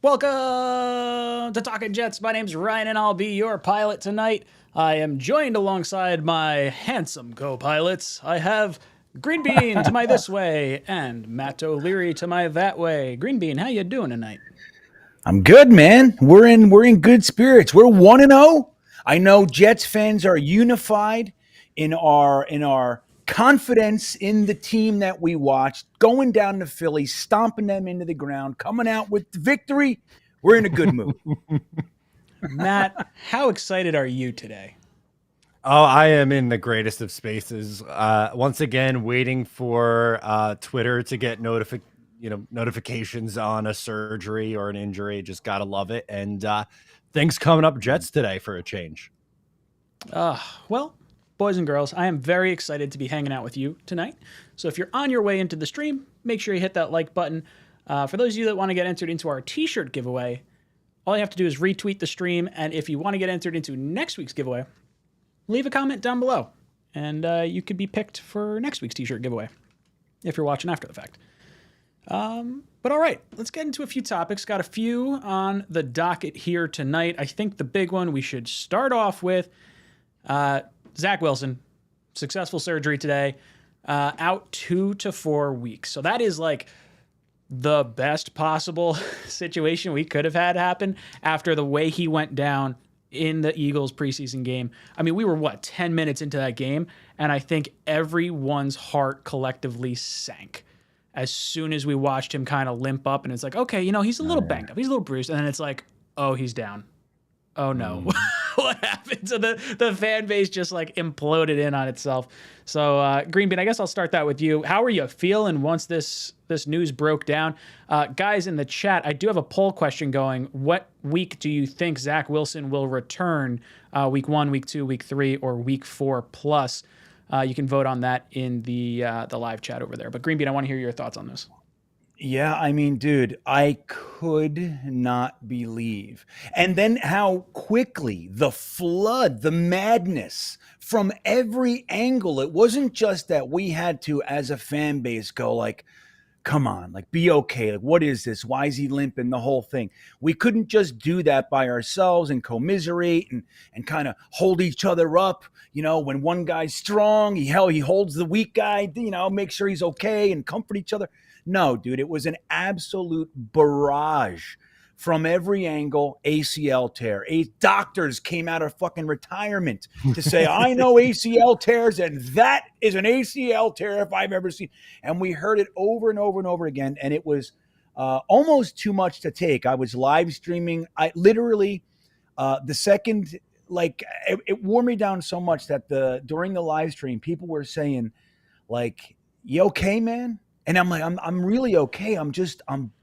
Welcome to Talkin' Jets. My name's Ryan, and I'll be your pilot tonight. I am joined alongside my handsome co-pilots. I have Green Bean to my this way, and Matt O'Leary to my that way. Green Bean, how you doing tonight? I'm good, man. We're in good spirits. We're 1-0. I know Jets fans are unified in our confidence in the team that we watched, going down to Philly, stomping them into the ground, coming out with the victory. We're in a good mood. Matt, how excited are you today? Oh, I am in the greatest of spaces. Once again, waiting for Twitter to get notifications on a surgery or an injury. Just gotta love it. And things coming up Jets today for a change. Well, boys and girls, I am very excited to be hanging out with you tonight. So if you're on your way into the stream, make sure you hit that like button. For those of you that want to get entered into our t-shirt giveaway, all you have to do is retweet the stream. And if you want to get entered into next week's giveaway, leave a comment down below. And you could be picked for next week's t-shirt giveaway if you're watching after the fact. But all right, let's get into a few topics. Got a few on the docket here tonight. I think the big one we should start off with, Zach Wilson, successful surgery today, out 2 to 4 weeks. So that is like the best possible situation we could have had happen after the way he went down in the Eagles preseason game. I mean, we were 10 minutes into that game, and I think everyone's heart collectively sank as soon as we watched him kind of limp up, and it's like, okay, he's a little banged up, he's a little bruised, and then it's like, oh, he's down. Oh no. What happened? So the fan base just like imploded in on itself. So Green Bean, I guess I'll start that with you. How are you feeling once this news broke down? Guys in the chat, I do have a poll question going. What week do you think Zach Wilson will return? Week 1, week 2, week 3, or week 4 plus? You can vote on that in the live chat over there. But Green Bean, I want to hear your thoughts on this. Yeah, I mean, dude, I could not believe. And then how quickly the flood, the madness from every angle. It wasn't just that we had to, as a fan base, go like, come on, like, be okay. Like, what is this? Why is he limping? The whole thing. We couldn't just do that by ourselves and commiserate and kind of hold each other up. When one guy's strong, he holds the weak guy, make sure he's okay and comfort each other. No, dude, it was an absolute barrage from every angle. ACL tear. Doctors came out of fucking retirement to say, I know ACL tears, and that is an ACL tear if I've ever seen. And we heard it over and over and over again, and it was almost too much to take. I was live streaming. I literally, the second, like, it wore me down so much that during the live stream, people were saying, like, you okay, man? And I'm like, I'm really okay. I'm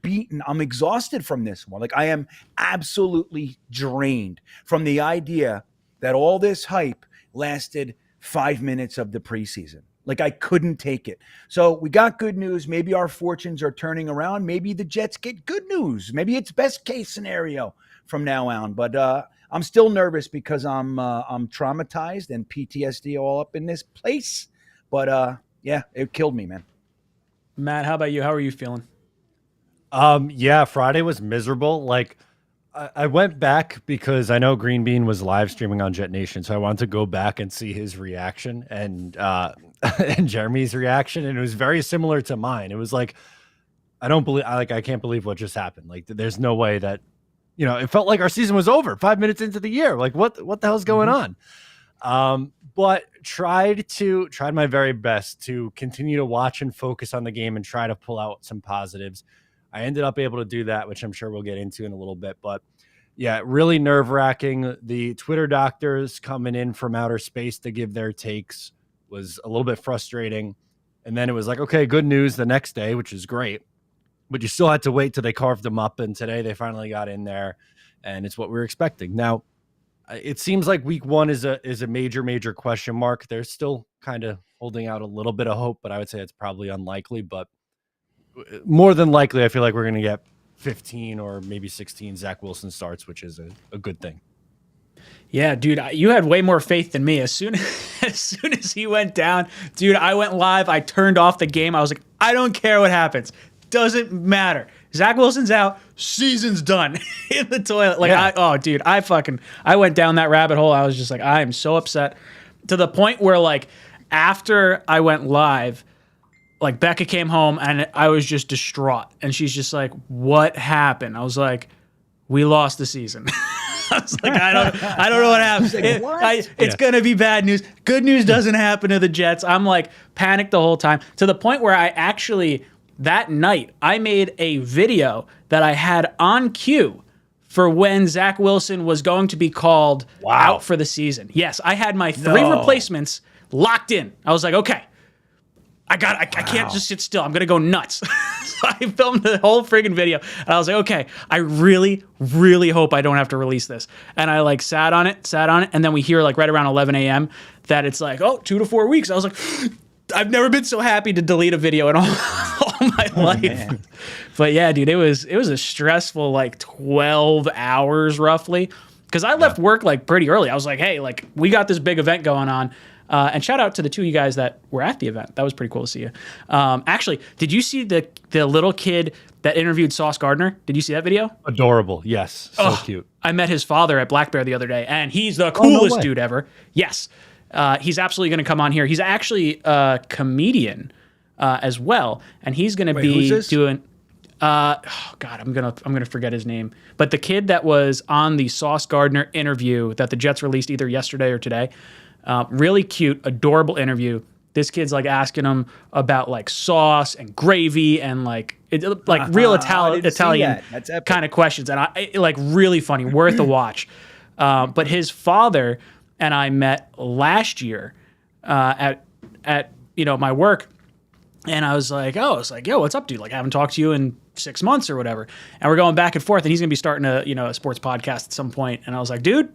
beaten. I'm exhausted from this one. Like, I am absolutely drained from the idea that all this hype lasted 5 minutes of the preseason. Like, I couldn't take it. So we got good news. Maybe our fortunes are turning around. Maybe the Jets get good news. Maybe it's best case scenario from now on. But I'm still nervous because I'm traumatized and PTSD all up in this place. But yeah, it killed me, man. Matt, how about you? How are you feeling? Yeah, Friday was miserable. Like, I went back because I know Green Bean was live streaming on Jet Nation, so I wanted to go back and see his reaction and and Jeremy's reaction, and it was very similar to mine. It was like, I can't believe what just happened. Like, there's no way that, it felt like our season was over 5 minutes into the year. Like, what the hell's going on? But tried my very best to continue to watch and focus on the game and try to pull out some positives. I ended up able to do that, which I'm sure we'll get into in a little bit. But yeah, really nerve-wracking. The Twitter doctors coming in from outer space to give their takes was a little bit frustrating. And then it was like, okay, good news the next day, which is great. But you still had to wait till they carved them up. And today they finally got in there, and it's what we were expecting. Now, it seems like week 1 is a major question mark. They're still kind of holding out a little bit of hope, but I would say it's probably unlikely. But more than likely, I feel like we're going to get 15 or maybe 16 Zach Wilson starts, which is a good thing. Yeah, dude, you had way more faith than me. As soon as he went down, dude, I went live. I turned off the game. I was like, I don't care what happens. Doesn't matter. Zach Wilson's out, season's done in the toilet. Like, Yeah. I went down that rabbit hole. I was just like, I am so upset to the point where, like, after I went live, like, Becca came home and I was just distraught. And she's just like, what happened? I was like, we lost the season. I was like, I don't know what happened. It's gonna be bad news. Good news doesn't happen to the Jets. I'm like panicked the whole time to the point where I actually that night I made a video that I had on cue for when Zach Wilson was going to be called out for the season. Yes, I had my 3 replacements locked in. I was like, okay, I can't just sit still. I'm going to go nuts. So I filmed the whole friggin' video. And I was like, okay, I really, really hope I don't have to release this. And I like sat on it. And then we hear like right around 11 a.m. that it's like, 2 to 4 weeks. I was like, I've never been so happy to delete a video in all my life. Man. But yeah, dude, it was a stressful like 12 hours roughly. Because I left work like pretty early. I was like, hey, like we got this big event going on. And shout out to the 2 of you guys that were at the event. That was pretty cool to see you. Actually, did you see the little kid that interviewed Sauce Gardner? Did you see that video? Adorable. Yes. So cute. I met his father at Black Bear the other day, and he's the coolest dude ever. Yes. He's absolutely going to come on here. He's actually a comedian as well, and he's going to be doing... I'm gonna forget his name. But the kid that was on the Sauce Gardner interview that the Jets released either yesterday or today... really cute, adorable interview. This kid's like asking him about like sauce and gravy and like real Italian kind of questions, and like really funny, worth a watch. But his father and I met last year at my work, and I was like, yo, what's up, dude? Like, I haven't talked to you in 6 months or whatever, and we're going back and forth, and he's gonna be starting a sports podcast at some point, and I was like, dude.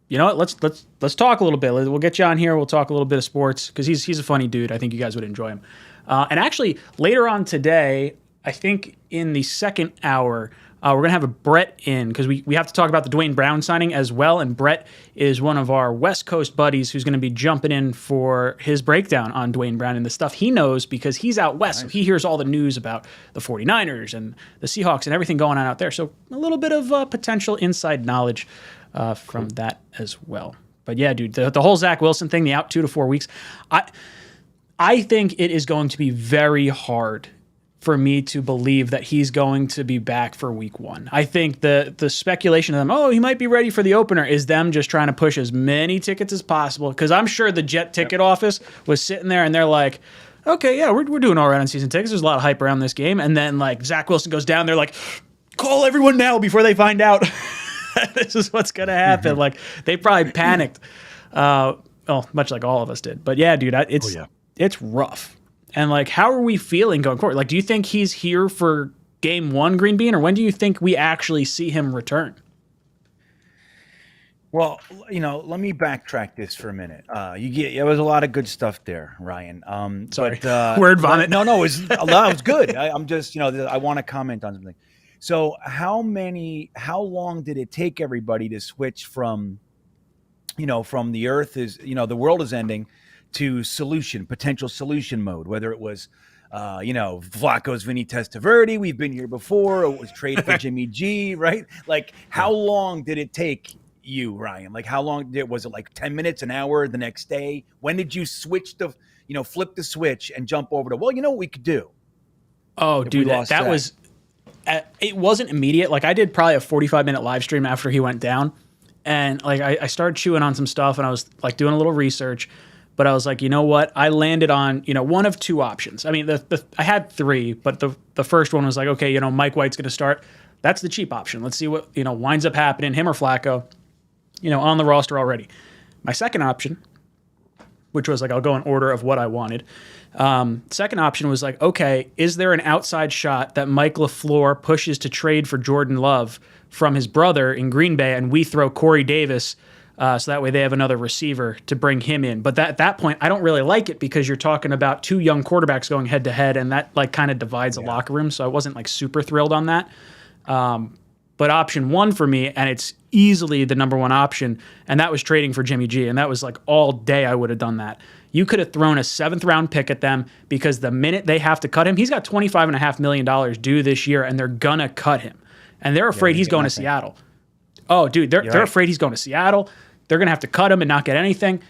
You know what? Let's talk a little bit. We'll get you on here. We'll talk a little bit of sports because he's a funny dude. I think you guys would enjoy him. And actually, later on today, I think in the second hour, we're gonna have a Brett in because we have to talk about the Dwayne Brown signing as well. And Brett is one of our West Coast buddies who's gonna be jumping in for his breakdown on Dwayne Brown and the stuff he knows because he's out west, so he hears all the news about the 49ers and the Seahawks and everything going on out there. So a little bit of potential inside knowledge. From that as well. But yeah, dude, the whole Zach Wilson thing, the out 2 to 4 weeks, I think it is going to be very hard for me to believe that he's going to be back for week 1. I think the speculation of them, he might be ready for the opener, is them just trying to push as many tickets as possible. Because I'm sure the Jet ticket office was sitting there and they're like, okay, yeah, we're doing all right on season tickets. There's a lot of hype around this game. And then like Zach Wilson goes down, they're like, call everyone now before they find out. This is what's gonna happen. Like they probably panicked, much like all of us did. But yeah, dude, it's rough. And like, how are we feeling going forward? Like, do you think he's here for game 1, Green Bean, or when do you think we actually see him return? Well, let me backtrack this for a minute. There was a lot of good stuff there, Ryan. Sorry, word vomit. No, it was good. I'm just, I want to comment on something. So how long did it take everybody to switch from the earth is, the world is ending to potential solution mode, whether it was, Flacco's Vinny Testaverde, we've been here before, or it was trade for Jimmy G, right? Like how long did it take you, Ryan? Like how long was it like 10 minutes, an hour, the next day? When did you switch flip the switch and jump over to, well, you know what we could do? Oh, dude, that was... it wasn't immediate. Like I did probably a 45-minute live stream after he went down, and like I started chewing on some stuff, and I was like doing a little research, but I was like, you know what? I landed on one of 2 options. I mean, I had 3, but the first one was like, okay, Mike White's going to start. That's the cheap option. Let's see what winds up happening, him or Flacco, on the roster already. My second option, which was like I'll go in order of what I wanted. Second option was like, okay, is there an outside shot that Mike LaFleur pushes to trade for Jordan Love from his brother in Green Bay, and we throw Corey Davis so that way they have another receiver to bring him in? But at that point, I don't really like it because you're talking about 2 young quarterbacks going head to head, and that like kind of divides the locker room. So I wasn't like super thrilled on that. But but option one for me, and it's easily the number one option, and that was trading for Jimmy G. And that was like all day I would have done that. You could have thrown a 7th round pick at them because the minute they have to cut him, he's got $25.5 million due this year, and they're going to cut him. And they're afraid he's going to Seattle. Oh, dude, they're afraid he's going to Seattle. They're going to have to cut him and not get anything.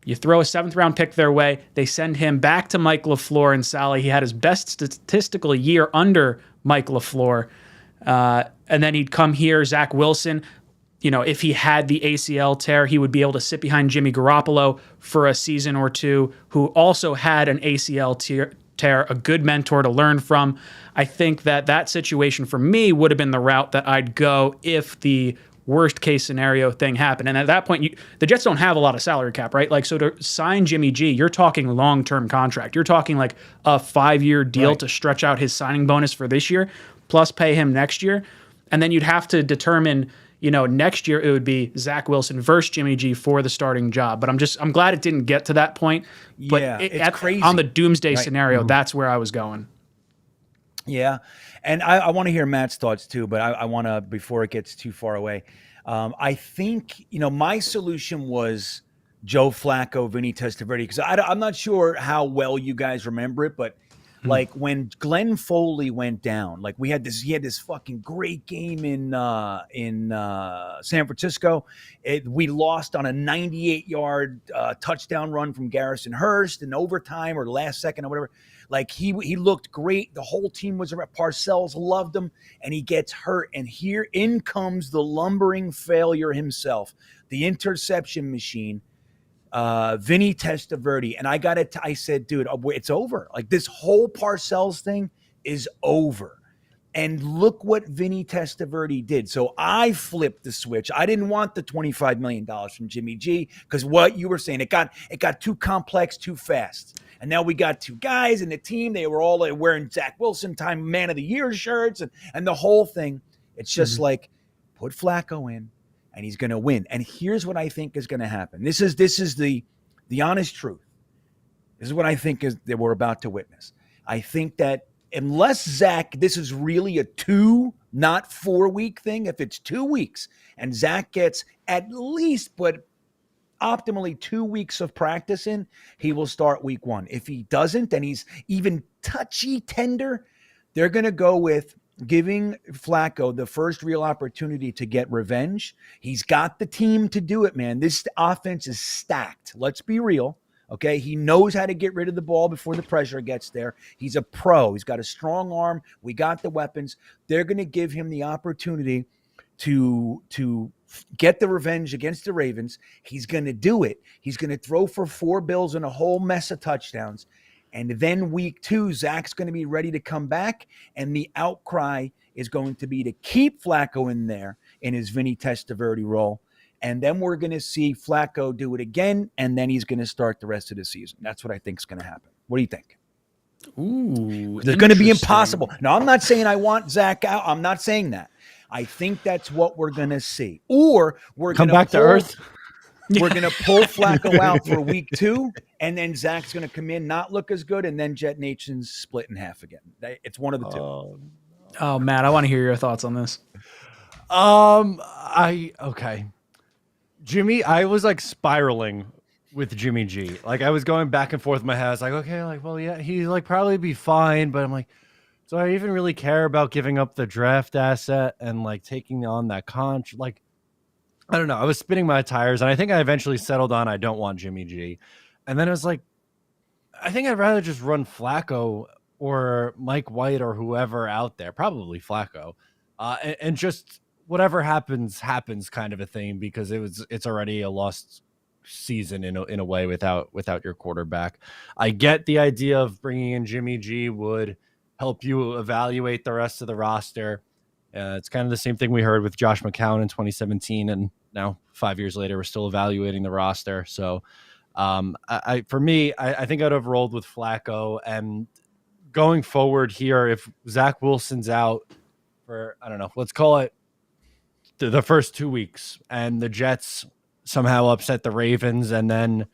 You throw a 7th round pick their way. They send him back to Mike LaFleur and Sally. He had his best statistical year under Mike LaFleur. And then he'd come here, Zach Wilson. You know, if he had the ACL tear, he would be able to sit behind Jimmy Garoppolo for a season or two, who also had an ACL tear, a good mentor to learn from. I think that situation for me would have been the route that I'd go if the worst case scenario thing happened. And at that point, the Jets don't have a lot of salary cap, right? Like, so to sign Jimmy G, you're talking long-term contract. You're talking like a 5-year deal to stretch out his signing bonus for this year, plus pay him next year. And then you'd have to determine, you know, next year it would be Zach Wilson versus Jimmy G for the starting job. But I'm glad it didn't get to that point. But yeah, it's crazy. On the doomsday scenario, that's where I was going. Yeah. And I want to hear Matt's thoughts too, but I want to, before it gets too far away, I think, you know, my solution was Joe Flacco, Vinny Testaverde, because I'm not sure how well you guys remember it, but like when Glenn Foley went down, like he had this fucking great game in San Francisco. We lost on a 98-yard touchdown run from Garrison Hurst in overtime or last second or whatever. Like he looked great. The whole team was around. Parcells loved him, and he gets hurt. And here in comes the lumbering failure himself, the interception machine, Vinny Testaverde. And I said, dude, it's over. Like this whole Parcells thing is over. And look what Vinny Testaverde did. So I flipped the switch. I didn't want the $25 million from Jimmy G because what you were saying, it got too complex too fast. And now we got 2 guys in the team. They were all wearing Zach Wilson time Man of the Year shirts and the whole thing. It's just like put Flacco in and he's going to win. And here's what I think is going to happen. This is the honest truth. This is what I think is that we're about to witness. I think that unless Zach, this is really a 2, not 4-week thing. If it's 2 weeks and Zach gets at least, but optimally 2 weeks of practice in, he will start week 1. If he doesn't, and he's even touchy tender, they're going to go with giving Flacco the first real opportunity to get revenge. He's got the team to do it, man. This offense is stacked. Let's be real. Okay, he knows how to get rid of the ball before the pressure gets there. He's a pro. He's got a strong arm. We got the weapons. They're going to give him the opportunity to get the revenge against the Ravens. He's going to do it. He's going to throw for 4 bills and a whole mess of touchdowns. And then week 2, Zach's going to be ready to come back, and the outcry is going to be to keep Flacco in there in his Vinny Testaverde role. And then we're going to see Flacco do it again, and then he's going to start the rest of the season. That's what I think is going to happen. What do you think? Ooh, it's going to be impossible. Now, I'm not saying I want Zach out. I'm not saying that. I think that's what we're going to see. Or we're going to come back to earth. We're going to pull Flacco out for week 2, and then Zach's going to come in, not look as good, and then Jet Nation's split in half again. It's one of the two. Oh, Matt, I want to hear your thoughts on this. Okay. Jimmy, I was like spiraling with Jimmy G. Like I was going back and forth in my head. I was like, okay, like, well, yeah, he'd like probably be fine, but I'm like, do I even really care about giving up the draft asset and like taking on that contract? Like, I don't know. I was spinning my tires, and I think I eventually settled on I don't want Jimmy G. And then I was like, I think I'd rather just run Flacco or Mike White or whoever out there, probably Flacco, and just whatever happens kind of a thing, because it's already a lost season in a way without your quarterback. I get the idea of bringing in Jimmy G would help you evaluate the rest of the roster. It's kind of the same thing we heard with Josh McCown in 2017, and now 5 years later, we're still evaluating the roster. So for me, I think I'd have rolled with Flacco. And going forward here, if Zach Wilson's out for, I don't know, let's call it the first 2 weeks, and the Jets somehow upset the Ravens and then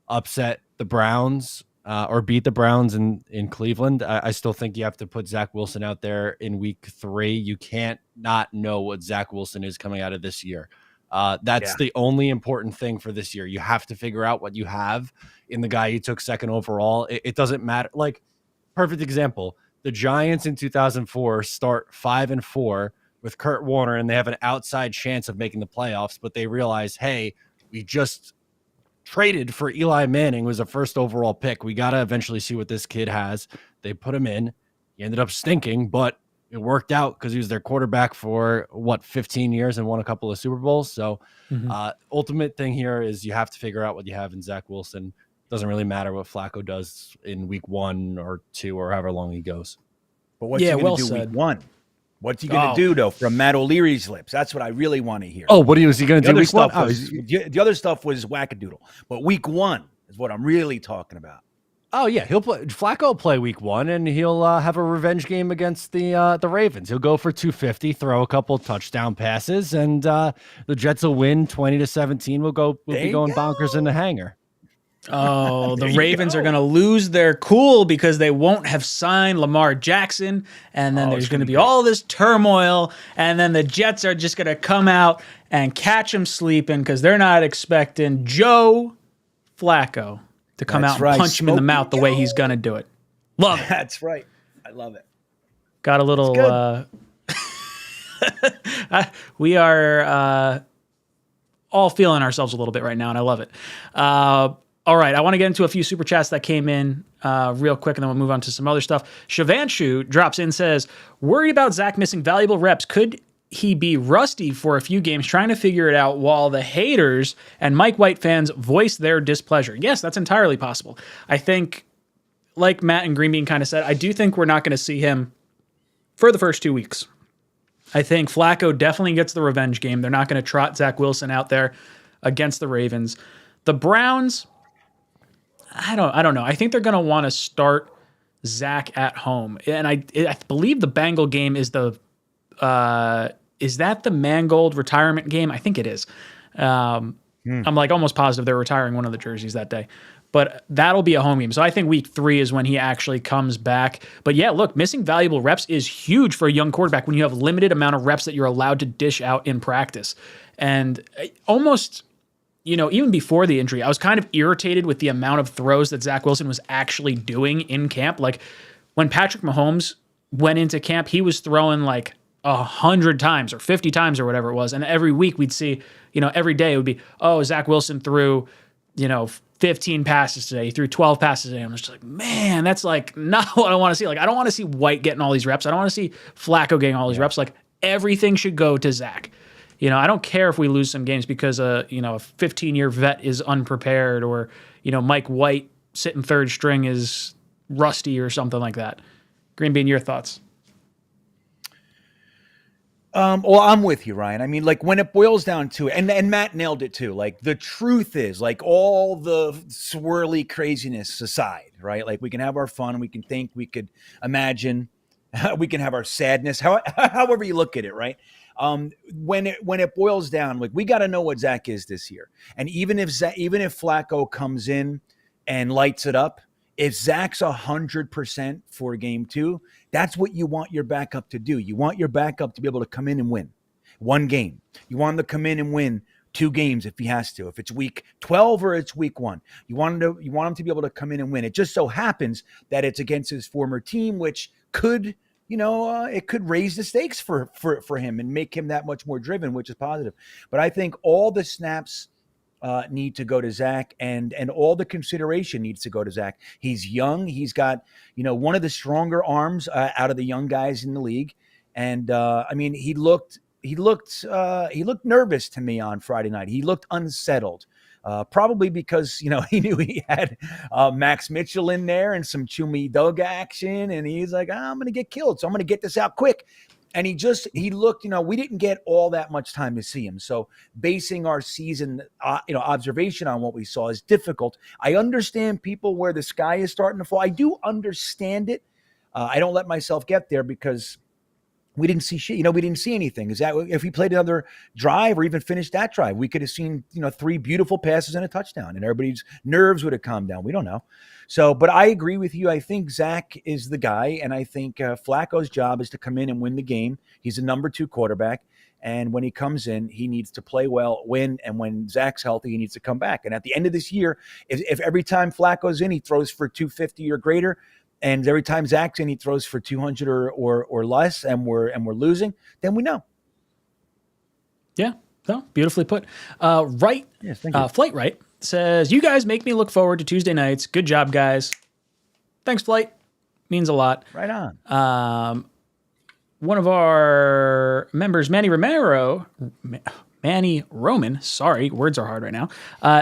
upset the Browns, or beat the Browns in Cleveland, I still think you have to put Zach Wilson out there in week 3. You can't not know what Zach Wilson is coming out of this year. That's the only important thing for this year. You have to figure out what you have in the guy you took second overall. It doesn't matter. Like, perfect example, the Giants in 2004 start 5-4 with Kurt Warner, and they have an outside chance of making the playoffs, but they realize, hey, we just traded for Eli Manning, was a first overall pick. We got to eventually see what this kid has. They put him in. He ended up stinking, but it worked out because he was their quarterback for 15 years and won a couple of Super Bowls. So ultimate thing here is you have to figure out what you have in Zach Wilson. Doesn't really matter what Flacco does in week 1 or 2 or however long he goes. But what's he going to do week 1? What's he going to do, though, from Matt O'Leary's lips? That's what I really want to hear. Oh, what is he going to do week 1? The other stuff was wackadoodle. But week 1 is what I'm really talking about. Oh, yeah. Flacco will play week 1, and he'll have a revenge game against the Ravens. He'll go for 250, throw a couple touchdown passes, and the Jets will win 20-17. We'll be going bonkers in the hangar. Oh, the Ravens are going to lose their cool because they won't have signed Lamar Jackson, and then there's going to be all this turmoil, and then the Jets are just going to come out and catch him sleeping because they're not expecting Joe Flacco to come out and punch him in the mouth the way he's going to do it. Love it. That's right. I love it. Got a little we are all feeling ourselves a little bit right now, and I love it. All right, I want to get into a few super chats that came in real quick, and then we'll move on to some other stuff. Shavanshu drops in, says, worried about Zach missing valuable reps. Could he be rusty for a few games, trying to figure it out while the haters and Mike White fans voice their displeasure? Yes, that's entirely possible. I think, like Matt and Greenbean kind of said, I do think we're not going to see him for the first 2 weeks. I think Flacco definitely gets the revenge game. They're not going to trot Zach Wilson out there against the Ravens. The Browns, I don't know. I think they're going to want to start Zach at home. And I believe the Bengal game is is that the Mangold retirement game? I think it is. I'm like almost positive they're retiring one of the jerseys that day. But that'll be a home game. So I think week 3 is when he actually comes back. But yeah, look, missing valuable reps is huge for a young quarterback when you have limited amount of reps that you're allowed to dish out in practice. And almost, even before the injury, I was kind of irritated with the amount of throws that Zach Wilson was actually doing in camp. Like when Patrick Mahomes went into camp, he was throwing like 100 times or 50 times or whatever it was. And every week we'd see, every day it would be, oh, Zach Wilson threw, 15 passes today. He threw 12 passes today. I'm just like, man, that's like not what I want to see. Like, I don't want to see White getting all these reps. I don't want to see Flacco getting all these reps. Like, everything should go to Zach. I don't care if we lose some games because a 15-year vet is unprepared or, Mike White sitting third string is rusty or something like that. Greenbean, your thoughts? Well, I'm with you, Ryan. I mean, like when it boils down to it, and Matt nailed it too. Like the truth is, like all the swirly craziness aside, right? Like we can have our fun, we can think, we could imagine, we can have our sadness, however you look at it, right? When it boils down, like we got to know what Zach is this year, and even if Flacco comes in and lights it up, if Zach's 100% for game 2, that's what you want your backup to do. You want your backup to be able to come in and win one game. You want him to come in and win 2 games if he has to. If it's week 12 or it's week 1, you want him to be able to come in and win. It just so happens that it's against his former team, which could, it could raise the stakes for him and make him that much more driven, which is positive. But I think all the snaps need to go to Zach, and all the consideration needs to go to Zach. He's young. He's got, one of the stronger arms out of the young guys in the league. And I mean, he looked nervous to me on Friday night. He looked unsettled, probably because, he knew he had Max Mitchell in there and some Chummy Doug action. And he's like, I'm going to get killed. So I'm going to get this out quick. And he looked, we didn't get all that much time to see him. So basing our season, observation on what we saw is difficult. I understand people where the sky is starting to fall. I do understand it. I don't let myself get there because we didn't see shit. We didn't see anything. Is that if we played another drive or even finished that drive, we could have seen, 3 beautiful passes and a touchdown, and everybody's nerves would have calmed down. We don't know. So, but I agree with you. I think Zach is the guy, and I think Flacco's job is to come in and win the game. He's a number 2 quarterback, and when he comes in, he needs to play well, win, and when Zach's healthy, he needs to come back. And at the end of this year, if every time Flacco's in, he throws for 250 or greater, and every time Zach's in, he throws for 200 or less, and we're losing, then we know. Yeah, no, beautifully put. Right, Yes, thank you. Flight Right says, you guys make me look forward to Tuesday nights. Good job, guys. Thanks, Flight. Means a lot. Right on. One of our members, Manny Roman, sorry, words are hard right now,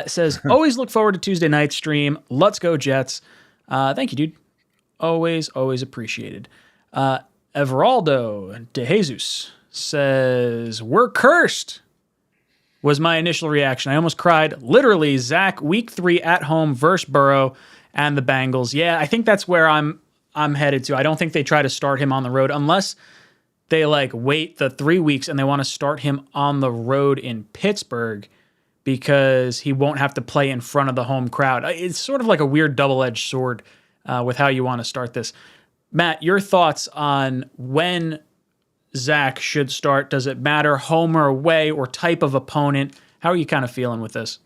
says, always look forward to Tuesday night stream. Let's go, Jets. Thank you, dude. Always appreciated. Everaldo de Jesus says, we're cursed, was my initial reaction. I almost cried. Literally, Zach, week 3 at home versus Burrow and the Bengals. Yeah, I think that's where I'm headed to. I don't think they try to start him on the road unless they wait the 3 weeks and they want to start him on the road in Pittsburgh because he won't have to play in front of the home crowd. It's sort of like a weird double-edged sword with how you want to start this. Matt, your thoughts on when Zach should start? Does it matter home or away or type of opponent? How are you kind of feeling with this?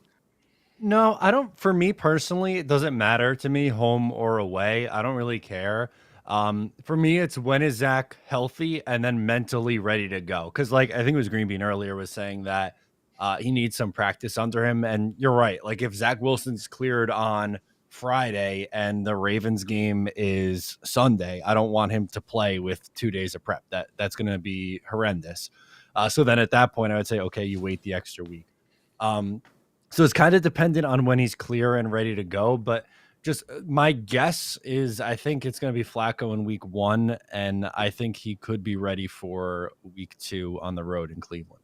No, I don't. For me personally, it doesn't matter to me, home or away. I don't really care. For me, it's when is Zach healthy and then mentally ready to go. Because I think it was Green Bean earlier was saying that he needs some practice under him. And you're right. If Zach Wilson's cleared on Friday and the Ravens game is Sunday, I don't want him to play with 2 days of prep. That's going to be horrendous. So then at that point, I would say, okay, you wait the extra week. So it's kind of dependent on when he's clear and ready to go. But just my guess is I think it's going to be Flacco in week 1, and I think he could be ready for week 2 on the road in Cleveland.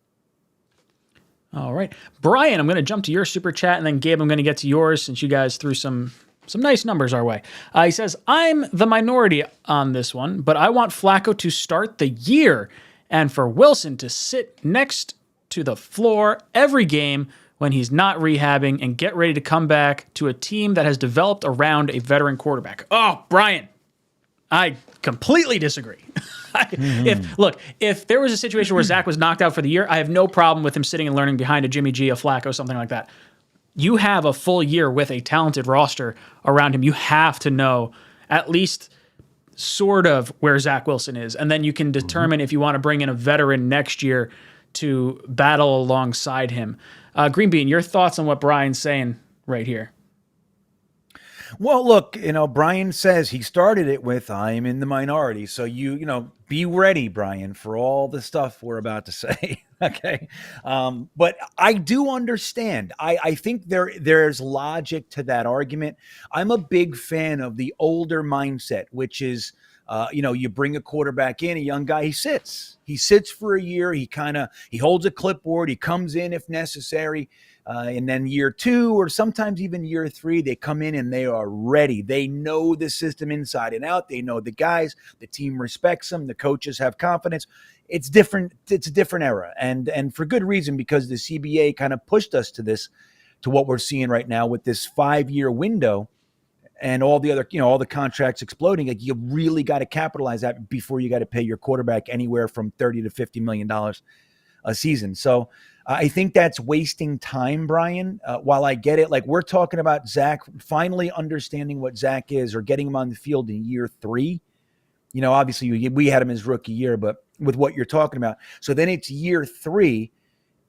All right. Brian, I'm going to jump to your super chat, and then Gabe, I'm going to get to yours since you guys threw some nice numbers our way. He says, I'm the minority on this one, but I want Flacco to start the year and for Wilson to sit next to the floor every game when he's not rehabbing and get ready to come back to a team that has developed around a veteran quarterback. Oh, Brian, I completely disagree. If there was a situation where Zach was knocked out for the year, I have no problem with him sitting and learning behind a Jimmy G, a Flacco, something like that. You have a full year with a talented roster around him. You have to know at least sort of where Zach Wilson is, and then you can determine if you want to bring in a veteran next year to battle alongside him. Green Bean, your thoughts on what Brian's saying right here? Well, look, Brian says he started it with I'm in the minority. So be ready, Brian, for all the stuff we're about to say. Okay. But I do understand. I think there's logic to that argument. I'm a big fan of the older mindset, which is, you bring a quarterback in, a young guy, he sits for a year. He holds a clipboard. He comes in if necessary. And then year 2 or sometimes even year 3, they come in and they are ready. They know the system inside and out. They know the guys. The team respects them. The coaches have confidence. It's different. It's a different era. And for good reason, because the CBA kind of pushed us to what we're seeing right now with this 5-year window and all the other, all the contracts exploding. You really got to capitalize that before you got to pay your quarterback anywhere from $30 to $50 million a season. So I think that's wasting time, Brian. While I get it, we're talking about Zach finally understanding what Zach is or getting him on the field in year 3. Obviously we had him his rookie year, but with what you're talking about. So then it's year 3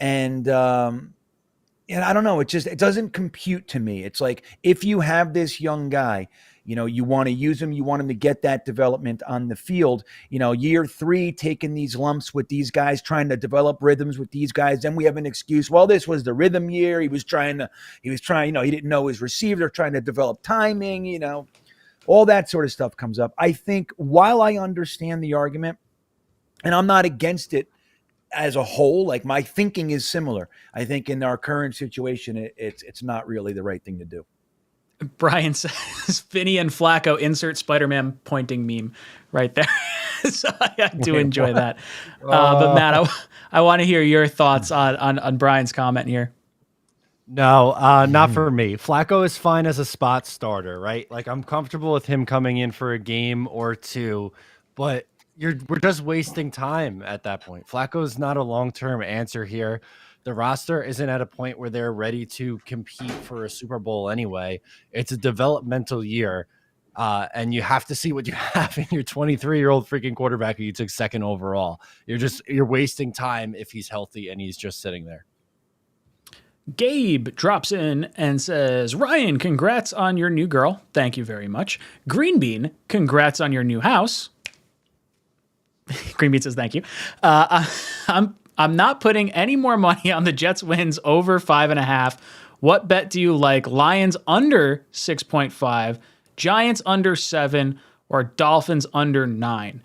and I don't know. It doesn't compute to me. It's if you have this young guy, you want to use him. You want him to get that development on the field. Year 3, taking these lumps with these guys, trying to develop rhythms with these guys. Then we have an excuse. Well, this was the rhythm year. He didn't know his receiver, trying to develop timing, all that sort of stuff comes up. I think while I understand the argument, and I'm not against it as a whole, my thinking is similar. I think in our current situation, it's not really the right thing to do. Brian says Finney and Flacco insert Spider-Man pointing meme right there. So I do enjoy that. But Matt, I want to hear your thoughts on Brian's comment here. No, not for me. Flacco is fine as a spot starter, right? Like I'm comfortable with him coming in for a game or two, but we're just wasting time at that point. Flacco is not a long-term answer here. The roster isn't at a point where they're ready to compete for a Super Bowl anyway. It's a developmental year, and you have to see what you have in your 23-year-old freaking quarterback who you took second overall. You're wasting time if he's healthy and he's just sitting there. Gabe drops in and says, Ryan, congrats on your new girl. Thank you very much. Green Bean, congrats on your new house. Green Bean says, thank you. I'm not putting any more money on the Jets wins over 5.5. What bet do you like? Lions under 6.5, Giants under 7, or Dolphins under 9?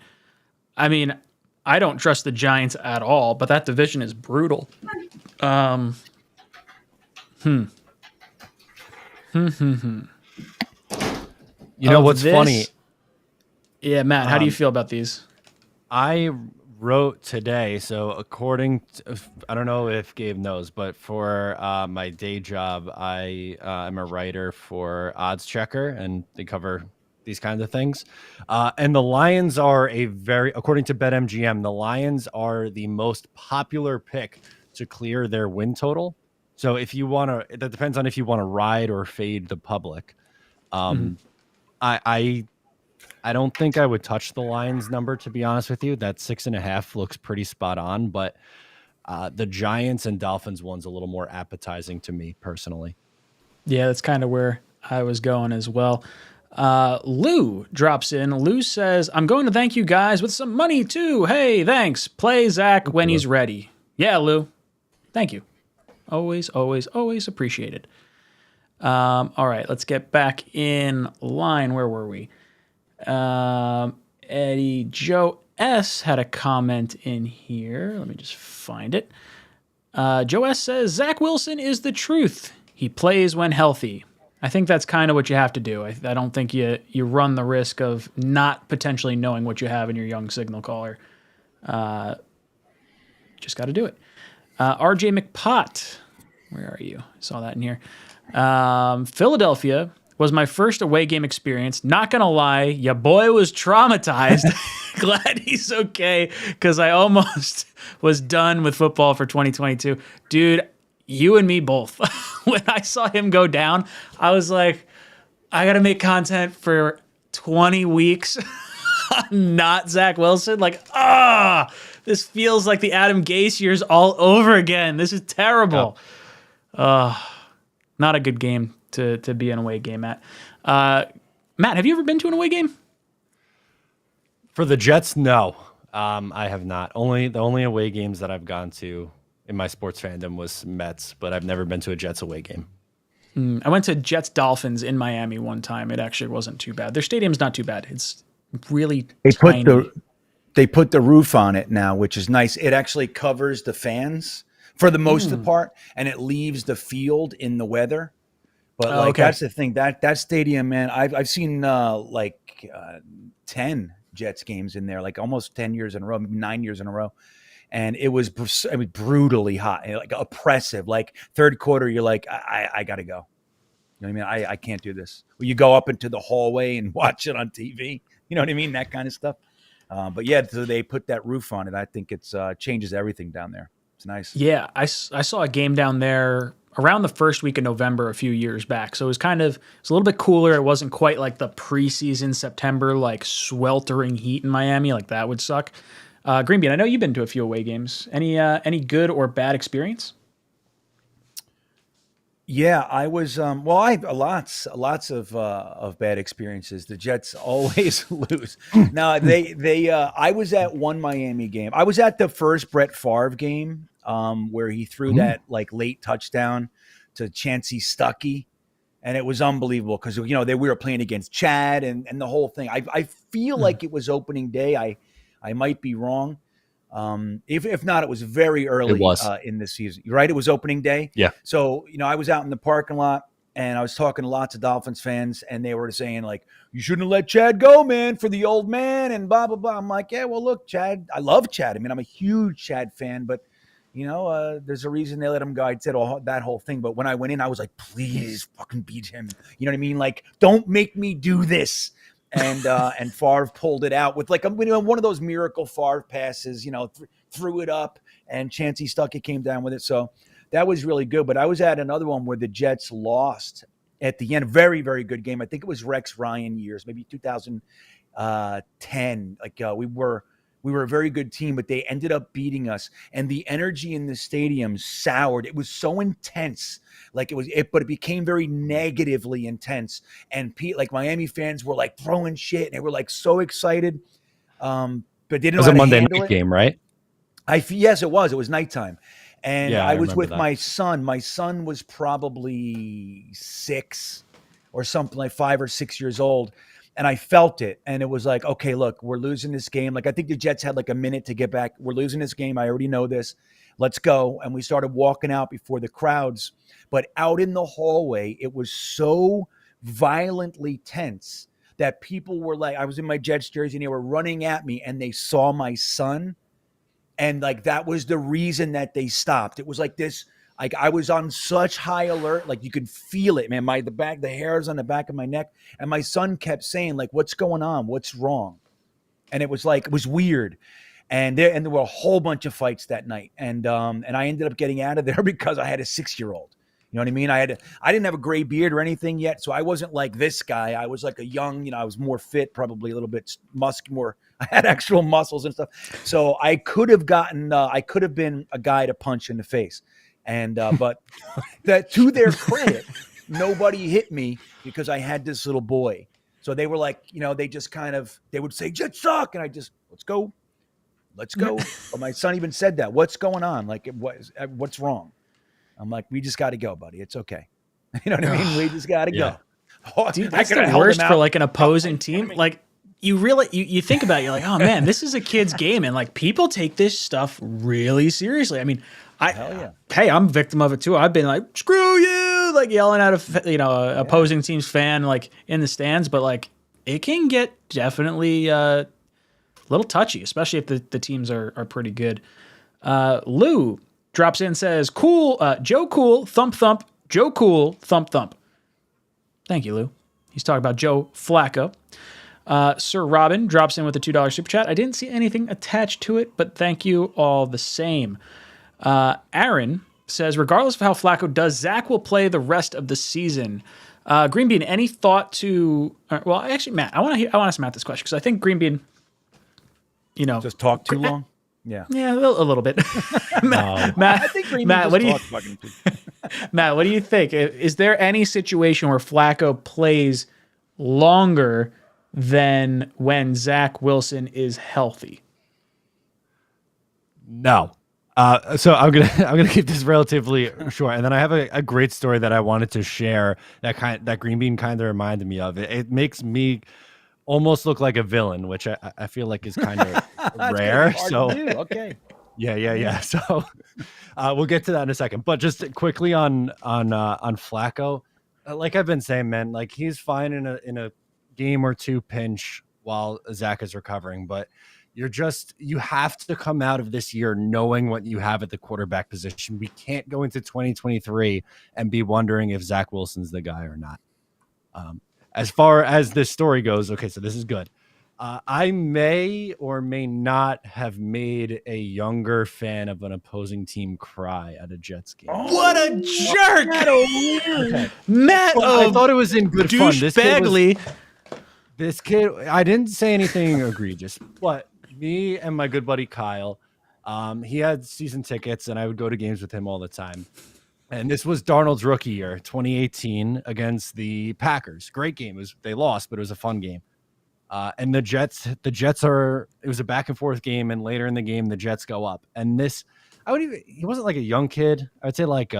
I mean, I don't trust the Giants at all, but that division is brutal. You know what's funny? Yeah, Matt, how do you feel about these? I wrote today, so according to, I don't know if Gabe knows, but for my day job, I am a writer for Odds Checker, and they cover these kinds of things. And the Lions are according to BetMGM, the Lions are the most popular pick to clear their win total. So if you want to, that depends on if you want to ride or fade the public. I don't think I would touch the Lions number, to be honest with you. That 6.5 looks pretty spot on, but the Giants and Dolphins one's a little more appetizing to me personally. Yeah, that's kind of where I was going as well. Lou drops in. Lou says, I'm going to thank you guys with some money too. Hey, thanks. Play Zach when he's ready. Yeah, Lou. Thank you. Always, always, always appreciated. All right, let's get back in line. Where were we? Eddie Joe S had a comment in here. Let me just find it. Joe S says, Zach Wilson is the truth. He plays when healthy. I think that's kind of what you have to do. I don't think you run the risk of not potentially knowing what you have in your young signal caller. Just got to do it. RJ McPott, where are you? I saw that in here. Philadelphia was my first away game experience. Not going to lie, your boy was traumatized. Glad he's okay, because I almost was done with football for 2022. Dude, you and me both. When I saw him go down, I was like, I got to make content for 20 weeks. Not Zach Wilson. Like, this feels like the Adam Gase years all over again. This is terrible. Not a good game to be an away game at. Matt, have you ever been to an away game? For the Jets, no. I have not. The only away games that I've gone to in my sports fandom was Mets, but I've never been to a Jets away game. I went to Jets Dolphins in Miami one time. It actually wasn't too bad. Their stadium's not too bad. It's really tiny. They put the roof on it now, which is nice. It actually covers the fans for the most part, and it leaves the field in the weather. But that's the thing. That stadium, man, I've seen 10 Jets games in there, like almost 10 years in a row, 9 years in a row. And it was brutally hot, like oppressive. Like third quarter, you're like, I got to go. You know what I mean? I can't do this. Well, you go up into the hallway and watch it on TV. You know what I mean? That kind of stuff. But yeah, so they put that roof on it. I think it's changes everything down there. It's nice. Yeah, I saw a game down there around the first week of November a few years back. So it's a little bit cooler. It wasn't quite like the preseason September, like sweltering heat in Miami. Like that would suck. Green Bean, I know you've been to a few away games. Any good or bad experience? Yeah, I was. I have lots of bad experiences. The Jets always lose. Now I was at one Miami game. I was at the first Brett Favre game, where he threw that like late touchdown to Chancey Stuckey, and it was unbelievable because we were playing against Chad and the whole thing. I feel like it was opening day. I might be wrong. If not, it was very early in the season, right? It was opening day. Yeah. So, I was out in the parking lot And I was talking to lots of Dolphins fans, and they were saying, like, you shouldn't have let Chad go, man, for the old man, and blah, blah, blah. I'm like, yeah, well, look, Chad, I love Chad. I mean, I'm a huge Chad fan, but, there's a reason they let him go. I said that whole thing. But when I went in, I was like, please fucking beat him. You know what I mean? Like, don't make me do this. And Favre pulled it out with, like, one of those miracle Favre passes, threw it up, and Chancey Stuckey came down with it. So that was really good. But I was at another one where the Jets lost at the end. Very, very good game. I think it was Rex Ryan years, maybe 2010. Like, we were a very good team, but they ended up beating us. And the energy in the stadium soured. It was so intense. Like, but it became very negatively intense. And like Miami fans were like throwing shit, and they were like so excited. But they didn't know how to Monday handle night it. game, right? Yes, it was. It was nighttime. And Yeah, I was with that. my son. My son was probably 6 or something, like 5 or 6 years old. And I felt it. And it was like, okay, look, we're losing this game. Like, I think the Jets had like a minute to get back. We're losing this game. I already know this. Let's go. And we started walking out before the crowds. But out in the hallway, it was so violently tense that people were like, I was in my Jets jersey, and they were running at me, and they saw my son. And like, that was the reason that they stopped. It was like this, like, I was on such high alert, like you could feel it, man. The hairs on the back of my neck. And my son kept saying, like, what's going on? What's wrong? And it was like, it was weird. And there were a whole bunch of fights that night. And I ended up getting out of there because I had a 6-year-old. You know what I mean? I didn't have a gray beard or anything yet. So I wasn't like this guy. I was like a young, I was more fit, probably a little bit more. I had actual muscles and stuff. So I could have been a guy to punch in the face. And, but that, to their credit, nobody hit me because I had this little boy. So they were like, they just they would say, Jets suck. And I just, let's go. But my son even said that. What's going on? Like, what's wrong? I'm like, we just got to go, buddy. It's okay. You know what I mean? We just got to go. Dude, that's the worst for like an opposing team. Like, you really, you think about it, you're like, oh man, this is a kid's game. And like, people take this stuff really seriously. I mean, hey, I'm a victim of it too. I've been like, screw you, like yelling at a opposing team's fan, like in the stands. But like, it can get definitely a little touchy, especially if the teams are pretty good. Lou drops in, says, cool, Joe Cool, thump thump, Joe Cool, thump thump. Thank you, Lou. He's talking about Joe Flacco. Sir Robin drops in with a $2 super chat. I didn't see anything attached to it, but thank you all the same. Aaron says, regardless of how Flacco does, Zach will play the rest of the season. Green Bean, any thought to? Well, actually, Matt, I want to ask Matt this question because I think Green Bean, just talk too long. Yeah, a little bit. Matt, I think Green Bean what do you? Matt, what do you think? Is there any situation where Flacco plays longer than when Zach Wilson is healthy? No. So I'm gonna keep this relatively short, and then I have a great story that I wanted to share that Green Bean kind of reminded me of. It makes me almost look like a villain, which I feel like is kind of rare. So okay, yeah. So we'll get to that in a second, but just quickly on Flacco, like I've been saying, man, like he's fine in a game or two pinch while Zach is recovering, but you have to come out of this year knowing what you have at the quarterback position. We can't go into 2023 and be wondering if Zach Wilson's the guy or not. As far as this story goes, okay, so this is good. I may or may not have made a younger fan of an opposing team cry at a Jets game. What a jerk! Matt, I thought it was in good fun. This kid, I didn't say anything egregious, but me and my good buddy Kyle, he had season tickets, and I would go to games with him all the time. And this was Darnold's rookie year, 2018, against the Packers. Great game. They lost, but it was a fun game. And the Jets it was a back and forth game, and later in the game, the Jets go up. And he wasn't like a young kid. I would say like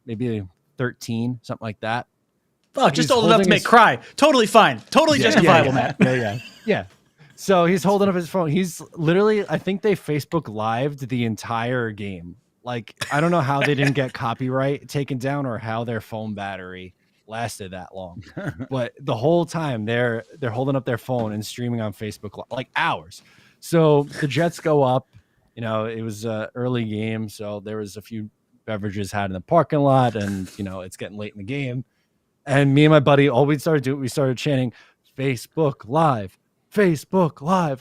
maybe 13, something like that. Oh, just old enough to make cry. Totally fine. Totally justifiable, Matt. Yeah. So he's holding up his phone. He's literally, I think they Facebook Lived the entire game. Like, I don't know how they didn't get copyright taken down or how their phone battery lasted that long. But the whole time they're holding up their phone and streaming on Facebook like hours. So the Jets go up. You know, it was an early game, so there was a few beverages had in the parking lot, and you know it's getting late in the game. And me and my buddy, all we started chanting Facebook Live,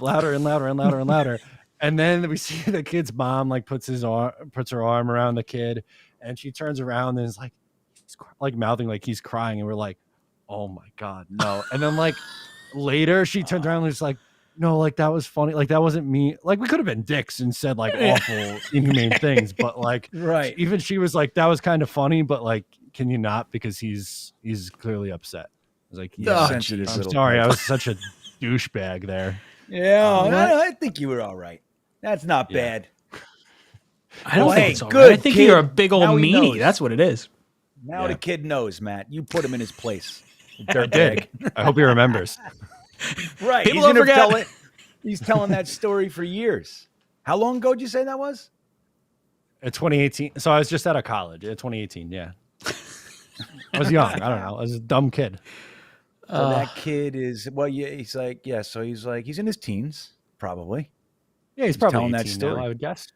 louder and louder and louder and louder. And then we see the kid's mom like puts her arm around the kid, and she turns around and is like, he's like mouthing like he's crying, and we're like, oh my god, no. And then like later she turns around and is like, no, like that was funny, like that wasn't me. Like we could have been dicks and said like awful, inhumane things, but like Right. even she was like, that was kind of funny, but like, can you not? Because he's clearly upset. I was like, yeah, Sensitive I'm little sorry, kid. I was such a douchebag there. Yeah, I think you were all right. That's not bad. I don't Well, think hey, it's all good right. I think kid. you're a big old Now he meanie. knows. That's what it is. Now Yeah. the kid knows, Matt. You put him in his place. I did. I hope he remembers. Right. People He's don't gonna forget. tell it. He's telling that story for years. How long ago did you say that was? In 2018. So I was just out of college. In 2018, yeah. I was young. I don't know. I was a dumb kid. So that kid is yeah. He's like so he's in his teens probably. Yeah, he's probably telling that 18 story. now, I would guess.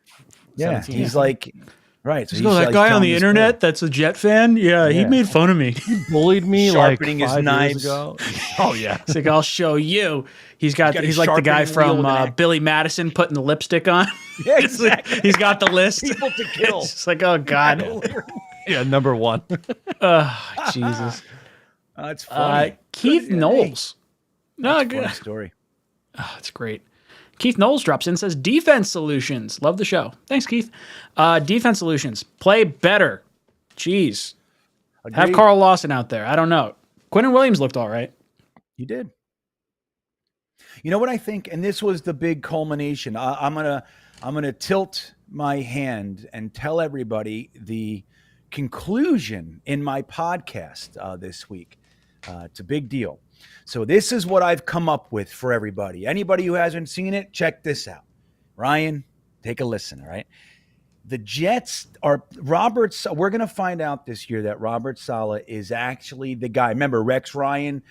Yeah, 17, he's yeah. like right. So Oh, that like, guy on telling the story. internet that's a Jet fan? Yeah, he Yeah. made fun of me. bullied me Sharpening like his 5 knives. years ago. Oh yeah. He's like, I'll show you. He's got a like the guy sharpening wheel from with an axe. Billy Madison putting the lipstick on. Yeah, It's like, exactly. he's got the list. People to kill. It's just like, oh God. Yeah, number 1. Jesus. That's funny. Keith Good- Knowles. No, That's a good. funny story. Oh, that's great. Keith Knowles drops in, says defense solutions. Love the show. Thanks, Keith. Defense solutions. Play better. Jeez. Have Agreed. Carl Lawson out there. I don't know. Quentin Williams looked all right. You did. You know what I think, and this was the big culmination. I'm gonna tilt my hand and tell everybody the conclusion in my podcast this week. It's a big deal. So this is what I've come up with for everybody. Anybody who hasn't seen it, check this out. Ryan, take a listen. All right. The Jets are we're going to find out this year that Robert Saleh is actually the guy. Remember, Rex Ryan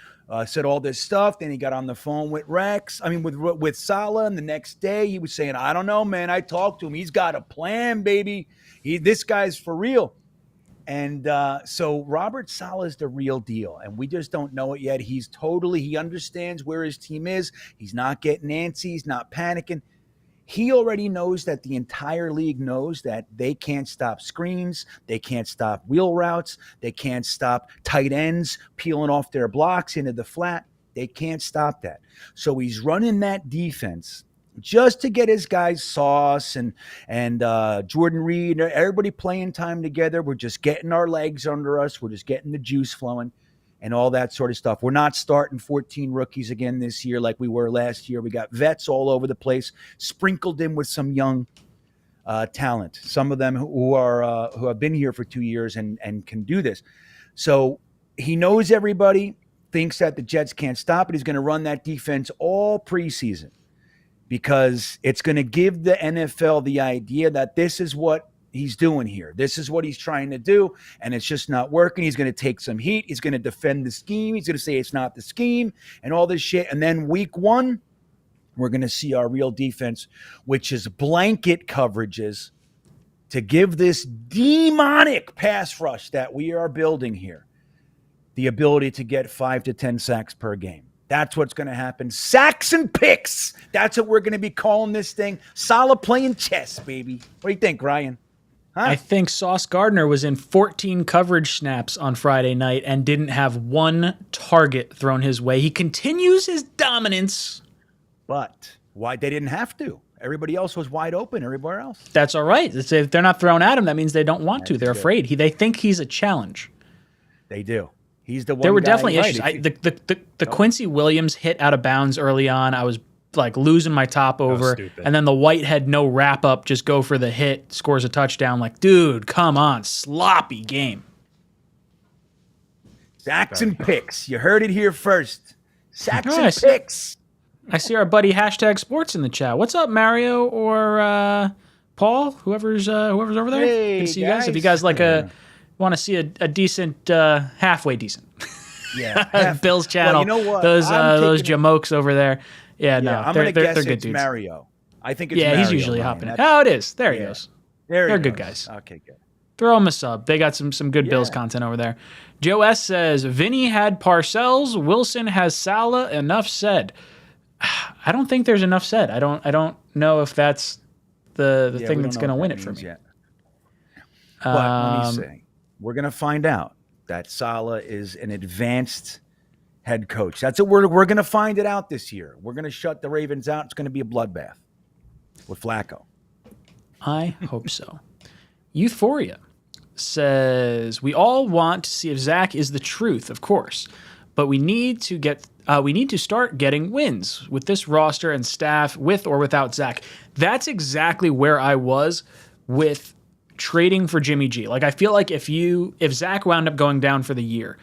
said all this stuff. Then he got on the phone with with Saleh. And the next day he was saying, I don't know, man. I talked to him. He's got a plan, baby. This guy's for real. And so Robert Saleh is the real deal. And we just don't know it yet. He understands where his team is. He's not getting antsy. He's not panicking. He already knows that the entire league knows that they can't stop screens. They can't stop wheel routes. They can't stop tight ends peeling off their blocks into the flat. They can't stop that. So he's running that defense just to get his guys Sauce and Jordan Reed, everybody playing time together. We're just getting our legs under us. We're just getting the juice flowing and all that sort of stuff. We're not starting 14 rookies again this year like we were last year. We got vets all over the place, sprinkled in with some young talent. Some of them who have been here for 2 years and can do this. So he knows everybody, thinks that the Jets can't stop it. He's going to run that defense all preseason because it's going to give the NFL the idea that this is what he's doing here. This is what he's trying to do, and it's just not working. He's going to take some heat. He's going to defend the scheme. He's going to say it's not the scheme and all this shit. And then week 1, we're going to see our real defense, which is blanket coverages to give this demonic pass rush that we are building here the ability to get 5 to 10 sacks per game. That's what's going to happen. Sacks and picks. That's what we're going to be calling this thing. Saleh playing chess, baby. What do you think, Ryan? Huh? I think Sauce Gardner was in 14 coverage snaps on Friday night and didn't have one target thrown his way. He continues his dominance. But why they didn't have to? Everybody else was wide open. Everywhere else. That's all right. If they're not thrown at him, that means they don't want to. They're afraid. They think he's a challenge. They do. He's the one. There were guy, definitely right, issues. The Quincy Williams hit out of bounds early on. I was like losing my top over. stupid. And then the Whitehead no wrap up, just go for the hit, scores a touchdown. Like, dude, come on. Sloppy game. Sacks and picks. You heard it here first. Sacks Nice. and picks. I see our buddy #sports in the chat. What's up, Mario or Paul? Whoever's over there. Hey, Good to see you guys. If you guys. guys like a want to see a decent, halfway decent. Yeah. Bills channel. Well, you know what? Those taking it- 𝐒𝐿𝐽𝐿𝐽 over there. Yeah, no, I'm they're going to guess good it's dudes. Mario. I think it's Yeah, Mario. he's usually Ryan. hopping in. That's- Oh, it is. There he yeah. goes. There he They're good goes. guys. Okay, good. Throw him a sub. They got some good Bills Yeah. content over there. Joe S says, Vinny had Parcells. Wilson has Salah. Enough said. I don't think there's enough said. I don't know if that's the Yeah, thing we that's don't know going to what win that it for means me. yet. But let me say, we're going to find out that Salah is an advanced head coach. That's it. We're going to find it out this year. We're going to shut the Ravens out. It's going to be a bloodbath with Flacco. I hope so. Euphoria says, we all want to see if Zach is the truth, of course, but we need to start getting wins with this roster and staff, with or without Zach. That's exactly where I was with trading for Jimmy G. Like, I feel like if Zach wound up going down for the year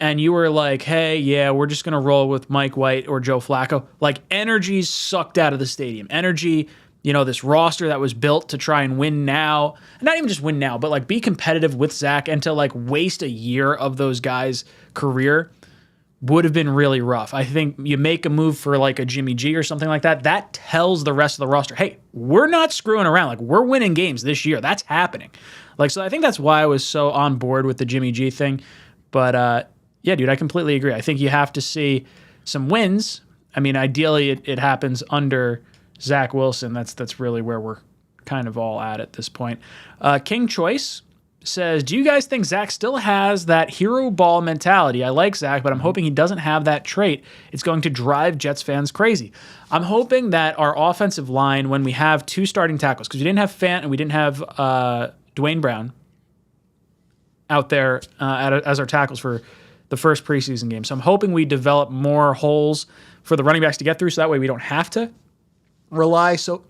and you were like, hey, yeah, we're just going to roll with Mike White or Joe Flacco, like, energy's sucked out of the stadium. Energy, this roster that was built to try and win now, not even just win now, but like be competitive with Zach, and to like waste a year of those guys' career would have been really rough. I think you make a move for like a Jimmy G or something like that. That tells the rest of the roster, hey, we're not screwing around. Like, we're winning games this year. That's happening. Like, so I think that's why I was so on board with the Jimmy G thing. But yeah, dude, I completely agree. I think you have to see some wins. I mean, ideally it happens under Zach Wilson. That's really where we're kind of all at this point. King Choice says, do you guys think Zach still has that hero ball mentality? I like Zach, but I'm hoping he doesn't have that trait. It's going to drive Jets fans crazy. I'm hoping that our offensive line, when we have two starting tackles, because we didn't have Fant and we didn't have Dwayne Brown out there as our tackles for the first preseason game. So I'm hoping we develop more holes for the running backs to get through, so that way we don't have to rely so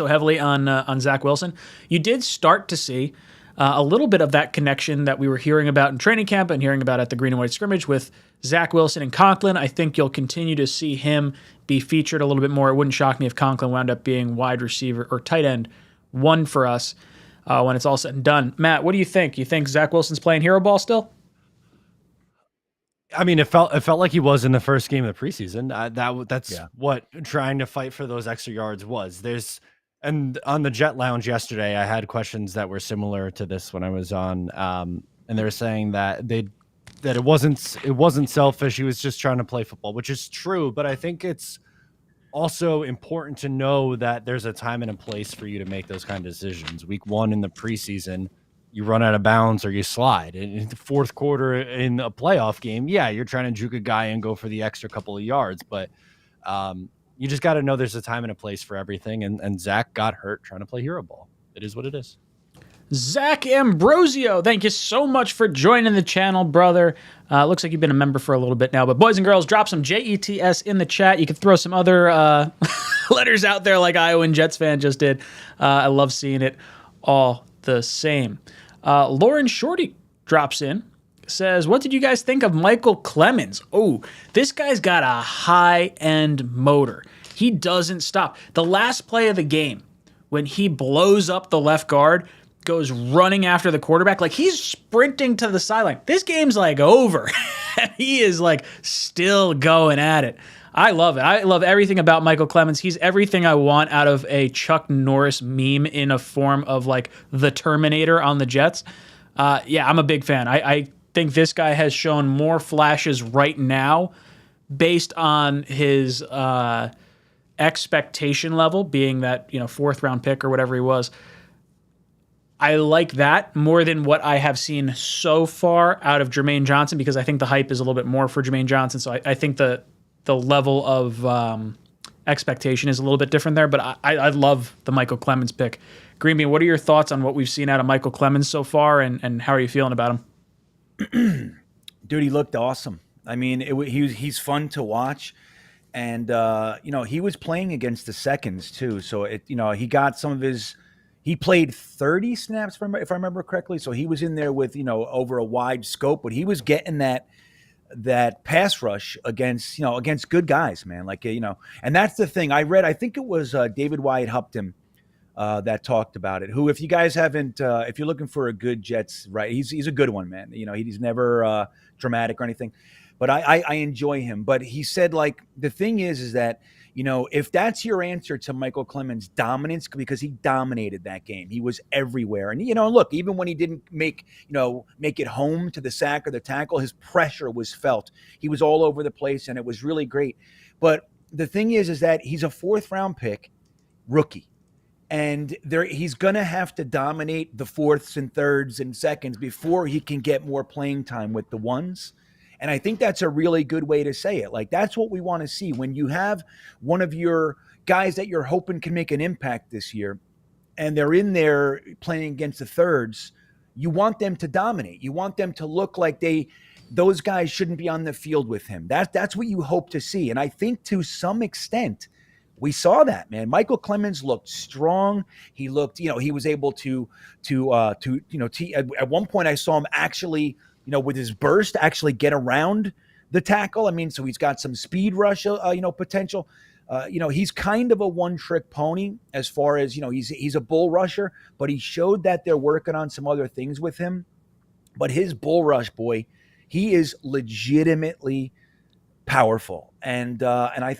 heavily on Zach Wilson. You did start to see a little bit of that connection that we were hearing about in training camp and hearing about at the green and white scrimmage with Zach Wilson and Conklin. I think you'll continue to see him be featured a little bit more. It wouldn't shock me if Conklin wound up being wide receiver or tight end one for us when it's all said and done. Matt, what do you think? You think Zach Wilson's playing hero ball still? I mean, it felt like he was in the first game of the preseason. That's what trying to fight for those extra yards was. And on the Jet Lounge yesterday, I had questions that were similar to this when I was on, and they were saying that it wasn't selfish. He was just trying to play football, which is true. But I think it's also important to know that there's a time and a place for you to make those kind of decisions. Week 1 in the preseason, you run out of bounds or you slide. In the fourth quarter in a playoff game, yeah, you're trying to juke a guy and go for the extra couple of yards. But you just got to know there's a time and a place for everything. And Zach got hurt trying to play hero ball. It is what it is. Zach Ambrosio, thank you so much for joining the channel, brother. Looks like you've been a member for a little bit now. But boys and girls, drop some JETS in the chat. You can throw some other letters out there like Iowa and Jets fan just did. I love seeing it all the same. Lauren Shorty drops in, says, what did you guys think of 𝐒𝐿 Clemmons? Oh, this guy's got a high-end motor. He doesn't stop. The last play of the game, when he blows up the left guard, goes running after the quarterback, like he's sprinting to the sideline. This game's like over. He is like still going at it. I love it. I love everything about 𝐒𝐿 Clemmons. He's everything I want out of a Chuck Norris meme in a form of like the Terminator on the Jets. Yeah, I'm a big fan. I think this guy has shown more flashes right now based on his expectation level, being that, 4th round pick or whatever he was. I like that more than what I have seen so far out of Jermaine Johnson, because I think the hype is a little bit more for Jermaine Johnson. So I think the level of expectation is a little bit different there, but I love the 𝐒𝐿 Clemmons pick. Green Bean, what are your thoughts on what we've seen out of 𝐒𝐿 Clemmons so far, and how are you feeling about him? Dude, he looked awesome. I mean, he's fun to watch, and he was playing against the seconds too. So he got some of his. He played 30 snaps, if I remember correctly. So he was in there with over a wide scope, but he was getting that pass rush against good guys, man. Like and that's the thing. I think it was David Wyatt Hupton that talked about it. Who, if you guys haven't, if you're looking for a good Jets, right? He's a good one, man. You know, he's never dramatic or anything, but I enjoy him. But he said, like, the thing is that, you know, if that's your answer to Michael Clemens' dominance, because he dominated that game, he was everywhere. And, you know, look, even when he didn't make it home to the sack or the tackle, his pressure was felt. He was all over the place, and it was really great. But the thing is that he's a 4th-round pick, rookie. And he's going to have to dominate the 4ths and 3rds and 2nds before he can get more playing time with the 1s. And I think that's a really good way to say it. Like, that's what we want to see. When you have one of your guys that you're hoping can make an impact this year, and they're in there playing against the 3rds, you want them to dominate. You want them to look like those guys shouldn't be on the field with him. That's what you hope to see. And I think to some extent, we saw that, man. Michael Clemens looked strong. He looked, he was able to at one point I saw him actually, with his burst, actually get around the tackle. I mean, so he's got some speed rush, potential. He's kind of a one-trick pony as far as, he's a bull rusher, but he showed that they're working on some other things with him. But his bull rush, boy, he is legitimately powerful. And I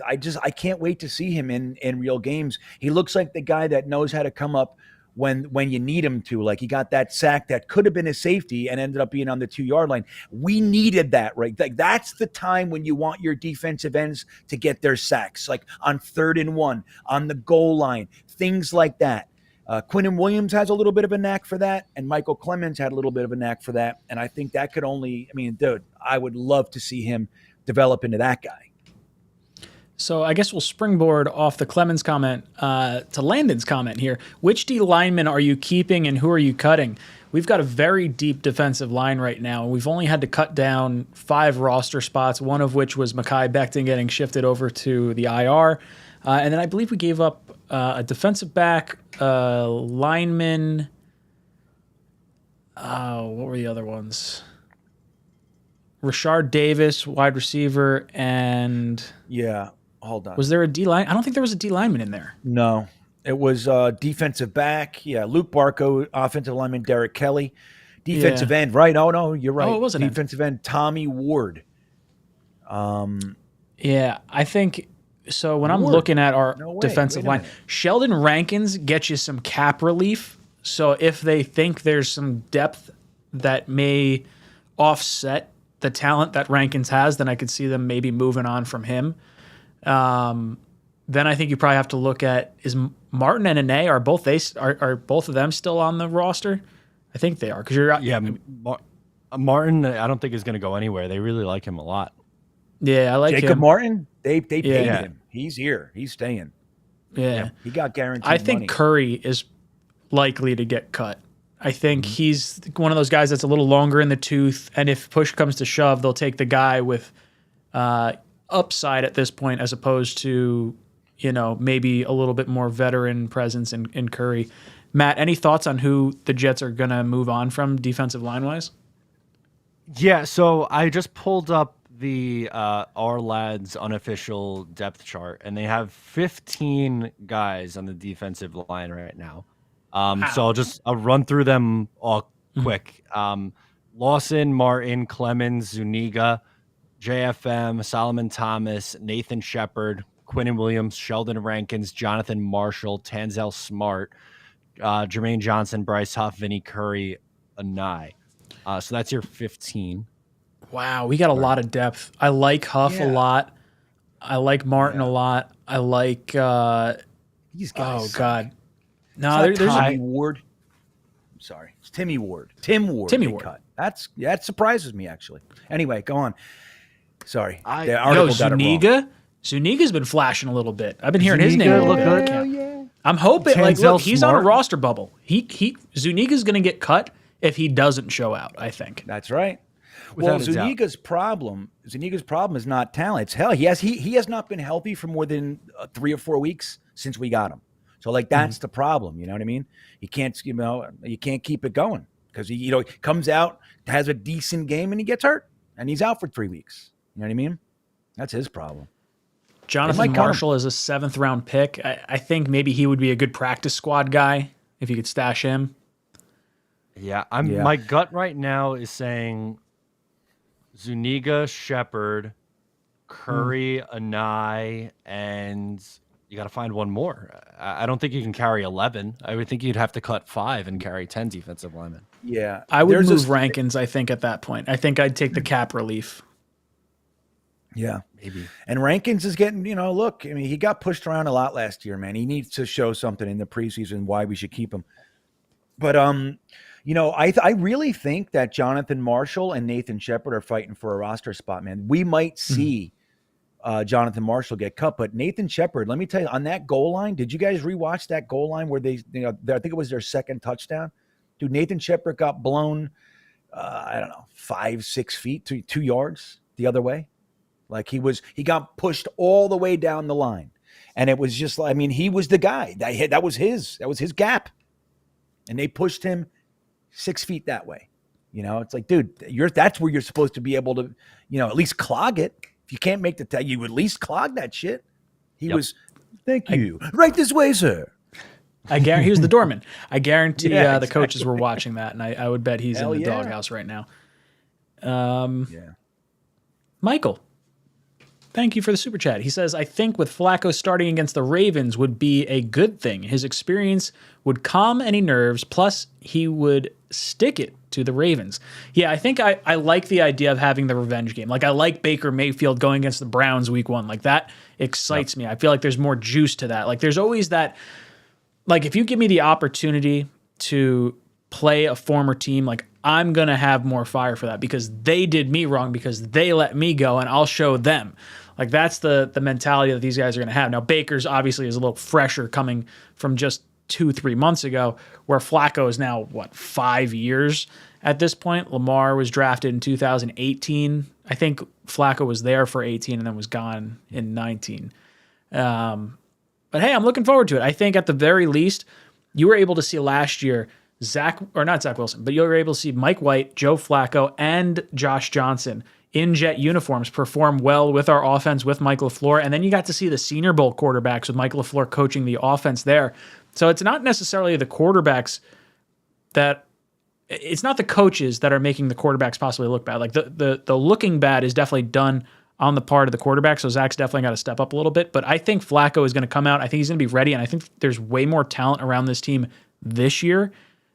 can't wait to see him in real games. He looks like the guy that knows how to come up when you need him to. Like, he got that sack that could have been a safety and ended up being on the 2-yard line. We needed that, right? Like, that's the time when you want your defensive ends to get their sacks, like on 3rd and 1, on the goal line, things like that. Quinnen Williams has a little bit of a knack for that, and Michael Clemens had a little bit of a knack for that. And I think that could dude, I would love to see him develop into that guy. So I guess we'll springboard off the Clemens comment to Landon's comment here. Which D linemen are you keeping and who are you cutting? We've got a very deep defensive line right now. We've only had to cut down 5 roster spots, one of which was Mekhi Becton getting shifted over to the IR. And then I believe we gave up a defensive back, lineman. What were the other ones? Rashard Davis, wide receiver, and... Yeah, hold on. Was there a D-line? I don't think there was a D-lineman in there. No. It was defensive back. Yeah, Luke Barco, offensive lineman, Derek Kelly. Defensive end, right? Oh, no, you're right. Oh, it wasn't defensive end, Tommy Ward. Yeah, I think... So when I'm looking at our defensive line, Sheldon Rankins gets you some cap relief. So if they think there's some depth that may offset the talent that Rankins has, then I could see them maybe moving on from him. Then I think you probably have to look at, is Martin and Ane, are both of them still on the roster? I think they are, because Martin, I don't think is going to go anywhere. They really like him a lot. Yeah, I like Jacob him. Martin. They paid him. He's here. He's staying. Yeah, he got guaranteed. I think money. Curry is likely to get cut. I think he's one of those guys that's a little longer in the tooth, and if push comes to shove, they'll take the guy with upside at this point, as opposed to, maybe a little bit more veteran presence in Curry. Matt, any thoughts on who the Jets are going to move on from defensive line-wise? Yeah, so I just pulled up the Our Lads unofficial depth chart, and they have 15 guys on the defensive line right now. So I'll run through them all quick. Lawson, Martin, Clemens, Zuniga, JFM, Solomon Thomas, Nathan Shepard, Quinnen Williams, Sheldon Rankins, Jonathan Marshall, Tanzel Smart, Jermaine Johnson, Bryce Huff, Vinny Curry, Ane. So that's your 15. Wow, we got a lot of depth. I like Huff a lot. I like Martin a lot. I like... These guys. Oh, God. No, there's Timmy Ward. I'm sorry. It's Timmy Ward. Tim Ward. Timmy Ward. Cut. That surprises me, actually. Anyway, go on. Sorry. Zuniga? Zuniga's been flashing a little bit. I've been hearing his name a little bit. Yeah. I'm hoping, he's on a roster bubble. Zuniga's going to get cut if he doesn't show out, I think. That's right. Well, Zuniga's problem is not talent. It's hell. He has not been healthy for more than 3 or 4 weeks since we got him. So that's the problem. You know what I mean? You can't keep it going because he comes out, has a decent game, and he gets hurt, and he's out for 3 weeks. You know what I mean? That's his problem. Jonathan Marshall is a 7th round pick. I think maybe he would be a good practice squad guy if you could stash him. Yeah, my gut right now is saying Zuniga, Shepard, Curry, Anai, and you got to find one more. I don't think you can carry 11. I would think you'd have to cut 5 and carry 10 defensive linemen. Yeah. I would move Rankins, I think, at that point. I think I'd take the cap relief. Yeah. Maybe. And Rankins is getting, look, I mean, he got pushed around a lot last year, man. He needs to show something in the preseason why we should keep him. But, I really think that Jonathan Marshall and Nathan Shepard are fighting for a roster spot, man. We might see Jonathan Marshall get cut, but Nathan Shepard, let me tell you, on that goal line, did you guys rewatch that goal line where they, I think it was their second touchdown? Dude, Nathan Shepard got blown, 5-6 feet, 2 yards the other way. Like he got pushed all the way down the line. And it was just, I mean, he was the guy that was his gap. And they pushed him 6 feet that way. It's like, dude, that's where you're supposed to be able to, at least clog it. If you can't make the tag, you at least clog that shit. He was, thank you. Right this way, sir. I guarantee he was the doorman. I guarantee the coaches were watching that, and I would bet he's in the doghouse right now. Michael, thank you for the super chat. He says, I think with Flacco starting against the Ravens would be a good thing. His experience would calm any nerves, plus he would stick it to the Ravens. Yeah, I think I like the idea of having the revenge game. Like, I like Baker Mayfield going against the Browns week 1. Like, that excites me. I feel like there's more juice to that. Like, there's always that, like, if you give me the opportunity to play a former team, like, I'm going to have more fire for that because they did me wrong because they let me go, and I'll show them. Like, that's the mentality that these guys are going to have. Now, Baker's obviously is a little fresher coming from just 2-3 months ago, where Flacco is now, 5 years at this point? Lamar was drafted in 2018. I think Flacco was there for 18 and then was gone in 19. But hey, I'm looking forward to it. I think at the very least, you were able to see last year not Zach Wilson, but you were able to see Mike White, Joe Flacco, and Josh Johnson in Jet uniforms perform well with our offense with Mike LaFleur. And then you got to see the Senior Bowl quarterbacks with Mike LaFleur coaching the offense there. So it's not necessarily the quarterbacks it's not the coaches that are making the quarterbacks possibly look bad. Like the looking bad is definitely done on the part of the quarterback. So Zach's definitely got to step up a little bit. But I think Flacco is going to come out. I think he's going to be ready. And I think there's way more talent around this team this year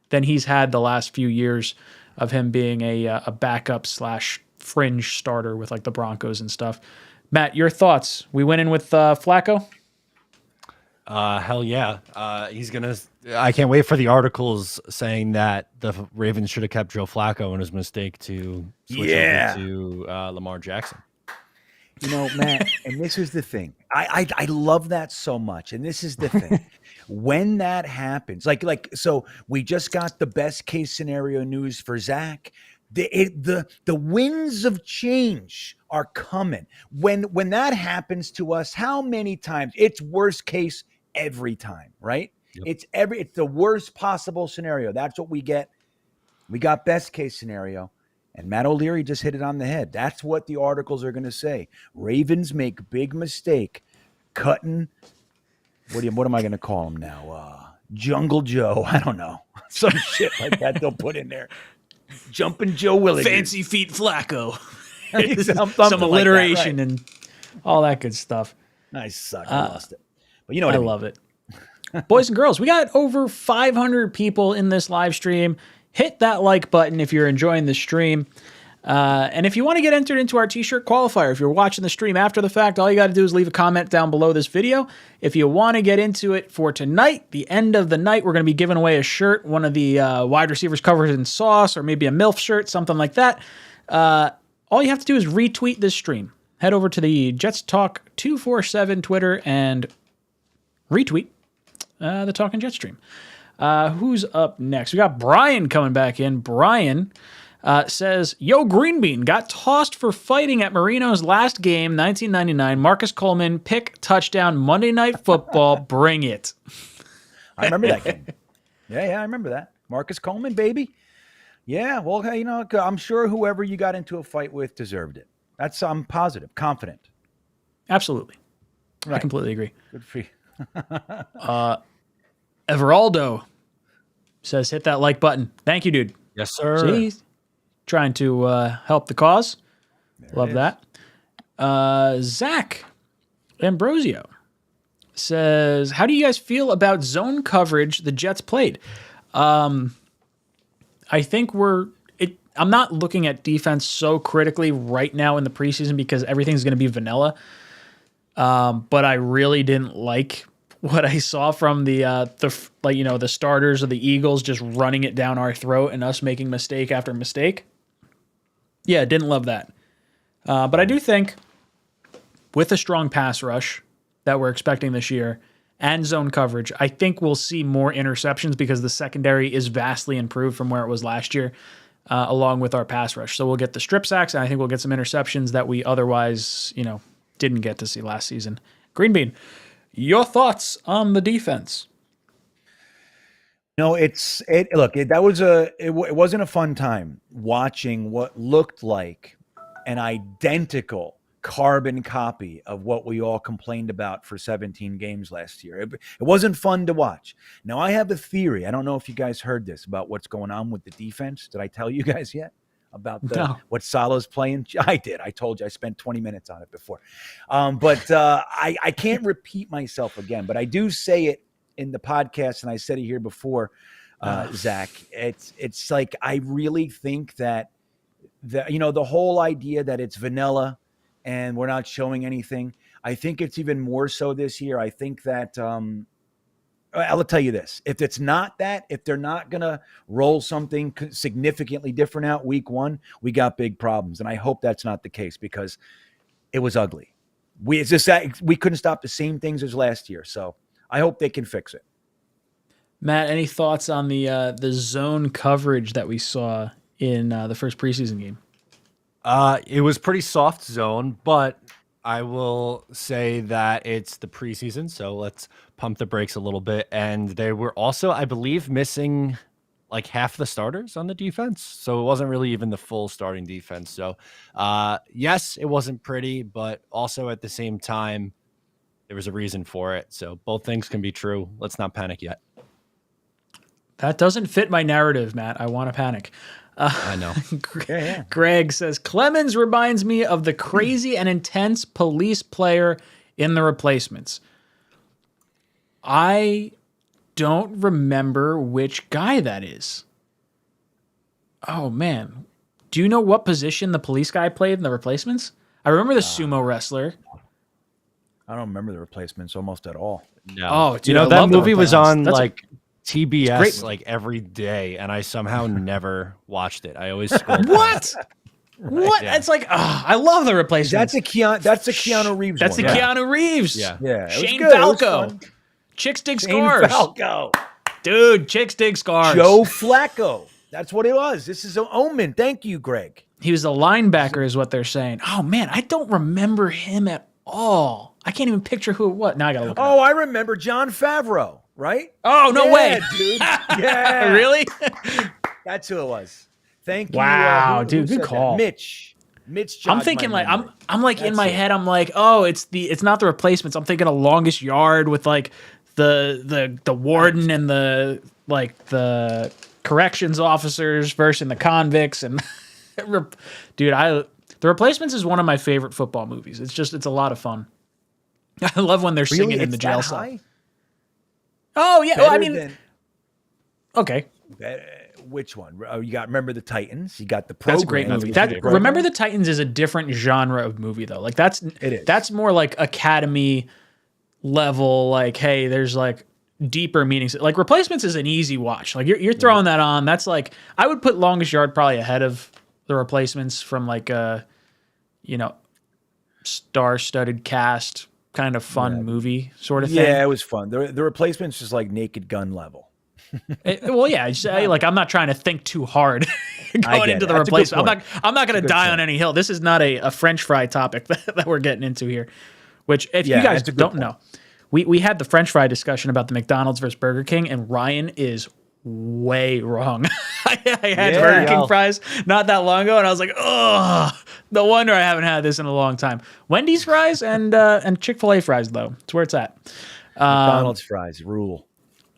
than he's had the last few years of him being a backup / fringe starter with like the Broncos and stuff. Matt, your thoughts? We went in with Flacco? Hell yeah. I can't wait for the articles saying that the Ravens should have kept Joe Flacco and his mistake to switch over to Lamar Jackson. Matt, and this is the thing. I love that so much. And this is the thing. When that happens, so we just got the best case scenario news for Zach. The winds of change are coming. When that happens to us, how many times? It's worst case every time, right? Yep. It's the worst possible scenario. That's what we get. We got best case scenario. And Matt O'Leary just hit it on the head. That's what the articles are going to say. Ravens make big mistake cutting. What am I going to call him now? Jungle Joe. I don't know. Some shit like that they'll put in there. Jumping Joe Willigan. Fancy feet Flacco. Some alliteration like that, right? And all that good stuff. I suck. I lost it. But you know what I mean. Love it. Boys and girls, we got over 500 people in this live stream. Hit that like button if you're enjoying the stream. And if you want to get entered into our t-shirt qualifier, if you're watching the stream after the fact, all you got to do is leave a comment down below this video. If you want to get into it for tonight, the end of the night, we're going to be giving away a shirt, one of the wide receivers covered in sauce, or maybe a MILF shirt, something like that. All you have to do is retweet this stream. Head over to the Jets Talk 247 Twitter and retweet the Talkin' Jets stream. Who's up next? We got Brian coming back in. Brian says, Yo, Green Bean got tossed for fighting at Marino's last game, 1999. Marcus Coleman, pick, touchdown, Monday Night Football. Bring it. I remember that game. Yeah, I remember that. Marcus Coleman, baby. Yeah, well, I'm sure whoever you got into a fight with deserved it. I'm positive, confident. Absolutely. I completely agree. Good for you. Everaldo says, hit that like button. Thank you, dude. Yes, sir. See? Trying to help the cause. Love that. Zach 𝐒𝐫𝐞𝐫𝐲 says, how do you guys feel about zone coverage the Jets played? I think I'm not looking at defense so critically right now in the preseason because everything's going to be vanilla. But I really didn't like what I saw from the starters of the Eagles just running it down our throat and us making mistake after mistake. Yeah, didn't love that. But I do think with a strong pass rush that we're expecting this year and zone coverage, I think we'll see more interceptions because the secondary is vastly improved from where it was last year, along with our pass rush. So we'll get the strip sacks, and I think we'll get some interceptions that we otherwise, didn't get to see last season. Green Bean, your thoughts on the defense? No, it wasn't a fun time watching what looked like an identical carbon copy of what we all complained about for 17 games last year. It wasn't fun to watch. Now, I have a theory. I don't know if you guys heard this about what's going on with the defense. Did I tell you guys yet about what Salah's playing? I did. I told you. I spent 20 minutes on it before. But I can't repeat myself again, but I do say it in the podcast, and I said it here before, Zach. It's like I really think that the whole idea that it's vanilla and we're not showing anything, I think it's even more so this year. I think that I'll tell you this: if it's not that, if they're not gonna roll something significantly different out week one, we got big problems, and I hope that's not the case because it was ugly. We couldn't stop the same things as last year, so I hope they can fix it. Matt, any thoughts on the zone coverage that we saw in the first preseason game? It was pretty soft zone, but I will say that it's the preseason, so let's pump the brakes a little bit. And they were also, I believe, missing like half the starters on the defense, so it wasn't really even the full starting defense. So, yes, it wasn't pretty, but also at the same time, there was a reason for it. So both things can be true. Let's not panic yet. That doesn't fit my narrative, Matt. I want to panic. I know. Greg says, Clemens reminds me of the crazy and intense police player in The Replacements. I don't remember which guy that is. Oh, man. Do you know what position the police guy played in The Replacements? I remember the sumo wrestler. I don't remember The Replacements almost at all. No. Oh, dude, that movie was on TBS great. every day, and I somehow never watched it. I always scrolled. What? What? Yeah. It's like, I love The Replacements. That's a Keanu Reeves. That's one, the right? Keanu Reeves. Yeah. Shane good. Falco. Chicks dig scars. Falco. Dude, chicks dig scars. Joe Flacco. That's what it was. This is an omen. Thank you, Greg. He was a linebacker is what they're saying. Oh, man, I don't remember him at all. I can't even picture who it was. Now I got to look it up. I remember John Favreau, right? Oh, no way. Dude. Yeah. Really? That's who it was. Thank you. Wow, who dude, good said call. that? Mitch I'm thinking like I'm like in my head I'm like, oh, it's not The Replacements. I'm thinking of Longest Yard with like the warden and the corrections officers versus the convicts and dude, The Replacements is one of my favorite football movies. It's a lot of fun. I love when they're singing in the jail cell. Oh yeah, well, I mean, okay. Which one? Oh, you got Remember the Titans. You got the program. That's a great movie. Remember the Titans is a different genre of movie though. Like that's more like Academy level. Like, hey, there's like deeper meanings. Like Replacements is an easy watch. Like you're throwing that on. That's like I would put Longest Yard probably ahead of The Replacements from like star-studded cast kind of fun movie sort of thing. Yeah, it was fun. The Replacements is like Naked Gun level. I'm not trying to think too hard going into The Replacement. I'm not going to die on any hill. This is not a French fry topic that we're getting into here. Which, if you guys don't know, we had the French fry discussion about the McDonald's versus Burger King, and Ryan is way wrong. I had Burger King fries not that long ago, and I was like, oh, no wonder I haven't had this in a long time. Wendy's fries and Chick-fil-A fries, though. It's where it's at. McDonald's fries rule.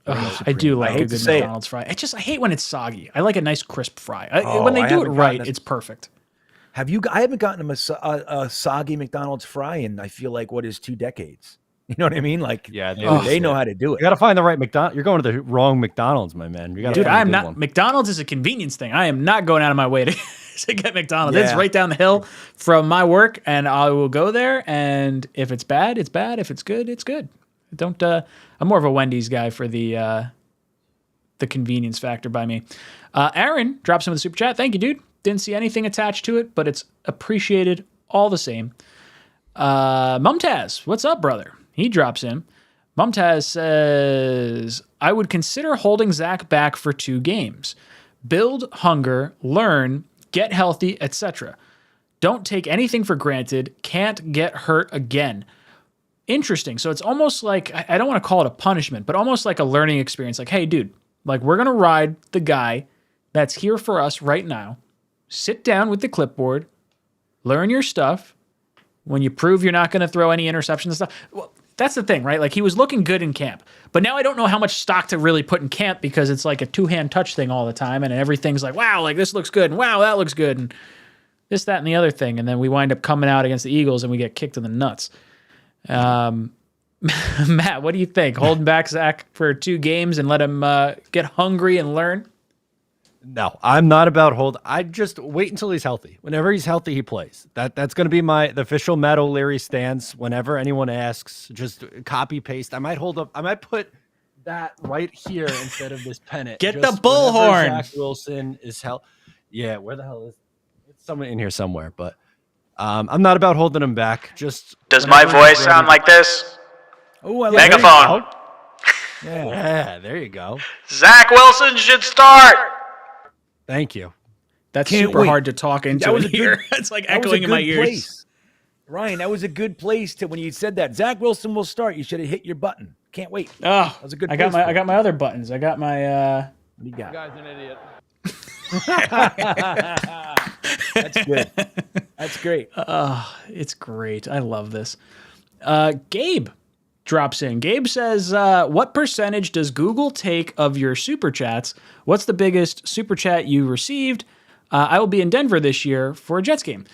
I do like a good McDonald's fry. I hate when it's soggy. I like a nice crisp fry. When they do it right, it's perfect. I haven't gotten a soggy McDonald's fry in, I feel like, what is 2 decades. You know what I mean? Like, yeah, they know how to do it. You got to find the right McDonald's. You're going to the wrong McDonald's, my man. You got Dude, I am not. McDonald's is a convenience thing. I am not going out of my way to get McDonald's. Yeah. It's right down the hill from my work, and I will go there. And if it's bad, it's bad. If it's good, it's good. Don't. I'm more of a Wendy's guy for the convenience factor by me. Aaron drops him in the super chat. Thank you, dude. Didn't see anything attached to it, but it's appreciated all the same. Mumtaz, what's up, brother? He drops in. Mumtaz says, I would consider holding Zach back for 2 games. Build hunger, learn, get healthy, etc. Don't take anything for granted. Can't get hurt again. Interesting. So it's almost like, I don't want to call it a punishment, but almost like a learning experience. Like, hey, dude, like we're going to ride the guy that's here for us right now. Sit down with the clipboard, learn your stuff. When you prove you're not going to throw any interceptions and stuff. Well, that's the thing, right? Like he was looking good in camp, but now I don't know how much stock to really put in camp because it's like a 2-hand touch thing all the time. And everything's like, wow, like this looks good. And wow, that looks good. And this, that, and the other thing. And then we wind up coming out against the Eagles and we get kicked in the nuts. Matt, what do you think? Holding back Zach for 2 games and let him get hungry and learn? No, I'm not about hold. I just wait until he's healthy. Whenever he's healthy, he plays. That's going to be the official Matt O'Leary stance. Whenever anyone asks, just copy paste. I might put that right here instead of this pennant. Get the bullhorn. Zach Wilson is Yeah, where the hell is it? It's someone in here somewhere, but I'm not about holding him back. Just does my voice sound like this? Oh, I like megaphone. Yeah, there you go. Zach Wilson should start. Thank you. That's super hard to talk into in here. It's like echoing in my ears. Place. Ryan, that was a good place to when you said that. Zach Wilson will start. You should have hit your button. Can't wait. Oh, that was a good. I got my other buttons. I got my. What do you got? You guy's an idiot. That's good. That's great. It's great. I love this. Gabe drops in. Gabe says, what percentage does Google take of your super chats? What's the biggest super chat you received? I will be in Denver this year for a Jets game.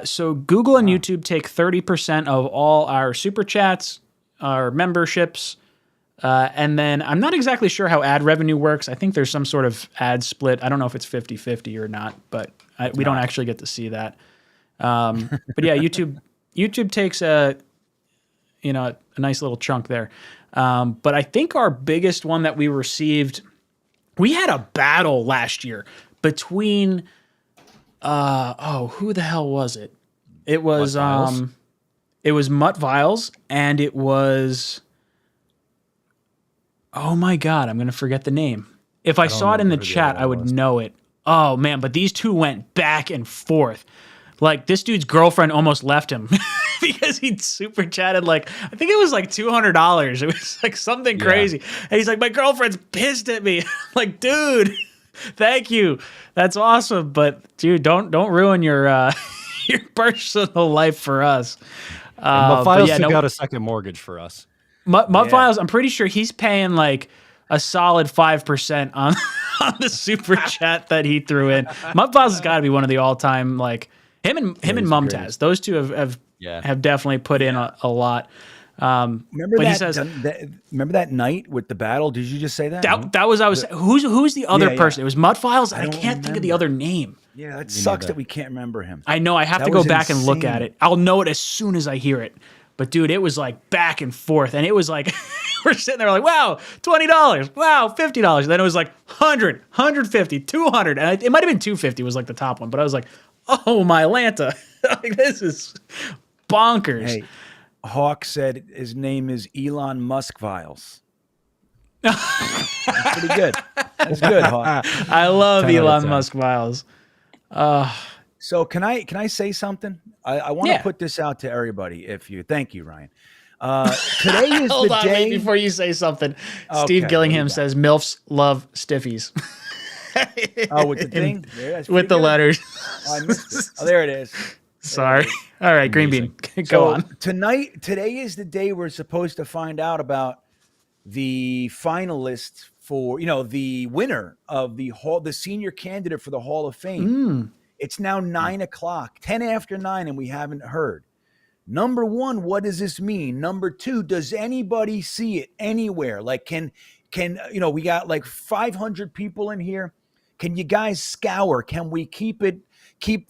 So Google and YouTube take 30% of all our super chats, our memberships, and then I'm not exactly sure how ad revenue works. I think there's some sort of ad split. I don't know if it's 50-50 or not, but we don't actually get to see that. But yeah, YouTube takes a nice little chunk there. But I think our biggest one that we received, we had a battle last year between, who the hell was it? It was Mutt Viles, and it was, oh my God, I'm going to forget the name. If I saw it in the chat, I would know it. Oh man, but these two went back and forth. Like this dude's girlfriend almost left him because he super chatted like, I think it was like $200. It was like something crazy. And he's like, my girlfriend's pissed at me. I'm like, dude, thank you. That's awesome. But dude, don't ruin your your personal life for us. Files got a second mortgage for us. Mutt Files, I'm pretty sure he's paying like a solid 5% on the super chat that he threw in. Mutt Files has got to be one of the all-time, like him and Mumtaz. Those two have definitely put in a lot. Remember that night with the battle? Did you just say that? Who's the other person? It was Mutt Files. I can't think of the other name. Yeah, that sucks that we can't remember him. I know. I have to go back and look at it. I'll know it as soon as I hear it. But dude, it was like back and forth, and it was like we're sitting there like, wow, $20, wow, $50. Then it was like 100, 150, 200, and it might have been 250 was like the top one. But I was like, oh my Lanta, like this is bonkers. Hey, Hawk said his name is Elon Musk Viles. That's pretty good. That's good, Hawk. I love Elon Musk Viles. So can I say something? I want to put this out to everybody. Thank you, Ryan. Today is Hold the on, day. wait, before you say something. Okay, Steve what do Gillingham you got? says MILFs love stiffies. Oh, with the thing? Yeah, that's With pretty the good. letters. Oh, I missed it. Oh, there it is. Sorry. All right, Green Bean, go So on. today is the day we're supposed to find out about the finalists for, the winner of the senior candidate for the Hall of Fame. It's now 9:00, 10 after 9, and we haven't heard. Number one, what does this mean? Number two, does anybody see it anywhere? Like, can we got like 500 people in here. Can you guys scour? Can we keep the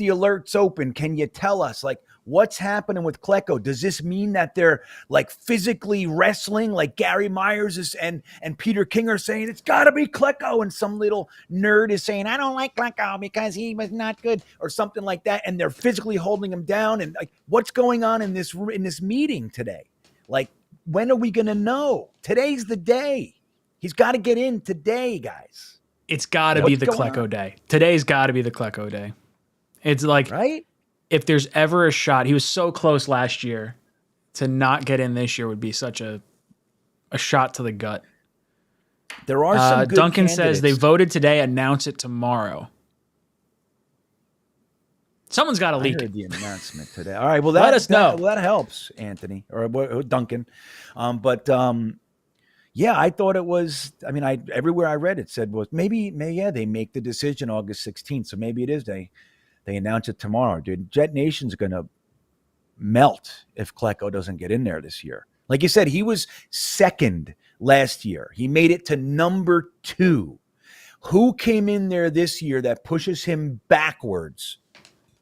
alerts open? Can you tell us like what's happening with 𝐒𝐞𝐞𝐫𝐢? Does this mean that they're like physically wrestling like Gary Myers is and Peter King are saying it's got to be 𝐒𝐞𝐞𝐫𝐢, and some little nerd is saying I don't like 𝐒𝐞𝐞𝐫𝐢 because he was not good or something like that, and they're physically holding him down, and like what's going on in this meeting today? Like, when are we going to know? Today's the day. He's got to get in today, guys. It's got to be the 𝐒𝐞𝐞𝐫𝐢 day. Today's got to be the 𝐒𝐞𝐞𝐫𝐢 day. It's like, Right? if there's ever a shot, he was so close last year, to not get in this year would be such a shot to the gut. There are some good Duncan says they candidates. voted today, announce it tomorrow. Someone's got to I leak heard it. the announcement today. All right, well, Let us know. That helps, Anthony or Duncan. Yeah, I thought it was. I mean, everywhere I read it said was maybe they make the decision August 16th, so maybe it is they announce it tomorrow, dude. Jet Nation's gonna melt if 𝐒𝐞𝐞𝐫𝐢 doesn't get in there this year. Like you said, he was second last year. He made it to number 2. Who came in there this year that pushes him backwards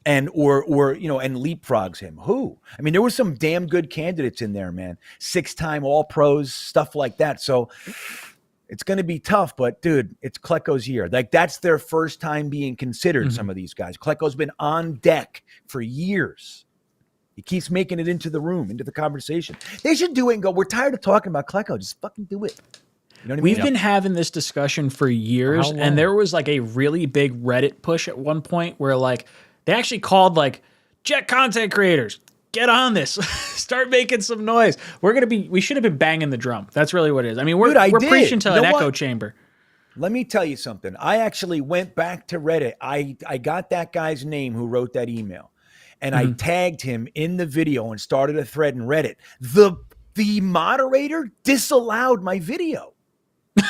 and or and leapfrogs him? Who? I mean, there were some damn good candidates in there, man. 6-time All-Pros, stuff like that. So it's going to be tough, but dude, it's 𝐒𝐞𝐞𝐫𝐢's year. Like, that's their first time being considered. Some of these guys. 𝐒𝐞𝐞𝐫𝐢's been on deck for years. He keeps making it into the room, into the conversation. They should do it and go, we're tired of talking about 𝐒𝐞𝐞𝐫𝐢. Just fucking do it. You know what I mean? We've been having this discussion for years, How long? and there was like a really big Reddit push at one point where like they actually called like Jet content creators, get on this, start making some noise. We should have been banging the drum. That's really what it is. I mean, we're Dude, preaching to You an know echo what? chamber. Let me tell you something. I actually went back to Reddit. I got that guy's name who wrote that email, and I tagged him in the video and started a thread in Reddit. The moderator disallowed my video.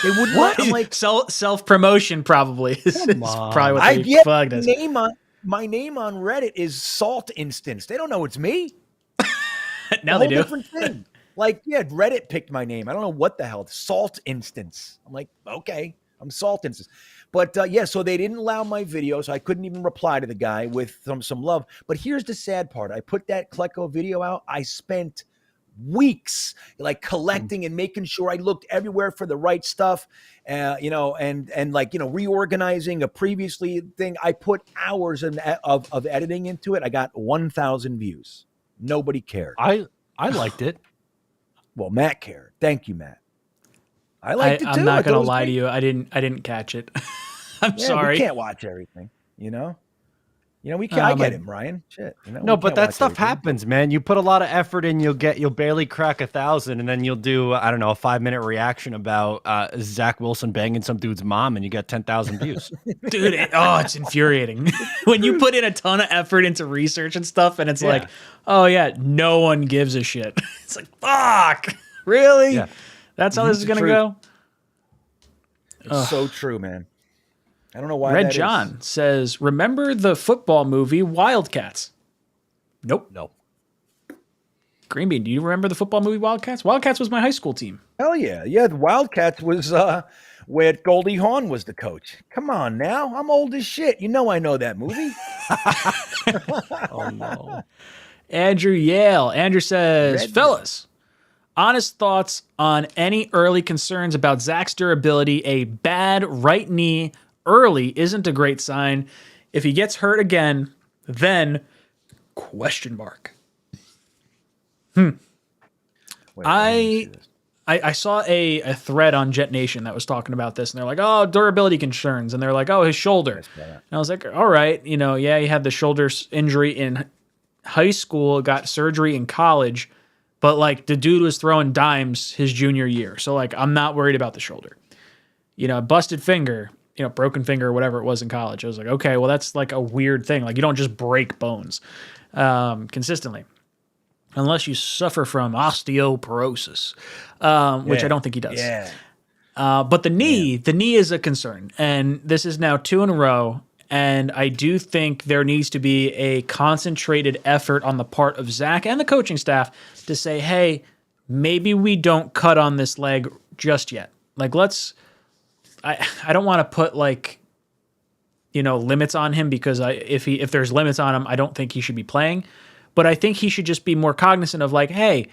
They wouldn't let. I'm like, Self promotion probably is probably what I they get plugged us. my name on Reddit is Salt Instance. They don't know it's me. Now A they whole do. different thing. Like, yeah, Reddit picked my name. I don't know what the hell. Salt Instance. I'm like, okay, I'm Salt Instance. But yeah, so they didn't allow my video, so I couldn't even reply to the guy with some love. But here's the sad part. I put that 𝐒𝐞𝐞𝐫𝐢 video out. I spent weeks like collecting and making sure I looked everywhere for the right stuff, and reorganizing a previously thing. I put hours of editing into it. I got 1,000 views. Nobody cared. I liked it. Well, Matt cared. Thank you, Matt. I liked it too. I'm not I thought it gonna was lie to great. you. I didn't catch it. I'm Yeah, sorry. we can't watch everything. We can't. I get it, Ryan. Shit. No, but that stuff happens, man. You put a lot of effort in, you'll barely crack 1,000, and then you'll do, I don't know, a 5-minute reaction about Zach Wilson banging some dude's mom, and you get 10,000 views. Dude, it's infuriating when you put in a ton of effort into research and stuff, and it's like, oh yeah, no one gives a shit. It's like, fuck, really? Yeah. That's how this is gonna go. It's so true, man. I don't know why. Red that John is. says, remember the football movie Wildcats? Nope. No. Green Bean, do you remember the football movie Wildcats? Wildcats was my high school team. Hell yeah, yeah. The Wildcats was where Goldie Hawn was the coach. Come on now, I'm old as shit. I know that movie. Oh, no. Andrew Yale. Andrew says, Red fellas, honest thoughts on any early concerns about Zach's durability. A bad right knee early isn't a great sign. If he gets hurt again, then question mark. Wait, let me see this. I saw a thread on Jet Nation that was talking about this, and they're like, oh, durability concerns. And they're like, oh, his shoulder. And I was like, all right, he had the shoulder injury in high school, got surgery in college. But like the dude was throwing dimes his junior year. So like I'm not worried about the shoulder. Busted finger, broken finger or whatever it was in college. I was like, okay, well that's like a weird thing. Like you don't just break bones consistently. Unless you suffer from osteoporosis, which I don't think he does. Yeah. But the knee is a concern. And this is now 2 in a row. And I do think there needs to be a concentrated effort on the part of Zach and the coaching staff to say, hey, maybe we don't cut on this leg just yet. Like, I don't want to put limits on him because if there's limits on him, I don't think he should be playing. But I think he should just be more cognizant of like, hey,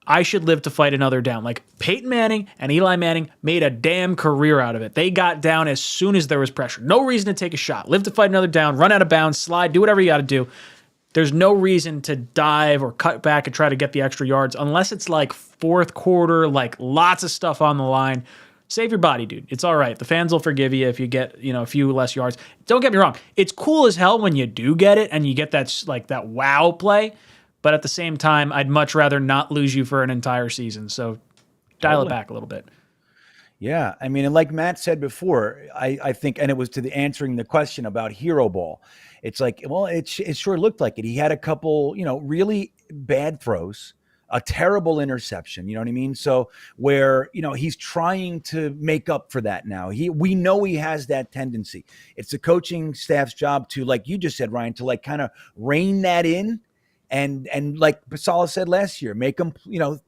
I should live to fight another down. Like Peyton Manning and Eli Manning made a damn career out of it. They got down as soon as there was pressure. No reason to take a shot. Live to fight another down, run out of bounds, slide, do whatever you got to do. There's no reason to dive or cut back and try to get the extra yards unless it's like fourth quarter, like lots of stuff on the line. Save your body, dude. It's all right. The fans will forgive you if you get, a few less yards. Don't get me wrong. It's cool as hell when you do get it and you get that wow play. But at the same time, I'd much rather not lose you for an entire season. So dial it back a little bit. Yeah. I mean, and like Matt said before, I think, and it was to answering the question about hero ball. It's like, well, it sure looked like it. He had a couple, really bad throws, a terrible interception. You know what I mean? So where, he's trying to make up for that now. We know he has that tendency. It's the coaching staff's job to, like you just said, Ryan, to like kind of rein that in. And like Basala said last year, make them,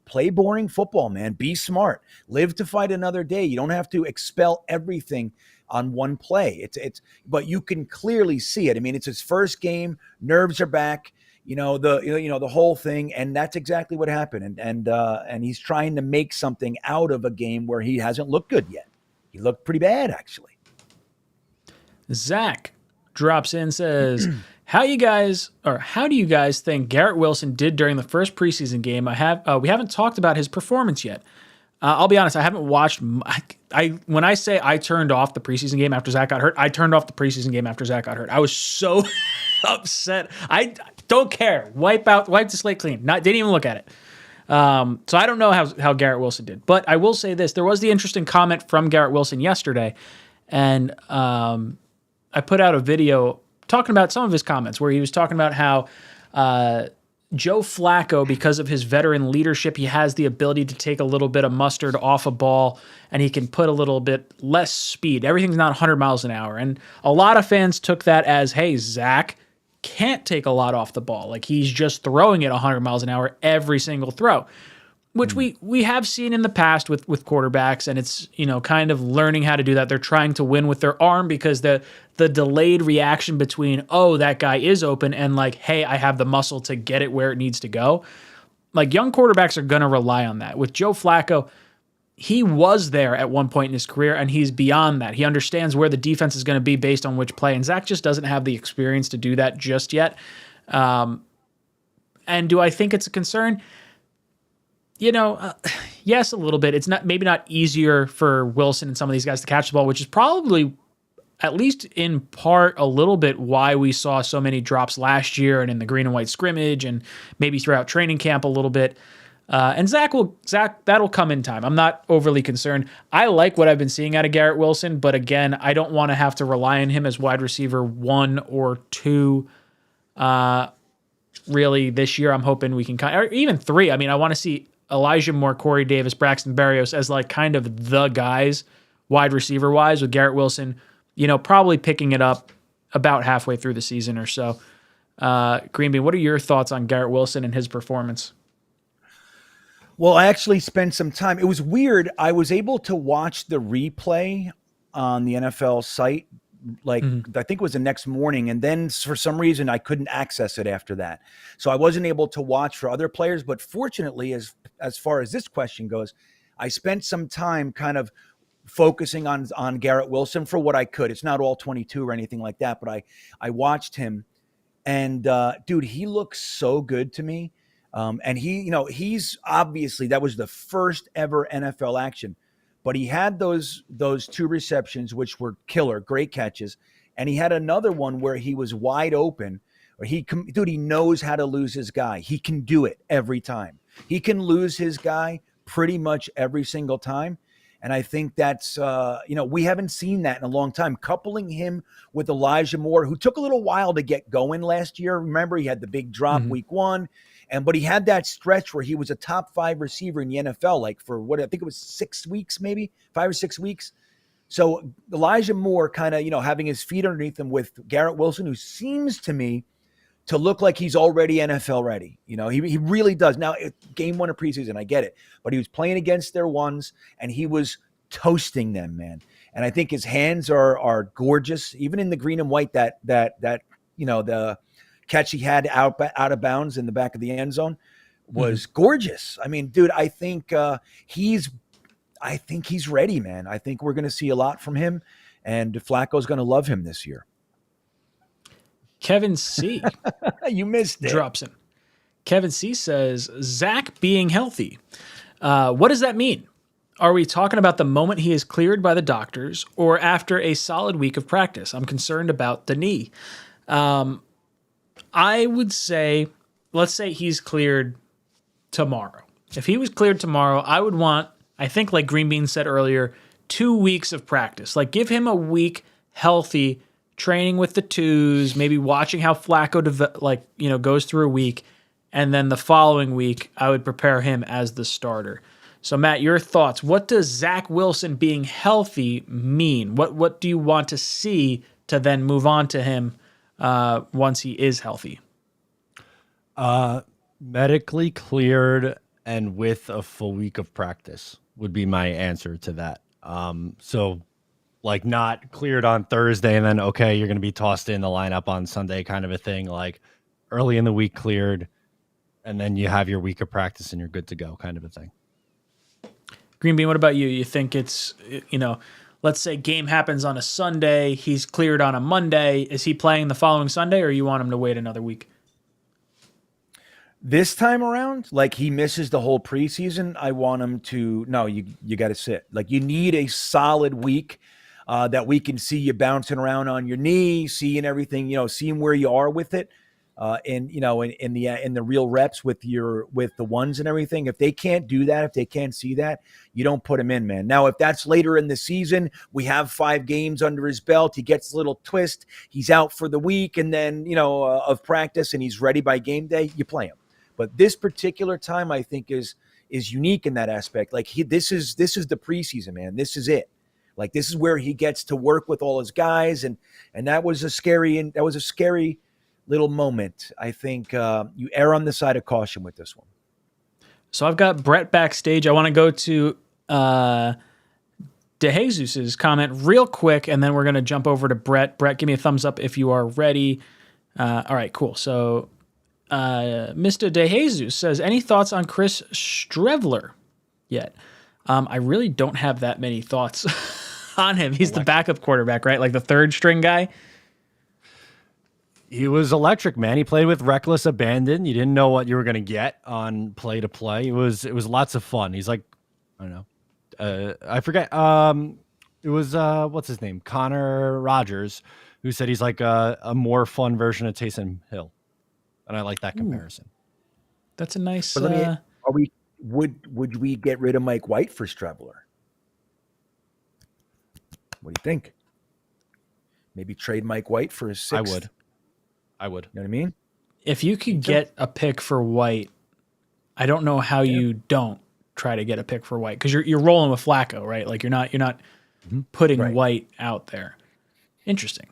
play boring football, man. Be smart. Live to fight another day. You don't have to expel everything on one play. But you can clearly see it. I mean, it's his first game. Nerves are back. The whole thing, and that's exactly what happened. And he's trying to make something out of a game where he hasn't looked good yet. He looked pretty bad, actually. Zach drops in, says, how do you guys think Garrett Wilson did during the first preseason game? We haven't talked about his performance yet. I'll be honest, I haven't watched. When I say I turned off the preseason game after Zach got hurt, I turned off the preseason game after Zach got hurt. I was so upset. I don't care. Wipe the slate clean. Didn't even look at it. So I don't know how Garrett Wilson did, but I will say this: there was the interesting comment from Garrett Wilson yesterday, and I put out a video talking about some of his comments where he was talking about how Joe Flacco, because of his veteran leadership, he has the ability to take a little bit of mustard off a ball and he can put a little bit less speed. Everything's not 100 miles an hour. And a lot of fans took that as, hey, Zach can't take a lot off the ball. Like he's just throwing it 100 miles an hour every single throw, which we have seen in the past with quarterbacks, and it's, kind of learning how to do that. They're trying to win with their arm because the delayed reaction between, oh, that guy is open, and like, hey, I have the muscle to get it where it needs to go. Like young quarterbacks are going to rely on that. With Joe Flacco, he was there at one point in his career, and he's beyond that. He understands where the defense is going to be based on which play, and Zach just doesn't have the experience to do that just yet. And do I think it's a concern? Yes, a little bit. It's maybe not easier for Wilson and some of these guys to catch the ball, which is probably, at least in part, a little bit why we saw so many drops last year and in the green and white scrimmage and maybe throughout training camp a little bit. And Zach, that'll come in time. I'm not overly concerned. I like what I've been seeing out of Garrett Wilson, but again, I don't want to have to rely on him as wide receiver 1 or 2. Really, this year, I'm hoping we can or even 3. I mean, I want to see Elijah Moore, Corey Davis, Braxton Berrios as like kind of the guys wide receiver wise, with Garrett Wilson, probably picking it up about halfway through the season or so. Green Bean, what are your thoughts on Garrett Wilson and his performance? Well, I actually spent some time. It was weird. I was able to watch the replay on the NFL site. I think it was the next morning. And then for some reason, I couldn't access it after that. So I wasn't able to watch for other players. But fortunately, as far as this question goes, I spent some time kind of focusing on Garrett Wilson for what I could. It's not all 22 or anything like that, but I watched him. And dude, he looks so good to me. And he's obviously, that was the first ever NFL action. But he had those 2 receptions, which were killer, great catches. And he had another one where he was wide open. He knows how to lose his guy. He can do it every time. He can lose his guy pretty much every single time. And I think that's, we haven't seen that in a long time. Coupling him with Elijah Moore, who took a little while to get going last year. Remember, he had the big drop week 1. But he had that stretch where he was a top 5 receiver in the NFL, like for what I think it was 6 weeks, maybe 5 or 6 weeks. So Elijah Moore kind of, having his feet underneath him with Garrett Wilson, who seems to me to look like he's already NFL ready. He really does. Now, game 1 of preseason, I get it. But he was playing against their ones, and he was toasting them, man. And I think his hands are gorgeous, even in the green and white, that the catch he had out of bounds in the back of the end zone was gorgeous. I mean, dude, I think he's ready, man. I think we're going to see a lot from him, and Flacco's going to love him this year. Kevin C. You missed it. Drops in. Kevin C. says, Zach being healthy. What does that mean? Are we talking about the moment he is cleared by the doctors or after a solid week of practice? I'm concerned about the knee. I would say, let's say he's cleared tomorrow. If he was cleared tomorrow, I would want, I think like Green Bean said earlier, 2 weeks of practice. Like give him a week healthy, training with the twos, maybe watching how Flacco goes through a week, and then the following week I would prepare him as the starter. So Matt, your thoughts? What does Zach Wilson being healthy mean? What do you want to see to then move on to him once he is healthy? Medically cleared and with a full week of practice would be my answer to that. So like not cleared on Thursday and then, okay, you're going to be tossed in the lineup on Sunday kind of a thing. Like early in the week cleared, and then you have your week of practice and you're good to go kind of a thing. Green Bean, what about you? You think it's, let's say game happens on a Sunday, he's cleared on a Monday. Is he playing the following Sunday, or you want him to wait another week? This time around, like he misses the whole preseason, I want him to, no, you got to sit. Like you need a solid week that we can see you bouncing around on your knee, seeing everything, seeing where you are with it. In the real reps with the ones and everything. If they can't do that, if they can't see that, you don't put him in, man. Now, if that's later in the season, we have 5 games under his belt, he gets a little twist, he's out for the week, and then, of practice, and he's ready by game day, you play him. But this particular time, I think is unique in that aspect. Like this is the preseason, man. This is it. Like this is where he gets to work with all his guys, and that was a scary little moment. I think you err on the side of caution with this one. So I've got Brett backstage. I want to go to DeJesus's comment real quick, and then we're going to jump over to Brett. Brett, give me a thumbs up if you are ready. All right, cool. So Mr. DeJesus says, any thoughts on Chris Streveler yet? I really don't have that many thoughts on him. He's the backup quarterback, right? Like the third string guy. He was electric, man. He played with reckless abandon. You didn't know what you were going to get on play to play. It was lots of fun. He's like, I don't know. I forget. It was, what's his name? Connor Rogers, who said he's like a more fun version of Taysom Hill. And I like that comparison. That's a nice. But would we get rid of Mike White for Streveler? What do you think? Maybe trade Mike White for his 6th. I would. You know what I mean? If you could get a pick for White, I don't know how you don't try to get a pick for White, because you're rolling with Flacco, right? Like you're not putting White out there. Interesting.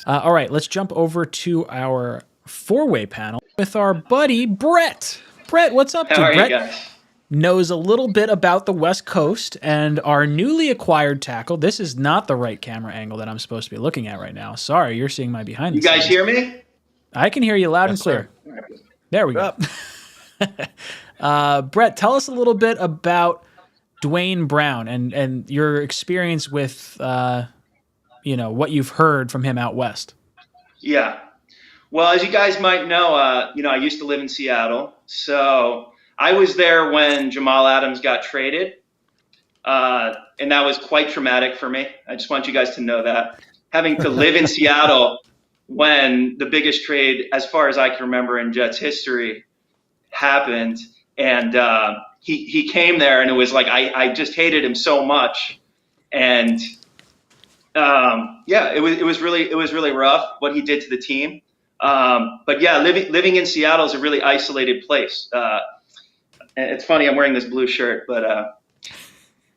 All right, let's jump over to our 4-way panel with our buddy Brett. Brett, what's up, dude? Brett you guys? knows a little bit about the West Coast and our newly acquired tackle. This is not the right camera angle that I'm supposed to be looking at right now. Sorry, you're seeing my behind the You guys scenes. hear me? I can hear you loud and clear. There we go. Brett, tell us a little bit about Dwayne Brown and your experience with what you've heard from him out west. Yeah. Well, as you guys might know, I used to live in Seattle. So I was there when Jamal Adams got traded. And that was quite traumatic for me. I just want you guys to know that. Having to live in Seattle when the biggest trade, as far as I can remember in Jets history, happened, and he came there, and it was like I just hated him so much, and yeah, it was really rough what he did to the team. But yeah, living in Seattle is a really isolated place. It's funny, I'm wearing this blue shirt, but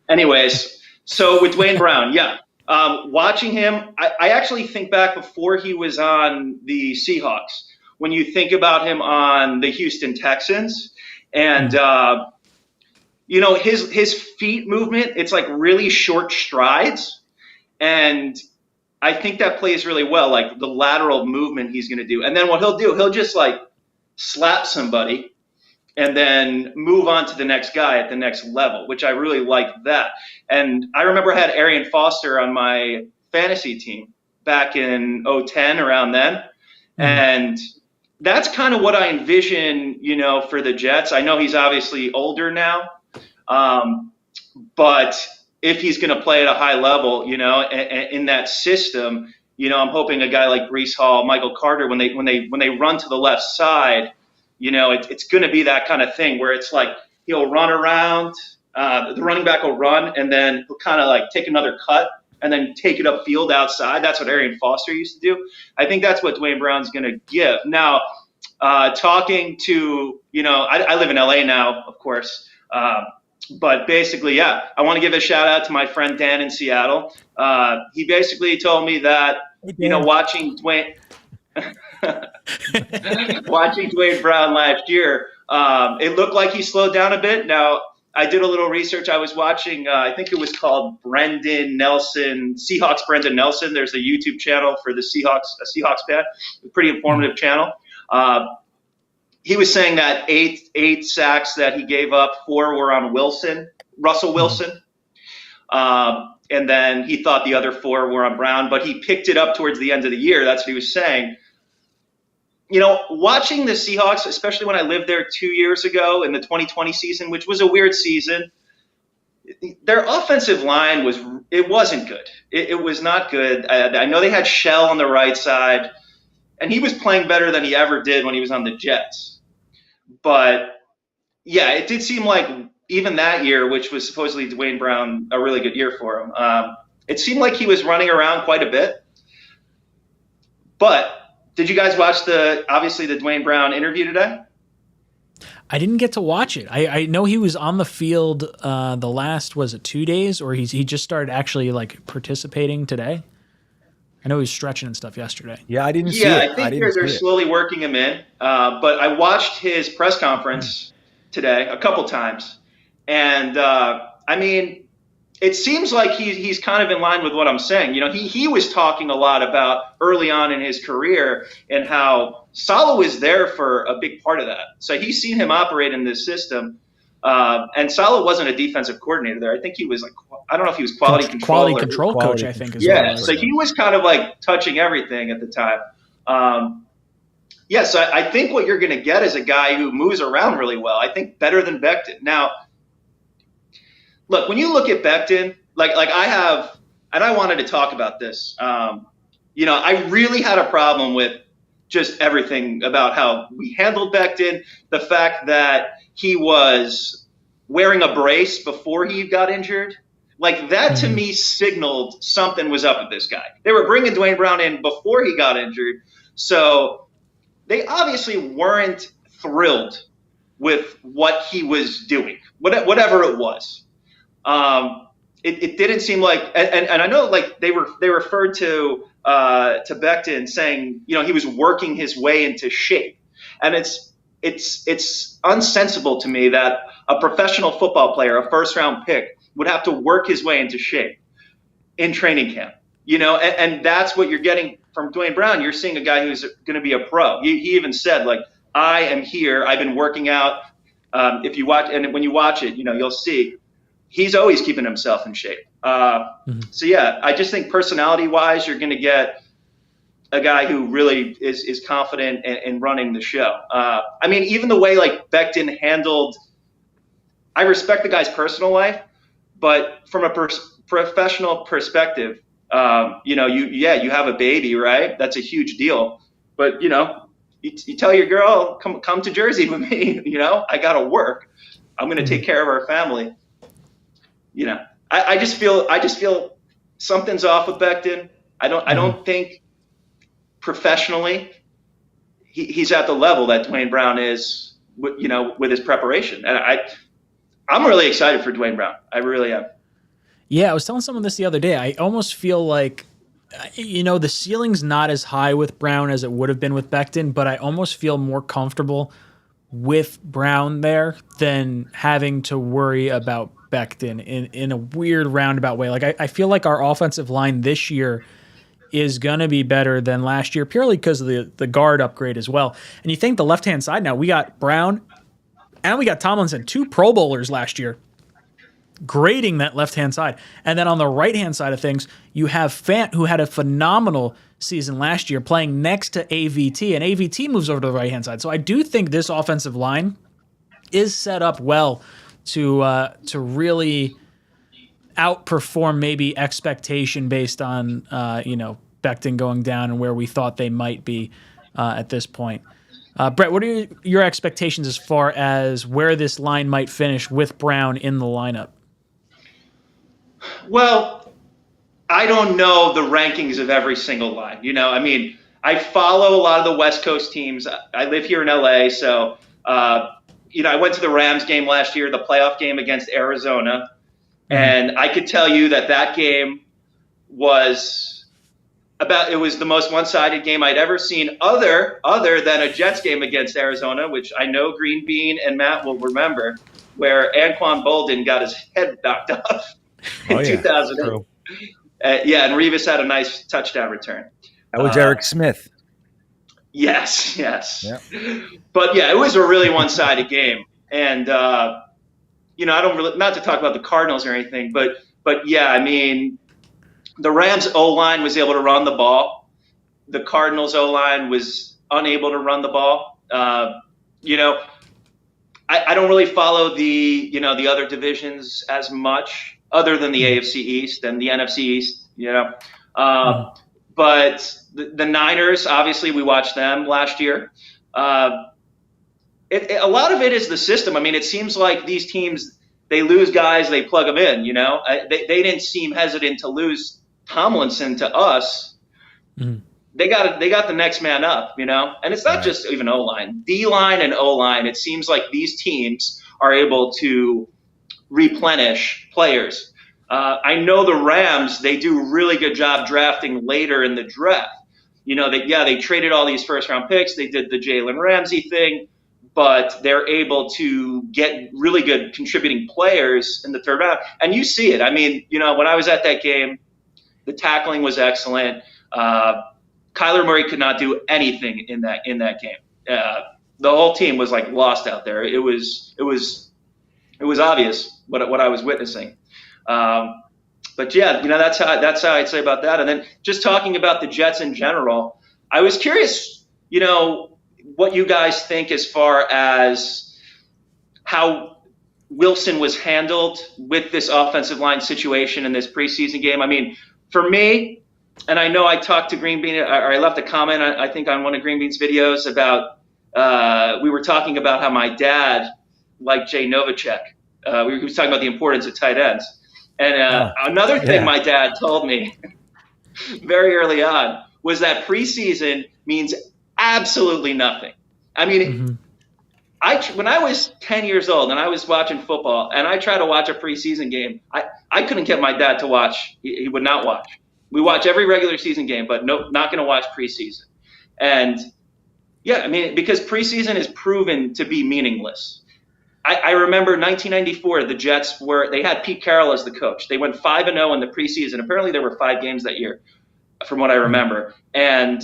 anyways, so with Dwayne Brown, yeah. Watching him, I actually think back before he was on the Seahawks, when you think about him on the Houston Texans, and you know, his feet movement, it's like really short strides, and I think that plays really well, like the lateral movement he's going to do. And then what he'll do, he'll just like slap somebody and then move on to the next guy at the next level, which I really like that. And I remember I had Arian Foster on my fantasy team back in 2010, around then. And that's kind of what I envision, you know, for the Jets. I know he's obviously older now, but if he's going to play at a high level, you know, in that system, you know, I'm hoping a guy like Breece Hall, Michael Carter, when they run to the left side, you know, it's going to be that kind of thing where it's like he'll run around, the running back will run, and then he'll kind of like take another cut and then take it upfield outside. That's what Arian Foster used to do. I think that's what Dwayne Brown's going to give. Now, talking to, you know, I live in LA now, of course. But basically, yeah, I want to give a shout out to my friend Dan in Seattle. He basically told me that, you know, watching Dwayne Brown last year, it looked like he slowed down a bit. Now, I did a little research. I was watching, I think it was called Brendan Nelson, Seahawks Brendan Nelson. There's a YouTube channel for the Seahawks, a Seahawks fan, a pretty informative channel. He was saying that eight sacks that he gave up, 4 were on Russell Wilson. And then he thought the other 4 were on Brown, but he picked it up towards the end of the year. That's what he was saying. You know, watching the Seahawks, especially when I lived there 2 years ago in the 2020 season, which was a weird season, their offensive line wasn't good. It was not good. I know they had Shell on the right side, and he was playing better than he ever did when he was on the Jets. But, yeah, it did seem like even that year, which was supposedly Dwayne Brown, a really good year for him, it seemed like he was running around quite a bit. But did you guys watch obviously the Dwayne Brown interview today? I didn't get to watch it. I know he was on the field the last, was it 2 days, or he just started actually like participating today? I know he was stretching and stuff yesterday. Yeah, I didn't see it. Yeah, I think they're slowly working him in. But I watched his press conference today a couple times. And, I mean, it seems like he's kind of in line with what I'm saying. You know, he was talking a lot about early on in his career and how Saleh was there for a big part of that. So he's seen him operate in this system. And Saleh wasn't a defensive coordinator there. I think he was like, I don't know if he was quality control coach, I think. Yeah, so he was kind of like touching everything at the time. Yeah, so I think what you're going to get is a guy who moves around really well. I think better than Becton. Now, look, when you look at Becton, like I have, and I wanted to talk about this. You know, I really had a problem with just everything about how we handled Becton, the fact that he was wearing a brace before he got injured. Like that to me signaled something was up with this guy. They were bringing Dwayne Brown in before he got injured. So they obviously weren't thrilled with what he was doing, whatever it was. It didn't seem like, and I know like they referred to Becton saying, you know, he was working his way into shape. And it's unsensible to me that a professional football player, a first-round pick, would have to work his way into shape in training camp, you know, and that's what you're getting from Dwayne Brown. You're seeing a guy who's going to be a pro. He even said, like, I am here. I've been working out. If you watch, and when you watch it, you know, you'll see he's always keeping himself in shape. So, yeah, I just think personality-wise, you're going to get a guy who really is confident in running the show. I mean, even the way, like, Becton handled – I respect the guy's personal life, but from a professional perspective, you know, you have a baby, right? That's a huge deal. But, you know, you tell your girl, come to Jersey with me. I got to work. I'm going to take care of our family. I just feel something's off with Becton. I don't think professionally he's at the level that Dwayne Brown is, with his preparation. And I'm really excited for Dwayne Brown. I really am. Yeah, I was telling someone this the other day. I almost feel like, the ceiling's not as high with Brown as it would have been with Becton, but I almost feel more comfortable with Brown there than having to worry about Becton in a weird roundabout way. Like I feel like our offensive line this year is going to be better than last year purely because of the guard upgrade as well. And you think the left-hand side now, we got Brown and we got Tomlinson, 2 Pro Bowlers last year, grading that left-hand side. And then on the right-hand side of things, you have Fant, who had a phenomenal season last year, playing next to AVT, and AVT moves over to the right-hand side. So I do think this offensive line is set up well to really outperform maybe expectation based on Becton going down and where we thought they might be at this point. Brett, what are your expectations as far as where this line might finish with Brown in the lineup? Well, I don't know the rankings of every single line. I follow a lot of the West Coast teams. I live here in LA, so I went to the Rams game last year, the playoff game against Arizona, and I could tell you that game was the most one-sided game I'd ever seen, other than a Jets game against Arizona, which I know Green Bean and Matt will remember, where Anquan Boldin got his head knocked off in 2008. And Revis had a nice touchdown return. That was Eric Smith. Yes. Yep. But it was a really one-sided game, and I don't really, not to talk about the Cardinals or anything, but the Rams O-line was able to run the ball. The Cardinals O-line was unable to run the ball. I don't really follow the other divisions as much, other than the AFC East and the NFC East. But the Niners, obviously, we watched them last year. A lot of it is the system. I mean, it seems like these teams, they lose guys, they plug them in. They didn't seem hesitant to lose Tomlinson to us. They got the next man up. And it's not just even O-line, D-line and O-line. It seems like these teams are able to replenish players. I know the Rams, they do a really good job drafting later in the draft. They traded all these first-round picks. They did the Jalen Ramsey thing, but they're able to get really good contributing players in the third round. And you see it. I mean, when I was at that game, the tackling was excellent. Kyler Murray could not do anything in that game. The whole team was like lost out there. It was obvious what I was witnessing. But that's how I'd say about that. And then just talking about the Jets in general, I was curious, what you guys think as far as how Wilson was handled with this offensive line situation in this preseason game. I mean, for me, and I know I talked to Green Bean, or I left a comment, I think, on one of Green Bean's videos about, we were talking about how my dad liked Jay Novacek. We were talking about the importance of tight ends. And another thing my dad told me very early on was that preseason means absolutely nothing. I mean, when I was 10 years old and I was watching football and I tried to watch a preseason game, I couldn't get my dad to watch. He would not watch. We watch every regular season game, but not going to watch preseason. And because preseason is proven to be meaningless. I remember 1994, the Jets they had Pete Carroll as the coach. They went 5-0 in the preseason. Apparently there were 5 games that year, from what I remember. And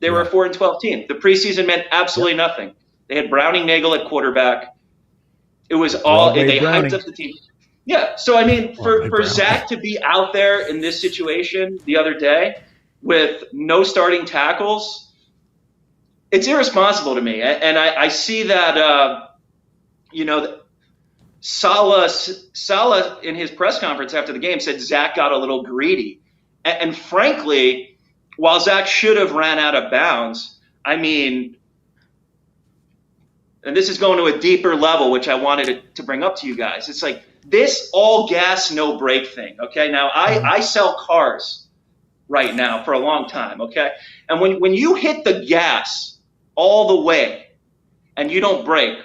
they were a 4-12 team. The preseason meant absolutely nothing. They had Browning Nagel at quarterback. It was all, they hyped up the team. Yeah. So, I mean, for Zach to be out there in this situation the other day with no starting tackles, it's irresponsible to me. And I see that, Saleh in his press conference after the game said Zach got a little greedy. And frankly, while Zach should have ran out of bounds, I mean, and this is going to a deeper level, which I wanted to bring up to you guys. It's like this all gas, no brake thing. Okay. Now I sell cars right now for a long time. Okay. And when you hit the gas all the way and you don't brake,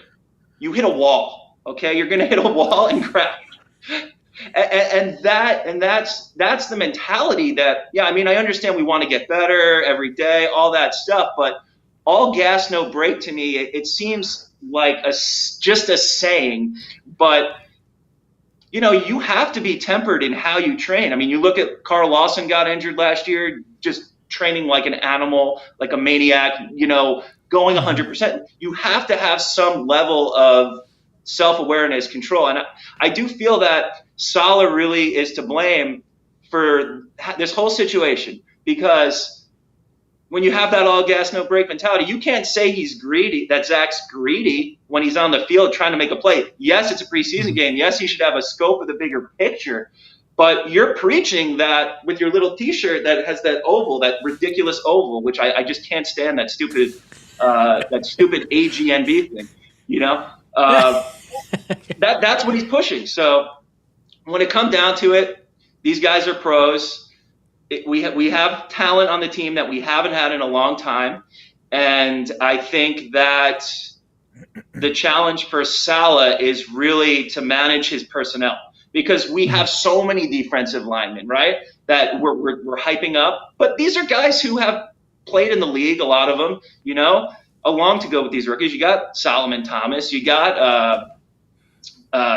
you hit a wall. Okay. You're going to hit a wall and crash. And that's the mentality that, yeah, I mean, I understand we want to get better every day, all that stuff, but all gas, no brake to me, it seems like just a saying, but you know, you have to be tempered in how you train. I mean, you look at Carl Lawson got injured last year, just training like an animal, like a maniac, you know, going 100%. You have to have some level of self-awareness, control. And I do feel that Saleh really is to blame for this whole situation, because when you have that all gas, no brake mentality, you can't say he's greedy, that Zach's greedy when he's on the field trying to make a play. Yes, it's a preseason game. Yes, he should have a scope of the bigger picture, but you're preaching that with your little t-shirt that has that oval, that ridiculous oval, which I just can't stand, that stupid AGNB thing, you know? That's what he's pushing. So when it comes down to it, these guys are pros. We have talent on the team that we haven't had in a long time. And I think that the challenge for Saleh is really to manage his personnel, because we have so many defensive linemen, right, that we're hyping up. But these are guys who have played in the league, a lot of them, you know, along to go with these rookies. You got Solomon Thomas, you got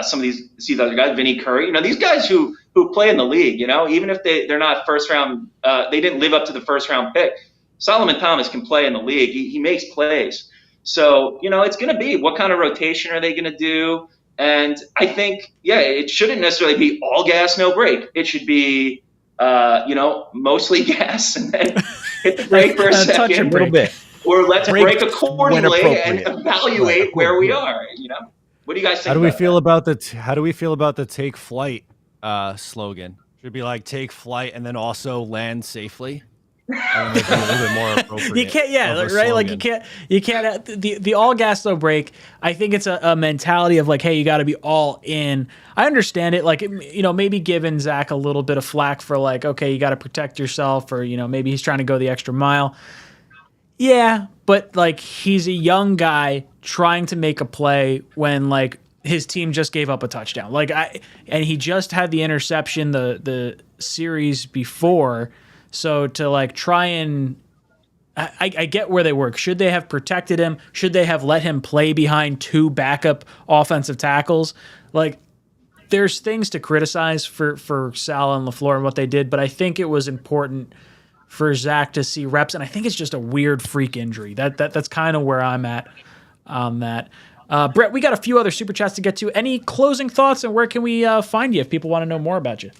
some of these other guys, Vinny Curry, you know, these guys who play in the league, you know, even if they're not first round, they didn't live up to the first round pick. Solomon Thomas can play in the league. He makes plays. So, you know, it's going to be what kind of rotation are they going to do? And I think, yeah, it shouldn't necessarily be all gas, no brake. It should be, you know, mostly gas and then hit the brake for a second. A little bit. Or let's brake accordingly and evaluate where we are, you know? What do you guys think? How do we feel about the take flight slogan? Should it be like take flight and then also land safely? And make it a little bit more appropriate. You can't, yeah, right. Slogan. Like you can't. The all gas no brake. I think it's a mentality of like, hey, you got to be all in. I understand it. Like, you know, maybe giving Zach a little bit of flack for like, okay, you got to protect yourself, or you know, maybe he's trying to go the extra mile. Yeah, but like he's a young guy trying to make a play when like his team just gave up a touchdown. And he just had the interception the series before. So to like try and I get where they work. Should they have protected him? Should they have let him play behind two backup offensive tackles? Like there's things to criticize for Saleh and LaFleur and what they did, but I think it was important for Zach to see reps, and I think it's just a weird freak injury. That's kind of where I'm at on that. Brett, we got a few other super chats to get to. Any closing thoughts, and where can we find you if people want to know more about you?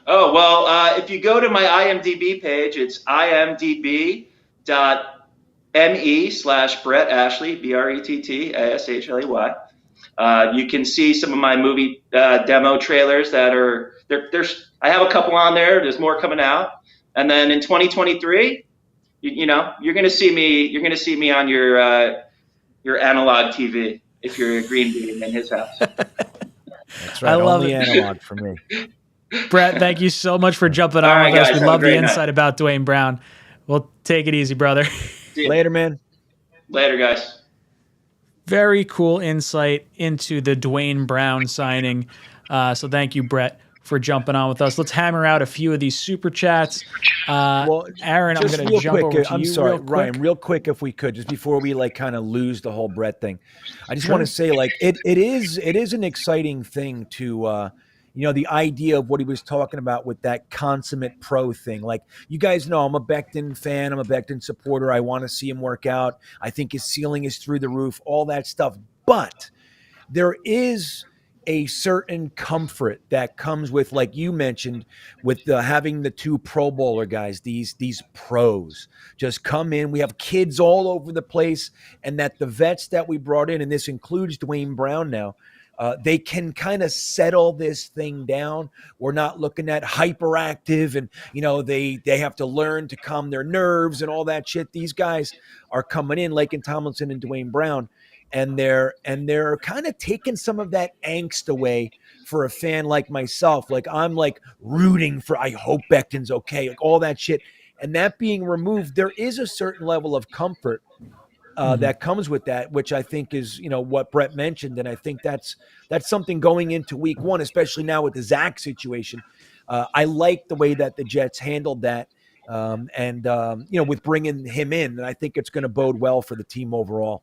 Oh, well, if you go to my IMDb page, it's imdb.me/Brett Ashley, BRETTASHLEY. You can see some of my movie demo trailers that are there's. I have a couple on there. There's more coming out. And then in 2023, you know, you're going to see me. You're going to see me on your analog TV if you're a green bean in his house. That's right. I love Only it. analog for me. Brett, thank you so much for jumping on with us. We love the insight about Dwayne Brown. We'll take it easy, brother. Later, man. Later, guys. Very cool insight into the Dwayne Brown signing. So thank you, Brett, for jumping on with us. Let's hammer out a few of these super chats. Well, Aaron, I'm going to jump over to I'm you. sorry, real quick. Ryan, real quick, if we could, just before we like kind of lose the whole Brett thing, I just want to say like it is an exciting thing to you know, the idea of what he was talking about with that consummate pro thing. Like, you guys know I'm a Becton fan. I'm a Becton supporter. I want to see him work out. I think his ceiling is through the roof, all that stuff. But there is a certain comfort that comes with, like you mentioned, with having the two Pro Bowler guys, these pros just come in. We have kids all over the place, and that the vets that we brought in, and this includes Dwayne Brown now, they can kind of settle this thing down. We're not looking at hyperactive and, you know, they have to learn to calm their nerves and all that shit. These guys are coming in, Laken Tomlinson and Dwayne Brown, and they're kind of taking some of that angst away for a fan like myself. Like I'm like rooting for, I hope Becton's okay, like all that shit. And that being removed, there is a certain level of comfort that comes with that, which I think is, what Brett mentioned. And I think that's something going into week one, especially now with the Zach situation. I like the way that the Jets handled that. With bringing him in, and I think it's going to bode well for the team overall.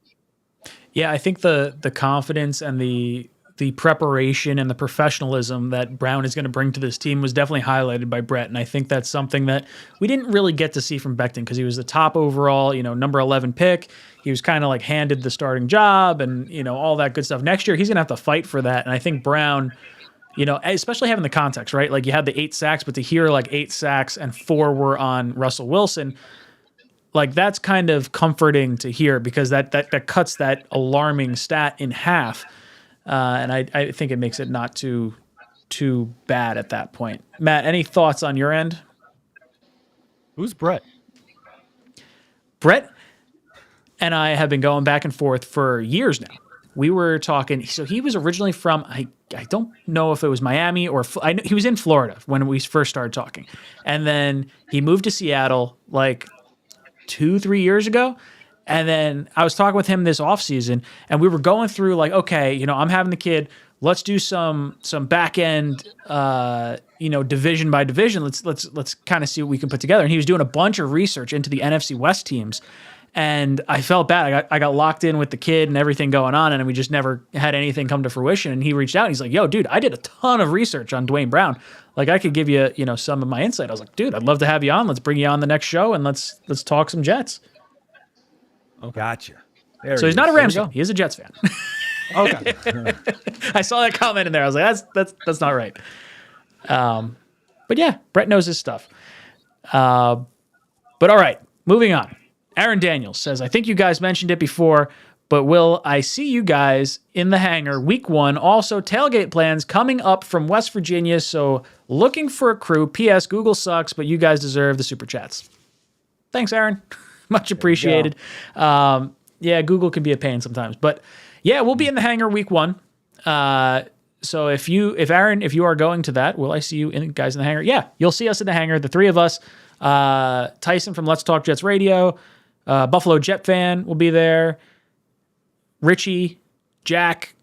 Yeah, I think the confidence and the preparation and the professionalism that Brown is going to bring to this team was definitely highlighted by Brett, and I think that's something that we didn't really get to see from Becton because he was the top overall, number 11 pick. He was kind of like handed the starting job and all that good stuff. Next year, he's going to have to fight for that, and I think Brown, especially having the context, right? Like you had the 8 sacks, but to hear like 8 sacks and 4 were on Russell Wilson. Like that's kind of comforting to hear because that cuts that alarming stat in half, and I think it makes it not too bad at that point. Matt, any thoughts on your end? Who's Brett? Brett and I have been going back and forth for years now. We were talking. So he was originally from I don't know if it was Miami or I know he was in Florida when we first started talking, and then he moved to Seattle like 2-3 years ago. And then I was talking with him this offseason and we were going through like, okay, I'm having the kid, let's do some back end, division by division. Let's kind of see what we can put together. And he was doing a bunch of research into the NFC West teams. And I felt bad. I got locked in with the kid and everything going on, and we just never had anything come to fruition. And he reached out and he's like, yo, dude, I did a ton of research on Dwayne Brown. Like I could give you, some of my insight. I was like, dude, I'd love to have you on. Let's bring you on the next show and let's talk some Jets. Okay. Gotcha. So he's not a Rams fan. He is a Jets fan. Okay. I saw that comment in there. I was like, that's not right. But yeah, Brett knows his stuff. But all right, moving on. Aaron Daniels says, I think you guys mentioned it before, but will I see you guys in the hangar week 1? Also, tailgate plans coming up from West Virginia, so looking for a crew. P.S. Google sucks, but you guys deserve the super chats. Thanks, Aaron. Much appreciated. Yeah, Google can be a pain sometimes. But yeah, we'll be in the hangar week 1. So if Aaron, if you are going to that, will I see you guys in the hangar? Yeah, you'll see us in the hangar, the 3 of us. Tyson from Let's Talk Jets Radio. Buffalo Jet Fan will be there. Richie, Jack.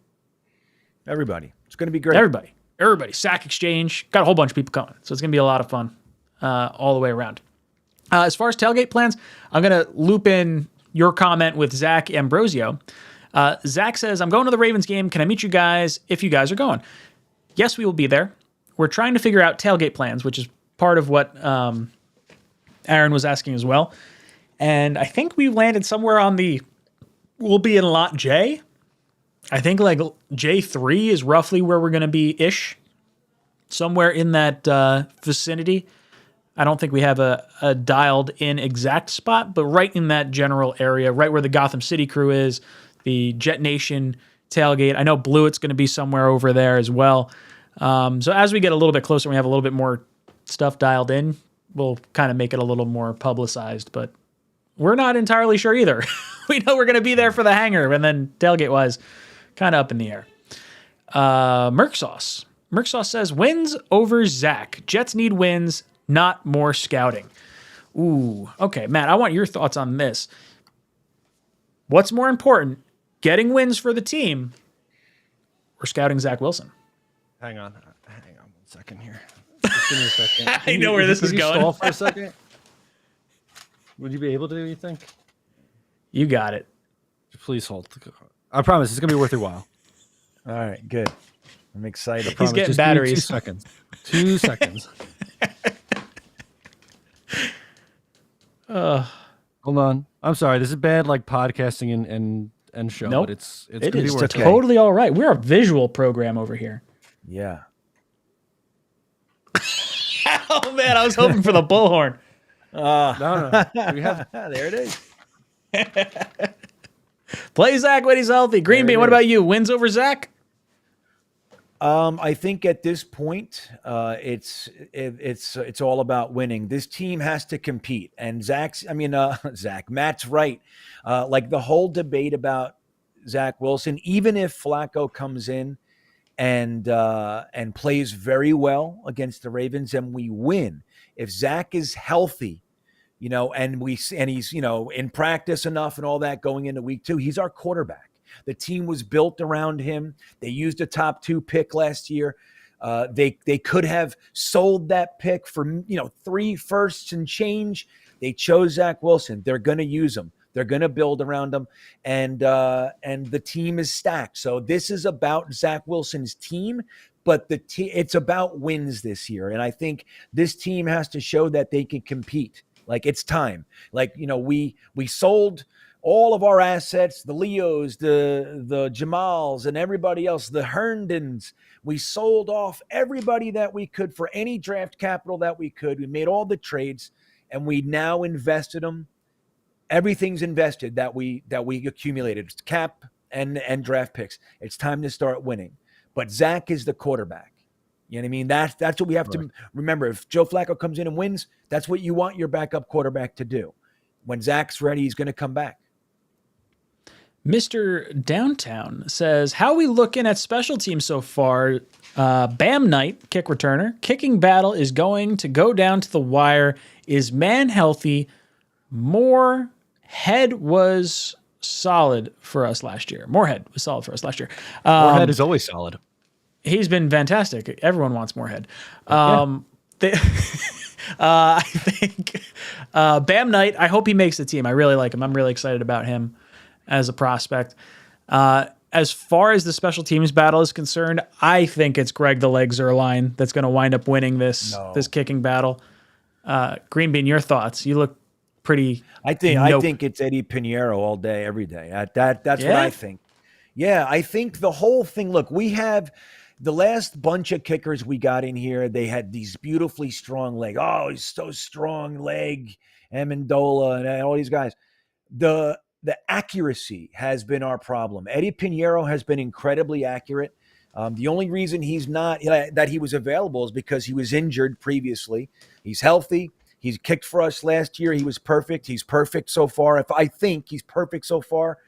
Everybody. It's going to be great. Everybody. Sack Exchange. Got a whole bunch of people coming. So it's going to be a lot of fun all the way around. As far as tailgate plans, I'm going to loop in your comment with Zach 𝐒𝐫𝐞𝐫𝐢. Zach says, I'm going to the Ravens game. Can I meet you guys if you guys are going? Yes, we will be there. We're trying to figure out tailgate plans, which is part of what Aaron was asking as well. And I think we landed somewhere on we'll be in lot J. I think like J3 is roughly where we're going to be-ish. Somewhere in that vicinity. I don't think we have a dialed in exact spot, but right in that general area, right where the Gotham City crew is, the Jet Nation tailgate. I know Blewett going to be somewhere over there as well. So as we get a little bit closer, we have a little bit more stuff dialed in, we'll kind of make it a little more publicized, but we're not entirely sure either. We know we're going to be there for the hangar, and then tailgate-wise, kind of up in the air. Merc Sauce says, wins over Zach. Jets need wins, not more scouting. Ooh, okay, Matt, I want your thoughts on this. What's more important, getting wins for the team or scouting Zach Wilson? Hang on 1 second here. Just give me a second. I know where this is going. Stall for a second? Would you be able to, you think? You got it. Please hold. I promise it's going to be worth your while. All right, good. I'm excited. He's getting Just batteries. 2 seconds. 2 seconds. Hold on. I'm sorry. This is bad, like podcasting and show. Nope. But it's It gonna be is worth it. totally all right. We're a visual program over here. Yeah. Oh, man, I was hoping for the bullhorn. No. We have. There it is. Play Zach when he's healthy. Green Bean, what about you? Wins over Zach? I think at this point, it's all about winning. This team has to compete, and Matt's right. Like the whole debate about Zach Wilson, even if Flacco comes in and plays very well against the Ravens and we win. If Zach is healthy, and he's, in practice enough and all that going into week 2, he's our quarterback. The team was built around him. They used a top 2 pick last year. They could have sold that pick for 3 firsts and change. They chose Zach Wilson. They're going to use him. They're going to build around him, and the team is stacked. So this is about Zach Wilson's team, but it's about wins this year. And I think this team has to show that they can compete. Like, it's time. Like, we sold all of our assets, the Leos, the Jamals, and everybody else, the Herndons. We sold off everybody that we could for any draft capital that we could. We made all the trades, and we now invested them. Everything's invested that we accumulated. It's cap and draft picks. It's time to start winning. But Zach is the quarterback. You know what I mean? That's what we have to remember. If Joe Flacco comes in and wins, that's what you want your backup quarterback to do. When Zach's ready, he's going to come back. Mr. Downtown says, how are we looking at special teams so far? Bam Knight, kick returner. Kicking battle is going to go down to the wire. Is man healthy? Moorhead was solid for us last year. Moorhead was solid for us last year. Moorhead is always solid. He's been fantastic. Everyone wants Moorhead. I think Bam Knight, I hope he makes the team. I really like him. I'm really excited about him as a prospect. As far as the special teams battle is concerned, I think it's Greg the Leg Zuerlein that's going to wind up winning this kicking battle. Green Bean, your thoughts? You look pretty. I think it's Eddie Pinheiro all day, every day. That's what I think. Yeah, I think the whole thing. Look, we have the last bunch of kickers we got in here. They had these beautifully strong leg. Oh, he's so strong leg, Amendola, and all these guys. The accuracy has been our problem. Eddie Pinheiro has been incredibly accurate. The only reason he's not that he was available is because he was injured previously. He's healthy. He's kicked for us last year. He was perfect. He's perfect so far. I think he's perfect so far.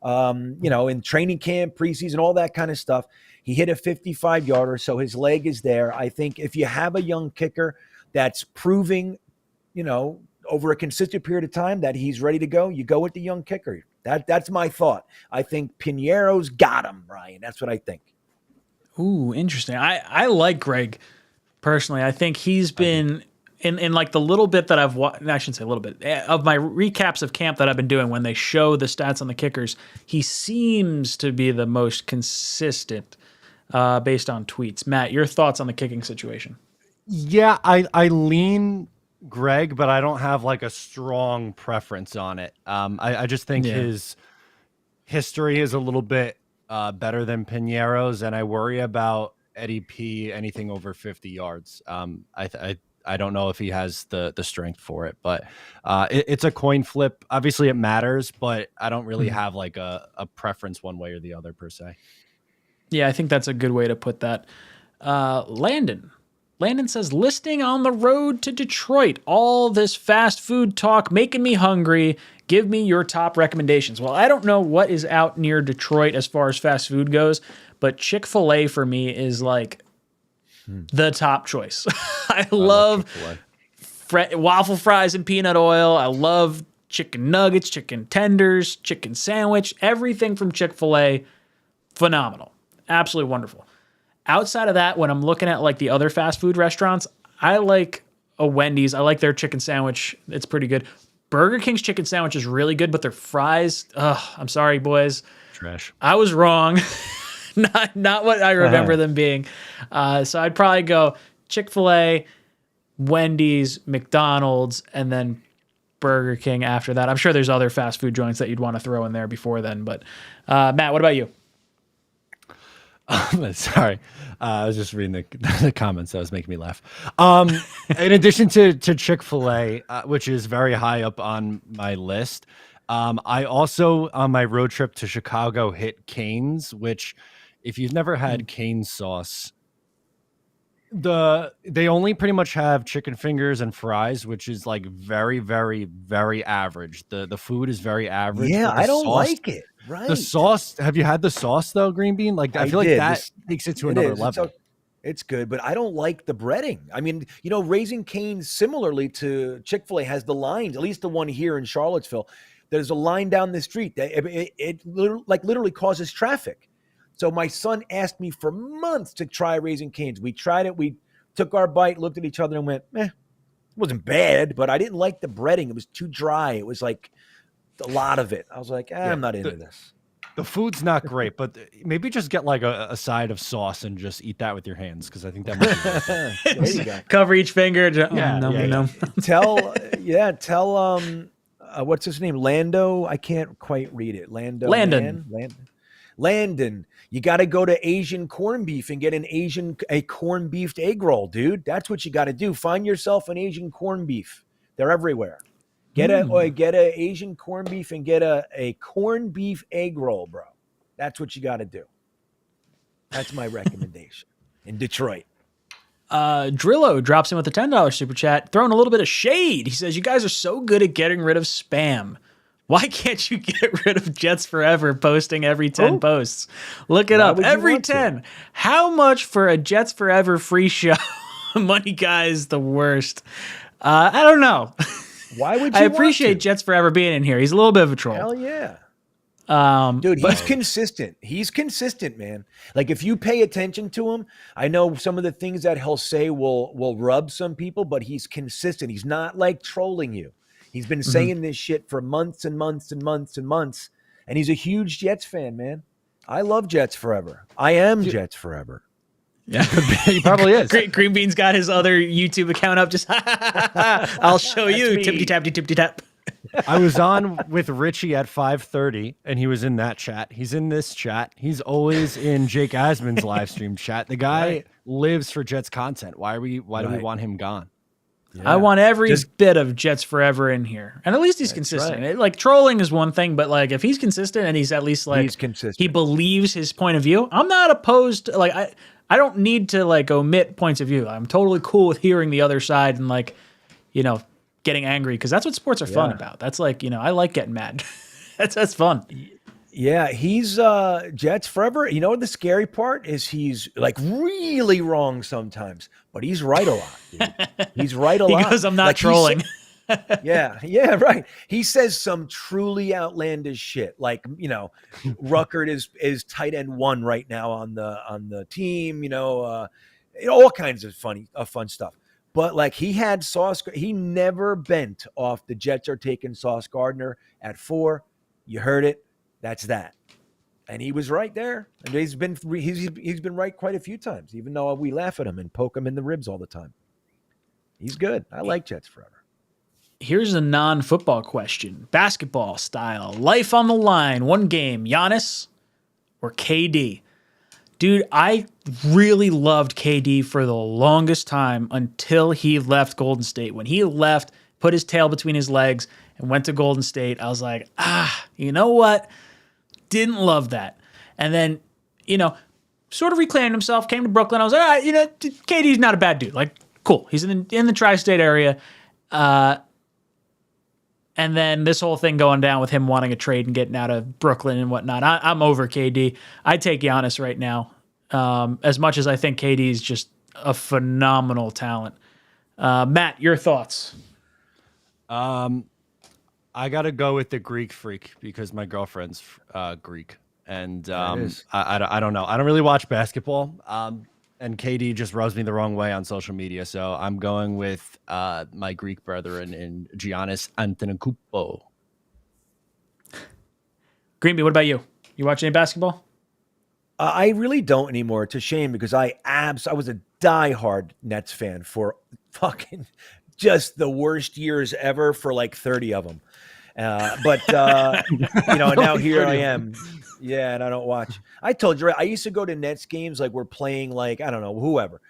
In training camp, preseason, all that kind of stuff. He hit a 55-yarder, so his leg is there. I think if you have a young kicker that's proving, over a consistent period of time that he's ready to go, you go with the young kicker. That's my thought. I think Pinheiro's got him, Ryan. That's what I think. Ooh, interesting. I like Greg personally. I think he's been in like the little bit that I've watched. I shouldn't say a little bit of my recaps of camp that I've been doing when they show the stats on the kickers. He seems to be the most consistent based on tweets. Matt, your thoughts on the kicking situation? Yeah, I lean Greg, but I don't have like a strong preference on it. I just think his history is a little bit better than Pinheiro's, and I worry about Eddie P anything over 50 yards. I don't know if he has the strength for it, but it's a coin flip. Obviously it matters, but I don't really have like a preference one way or the other per se. Yeah, I think that's a good way to put that. Landon says, listing on the road to Detroit. All this fast food talk making me hungry. Give me your top recommendations. Well, I don't know what is out near Detroit as far as fast food goes, but Chick-fil-A for me is like the top choice. I love waffle fries and peanut oil. I love chicken nuggets, chicken tenders, chicken sandwich, everything from Chick-fil-A. Phenomenal. Absolutely wonderful. Outside of that, when I'm looking at like the other fast food restaurants, I like a Wendy's. I like their chicken sandwich. It's pretty good. Burger King's chicken sandwich is really good, but their fries, I'm sorry, boys. Trash. I was wrong. not what I remember them being. So I'd probably go Chick-fil-A, Wendy's, McDonald's, and then Burger King after that. I'm sure there's other fast food joints that you'd want to throw in there before then. But Matt, what about you? Sorry. I was just reading the comments. That was making me laugh. In addition to Chick-fil-A, which is very high up on my list, I also, on my road trip to Chicago, hit Cane's, which if you've never had Cane's sauce, they only pretty much have chicken fingers and fries, which is like very, very, very average. The food is very average. Yeah, I don't like it. Right. The sauce. Have you had the sauce though, Green Bean? Like I feel like did. that takes it to It another is. level. It's good, but I don't like the breading. I mean, Raising Cane's similarly to Chick-fil-A has the lines, at least the one here in Charlottesville. There's a line down the street that it literally causes traffic. So my son asked me for months to try Raising Cane's. We tried it. We took our bite, looked at each other and went, it wasn't bad, but I didn't like the breading. It was too dry. It was like a lot of it. I was like, I'm not into this. The food's not great, but maybe just get like a side of sauce and just eat that with your hands because I think that might be worth it. There you go. Cover each finger. Yeah. Tell what's his name? Lando. I can't quite read it. Landon. You got to go to Asian corned beef and get a corned beef egg roll, dude. That's what you got to do. Find yourself an Asian corned beef. They're everywhere. Get a Asian corned beef and get a corned beef egg roll, bro. That's what you got to do. That's my recommendation in Detroit. Drillo drops in with a $10 super chat, throwing a little bit of shade. He says, "You guys are so good at getting rid of spam. Why can't you get rid of Jets Forever posting every 10 posts? Look it up. Every 10. How much for a Jets Forever free show? Money guy is the worst. I don't know. Why would you I appreciate Jets Forever being in here. He's a little bit of a troll. Hell yeah. Dude, he's consistent. He's consistent, man. Like if you pay attention to him, I know some of the things that he'll say will rub some people, but he's consistent. He's not like trolling you. He's been saying this shit for months and months and months and months. And he's a huge Jets fan, man. I love Jets Forever. I am Jets Forever. Yeah, he probably is. Green Bean's got his other YouTube account up. Just I'll show you. Tippity tap. I was on with Richie at 5:30, and he was in that chat. He's in this chat. He's always in Jake Asman's live stream chat. The guy lives for Jets content. Why do we want him gone? Yeah. I want every bit of Jets Forever in here, and at least he's consistent. Right. Like trolling is one thing, but like if he's consistent and he's at least like he's consistent, he believes his point of view. I'm not opposed to, like I don't need to like omit points of view. I'm totally cool with hearing the other side and like, getting angry because that's what sports are fun about. That's like, I like getting mad. that's fun. Yeah, he's Jets Forever. You know what the scary part is? He's like really wrong sometimes, but he's right a lot, dude. He's right a lot. Because I'm not like trolling. Yeah, right. He says some truly outlandish shit. Like, Ruckert is tight end 1 right now on the team, all kinds of fun stuff. But like he had he never bent off the Jets are taking Sauce Gardner at 4. You heard it. That's that. And he was right there. And he's been right quite a few times, even though we laugh at him and poke him in the ribs all the time. He's good. I like Jets Forever. Here's a non-football question. Basketball style. Life on the line. One game. Giannis or KD? Dude, I really loved KD for the longest time until he left Golden State. When he left, put his tail between his legs, and went to Golden State, I was like, you know what? Didn't love that. And then, sort of reclaimed himself, came to Brooklyn. I was like, all right, KD's not a bad dude. Like, cool. He's in the tri-state area. And then this whole thing going down with him wanting a trade and getting out of Brooklyn and whatnot. I'm over KD. I'd take Giannis right now. As much as I think KD is just a phenomenal talent. Matt, your thoughts? I got to go with the Greek freak because my girlfriend's Greek. And I don't know. I don't really watch basketball. And KD just rubs me the wrong way on social media. So I'm going with my Greek brethren in Giannis Antetokounmpo. Greenby, what about you? You watch any basketball? I really don't anymore. It's a shame because I was a diehard Nets fan for fucking just the worst years ever for like 30 of them. But now here I am. Yeah, and I don't watch. I told you, I used to go to Nets games like we're playing like, I don't know, whoever.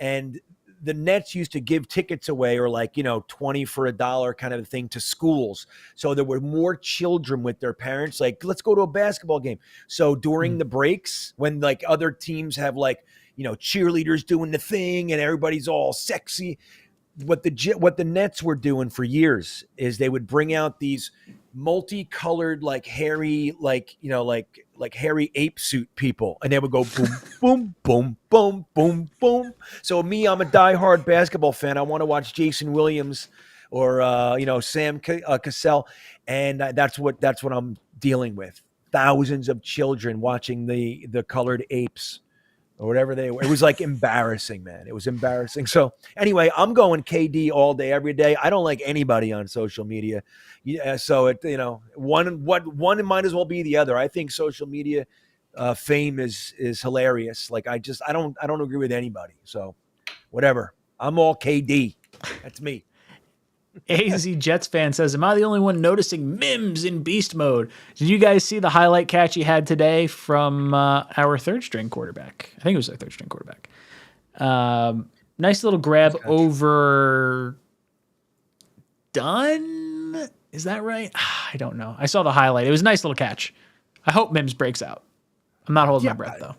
And the Nets used to give tickets away or like, 20 for $1 kind of a thing to schools. So there were more children with their parents. Like, let's go to a basketball game. So during the breaks, when like other teams have like, cheerleaders doing the thing and everybody's all sexy, what the Nets were doing for years is they would bring out these multicolored, like hairy, like, you know, like hairy ape suit people, and they would go boom, boom, boom, boom, boom, boom. So me, I'm a diehard basketball fan. I want to watch Jason Williams or you know, Sam Cassell, and that's what I'm dealing with. Thousands of children watching the colored apes or whatever they were. It was like embarrassing, man. It was embarrassing. So anyway, I'm going KD all day, every day. I don't like anybody on social media. Yeah, so it, you know, one might as well be the other. I think social media fame is hilarious. Like I don't agree with anybody. So whatever. I'm all KD. That's me. AZ Jets fan says, am I the only one noticing Mims in beast mode? Did you guys see the highlight catch he had today from our third string quarterback? I think it was our third string quarterback. Nice little grab over Dunn. Is that right? I don't know. I saw the highlight. It was a nice little catch. I hope Mims breaks out. I'm not holding my breath though.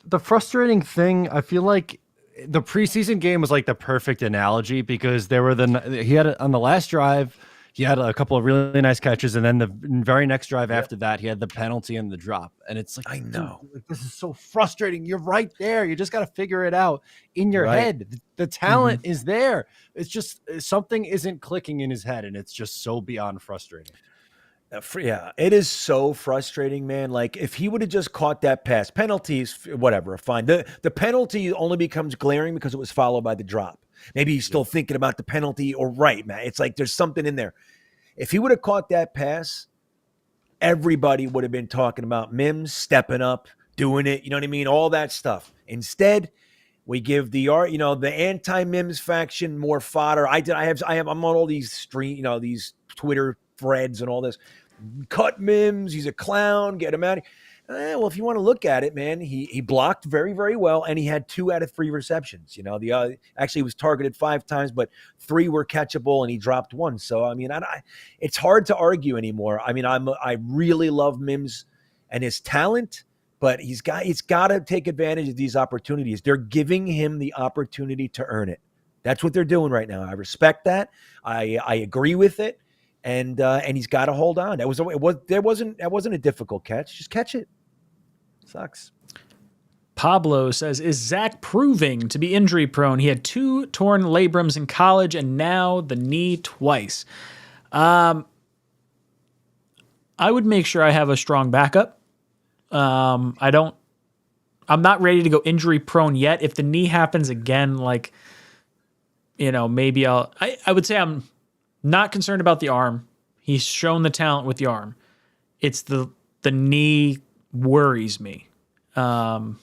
The frustrating thing, I feel like the preseason game was like the perfect analogy because he had on the last drive, he had a couple of really nice catches, and then the very next drive after that, he had the penalty and the drop. And it's like, I know, dude, this is so frustrating. You're right there. You just got to figure it out in your head. The talent is there. It's just something isn't clicking in his head, and it's just so beyond frustrating. Yeah, it is so frustrating, man. Like if he would have just caught that pass, penalties, whatever, fine. The penalty only becomes glaring because it was followed by the drop. Maybe he's still thinking about the penalty, or right, man. It's like there's something in there. If he would have caught that pass, everybody would have been talking about Mims stepping up, doing it. You know what I mean? All that stuff. Instead, we give the anti-Mims faction more fodder. I'm on all these these Twitter threads and all this. Cut Mims, he's a clown, get him out. Well, if you want to look at it, man, he blocked very, very well, and he had 2 out of 3 receptions. You know, actually he was targeted 5 times, but 3 were catchable, and he dropped 1. So I mean, it's hard to argue anymore. I mean, I really love Mims and his talent, but he's got to take advantage of these opportunities. They're giving him the opportunity to earn it. That's what they're doing right now. I respect that. I agree with it. And he's got to hold on. That wasn't a difficult catch. Just catch it. Sucks. Pablo says, is Zach proving to be injury prone? He had 2 torn labrums in college and now the knee twice. I would make sure I have a strong backup. I'm not ready to go injury prone yet. If the knee happens again, like, you know, maybe I would say I'm not concerned about the arm. He's shown the talent with the arm. It's the knee worries me. I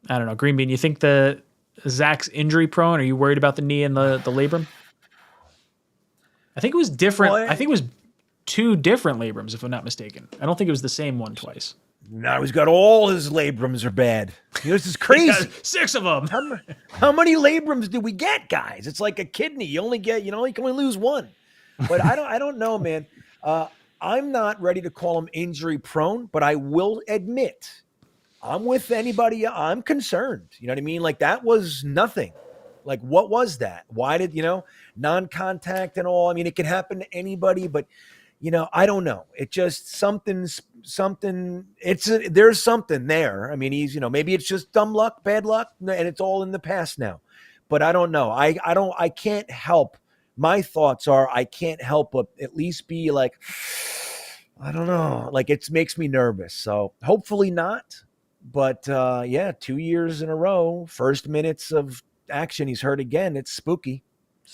don't know. Green Bean, you think the Zach's injury prone? Are you worried about the knee and the labrum? I think it was different. I think it was 2 different labrums, if I'm not mistaken. I don't think it was the same one twice. Now he's got all his labrums are bad. This is crazy. 6 of them. How many labrums do we get, guys? It's like a kidney. You can only lose 1. But I don't know, man. I'm not ready to call him injury prone, but I will admit I'm with anybody. I'm concerned. You know what I mean? Like that was nothing. Like what was that? Why did, non-contact and all? I mean, it could happen to anybody, but I don't know. It just something. There's something there. I mean, he's, maybe it's just dumb luck, bad luck, and it's all in the past now. But I don't know. I can't help. My thoughts are I can't help but at least be like, I don't know. Like it makes me nervous. So hopefully not. But 2 years in a row, first minutes of action, he's hurt again. It's spooky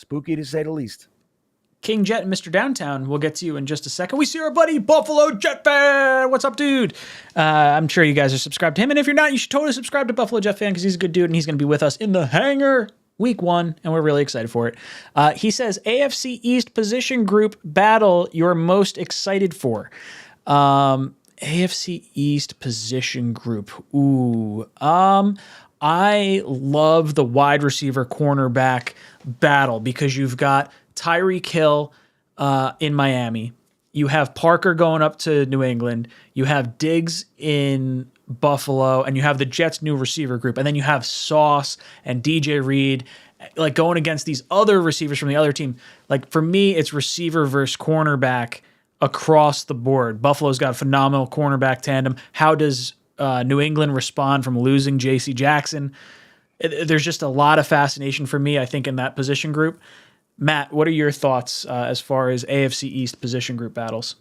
to say the least. King Jet and Mr. Downtown, we'll get to you in just a second. We see our buddy Buffalo Jet Fan. What's up, dude? I'm sure you guys are subscribed to him. And if you're not, you should totally subscribe to Buffalo Jet Fan because he's a good dude and he's going to be with us in the hangar week 1. And we're really excited for it. He says, AFC East position group battle you're most excited for. AFC East position group. Ooh. I love the wide receiver cornerback battle because you've got Tyreek Hill in Miami. You have Parker going up to New England. You have Diggs in Buffalo, and you have the Jets' new receiver group. And then you have Sauce and DJ Reed like going against these other receivers from the other team. Like for me, it's receiver versus cornerback across the board. Buffalo's got a phenomenal cornerback tandem. How does New England respond from losing J.C. Jackson? There's just a lot of fascination for me, I think, in that position group. Matt, what are your thoughts as far as AFC East position group battles?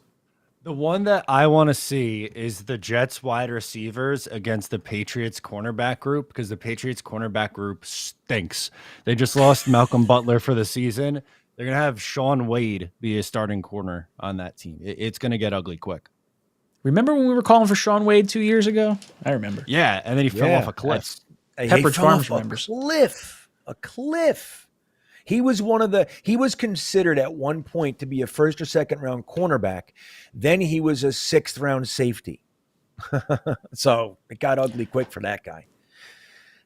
The one that I want to see is the Jets wide receivers against the Patriots cornerback group, because the Patriots cornerback group stinks. They just lost Malcolm Butler for the season. They're going to have Shaun Wade be a starting corner on that team. It's going to get ugly quick. Remember when we were calling for Shaun Wade 2 years ago? I remember. Yeah, and then he fell off a cliff. Pepperidge Farms remembers. A cliff. He was he was considered at one point to be a first or second round cornerback. Then he was a 6th round safety. So it got ugly quick for that guy.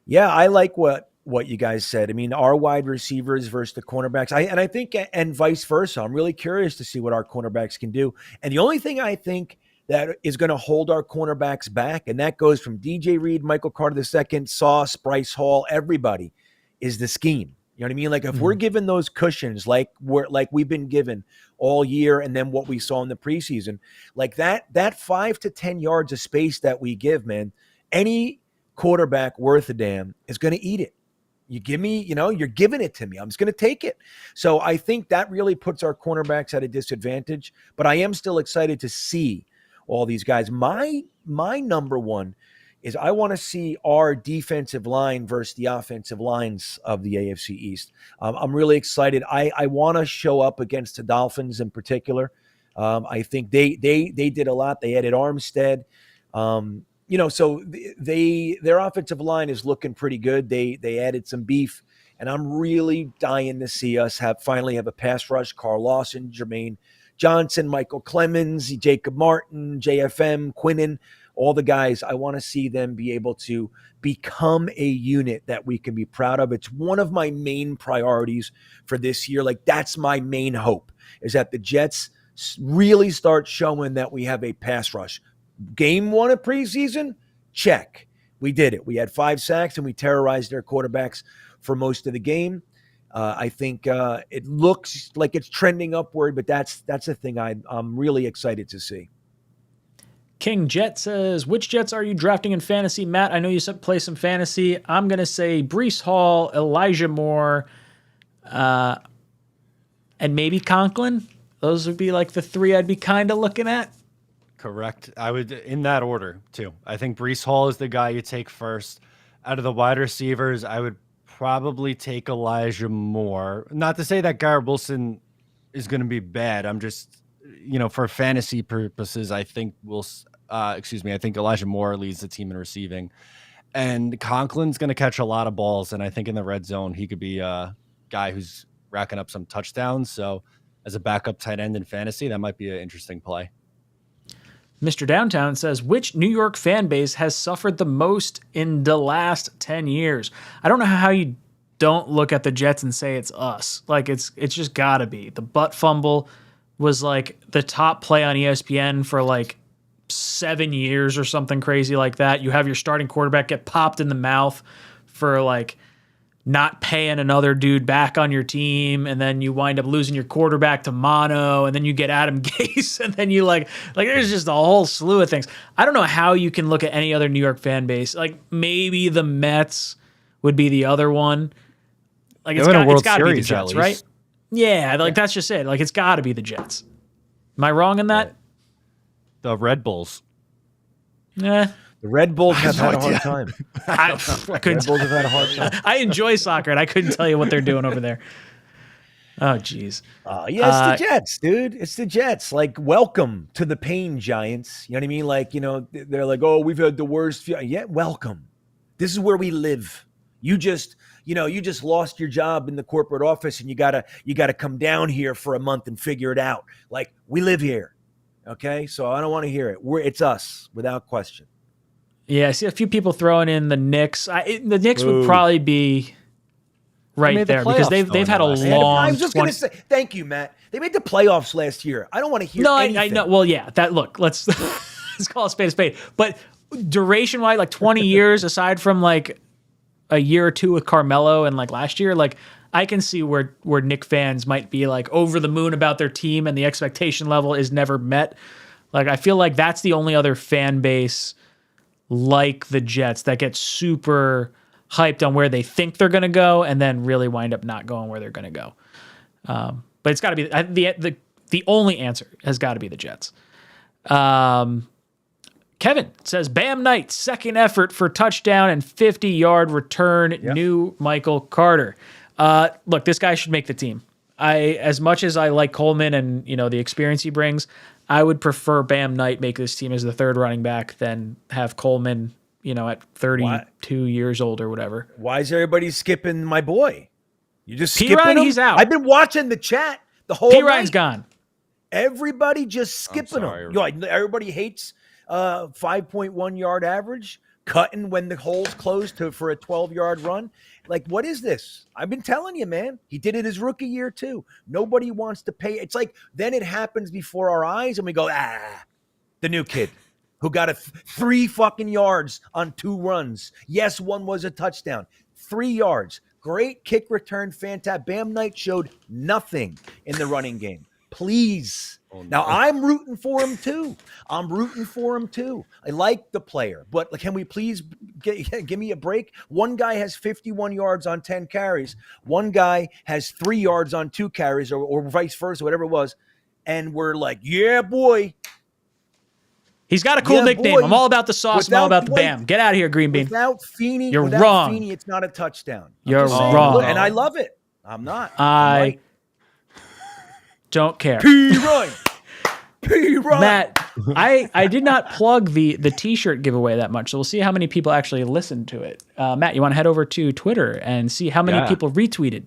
Yeah, I like what you guys said. I mean, our wide receivers versus the cornerbacks. I think, and vice versa. I'm really curious to see what our cornerbacks can do. And the only thing I think that is going to hold our cornerbacks back, and that goes from DJ Reed, Michael Carter II, Sauce, Bryce Hall, everybody, is the scheme. You know what I mean? Like if we're given those cushions, like we've been given all year, and then what we saw in the preseason, like that 5 to 10 yards of space that we give, man, any quarterback worth a damn is going to eat it. You give me, you're giving it to me. I'm just going to take it. So I think that really puts our cornerbacks at a disadvantage. But I am still excited to see all these guys. My number one is I want to see our defensive line versus the offensive lines of the AFC East. I'm really excited. I want to show up against the Dolphins in particular. I think they did a lot. They added Armstead. So their offensive line is looking pretty good. They added some beef, and I'm really dying to see us finally have a pass rush. Carl Lawson, Jermaine Johnson, Michael Clemens, Jacob Martin, JFM, Quinnen, all the guys. I want to see them be able to become a unit that we can be proud of. It's one of my main priorities for this year. Like that's my main hope, is that the Jets really start showing that we have a pass rush. Game 1 of preseason, check. We did it. We had 5 sacks and we terrorized their quarterbacks for most of the game. I think it looks like it's trending upward, but that's the thing I'm really excited to see. King Jet says, which Jets are you drafting in fantasy? Matt, I know you said play some fantasy. I'm going to say Breece Hall, Elijah Moore, and maybe Conklin. Those would be like the 3 I'd be kind of looking at. Correct. I would, in that order, too. I think Breece Hall is the guy you take first. Out of the wide receivers, I would probably take Elijah Moore. Not to say that Garrett Wilson is going to be bad. I'm just, for fantasy purposes, I think I think Elijah Moore leads the team in receiving. And Conklin's going to catch a lot of balls, and I think in the red zone, he could be a guy who's racking up some touchdowns. So as a backup tight end in fantasy, that might be an interesting play. Mr. Downtown says, which New York fan base has suffered the most in the last 10 years? I don't know how you don't look at the Jets and say it's us. Like, it's just got to be. The butt fumble was, like, the top play on ESPN for, like, 7 years or something crazy like that. You have your starting quarterback get popped in the mouth for, like, not paying another dude back on your team, and then you wind up losing your quarterback to mono, and then you get Adam Gase, and then you like there's just a whole slew of things. I don't know how you can look at any other New York fan base. Like maybe the Mets would be the other one. Like it's got to be the Jets, right? Yeah, like that's just it. Like it's got to be the Jets. Am I wrong in that? The Red Bulls. Yeah. The Red Bulls have had a hard time. I couldn't. Red Bulls have had a hard time. I enjoy soccer, and I couldn't tell you what they're doing over there. Oh, geez. Yeah, it's the Jets, dude. It's the Jets. Like, welcome to the pain, Giants. You know what I mean? Like, they're like, oh, we've had the worst. Yeah, welcome. This is where we live. You just lost your job in the corporate office, and you gotta come down here for a month and figure it out. Like, we live here. Okay, so I don't want to hear it. It's us, without question. Yeah, I see a few people throwing in the Knicks. The Knicks would probably be right there because they've had a long. I was just going to say, thank you, Matt. They made the playoffs last year. I don't want to hear. No, anything. I know. Well, yeah. Let's call a spade a spade. But duration wise, like 20 years, aside from like a year or two with Carmelo and like last year, like I can see where Knick fans might be like over the moon about their team and the expectation level is never met. Like, I feel like that's the only other fan base like the Jets that gets super hyped on where they think they're going to go and then really wind up not going where they're going to go. But it's got to be the only answer has got to be the Jets. Kevin says, Bam Knight, second effort for touchdown and 50-yard return, new Michael Carter. Look, this guy should make the team. As much as I like Coleman and the experience he brings, I would prefer Bam Knight make this team as the third running back than have Coleman, at 32 years old or whatever. Why is everybody skipping my boy? You just P. skipping Ryan, him? he's out. I've been watching the chat the whole P. Ryan's night. gone. Everybody just skipping sorry. him. Everybody hates 5.1 yard average, cutting when the hole's closed for a 12-yard run. Like, what is this? I've been telling you, man. He did it his rookie year too. Nobody wants to pay. It's like then it happens before our eyes and we go, the new kid who got 3 fucking yards on 2 runs. Yes, one was a touchdown. 3 yards. Great kick return, fantastic. Bam Knight showed nothing in the running game. Please. Oh, no. Now, I'm rooting for him too. I like the player, but can we please give me a break? One guy has 51 yards on 10 carries. One guy has 3 yards on 2 carries or vice versa, whatever it was. And we're like, yeah, boy. He's got a cool nickname. Boy. I'm all about the sauce. I'm all about the Bam. Get out of here, Green Bean. Without Feeney, You're wrong. Feeney, it's not a touchdown. You're wrong. And I love it. I'm not. I don't care. P. Ryan. Matt, I did not plug the T-shirt giveaway that much, so we'll see how many people actually listened to it. Matt, you want to head over to Twitter and see how many people retweeted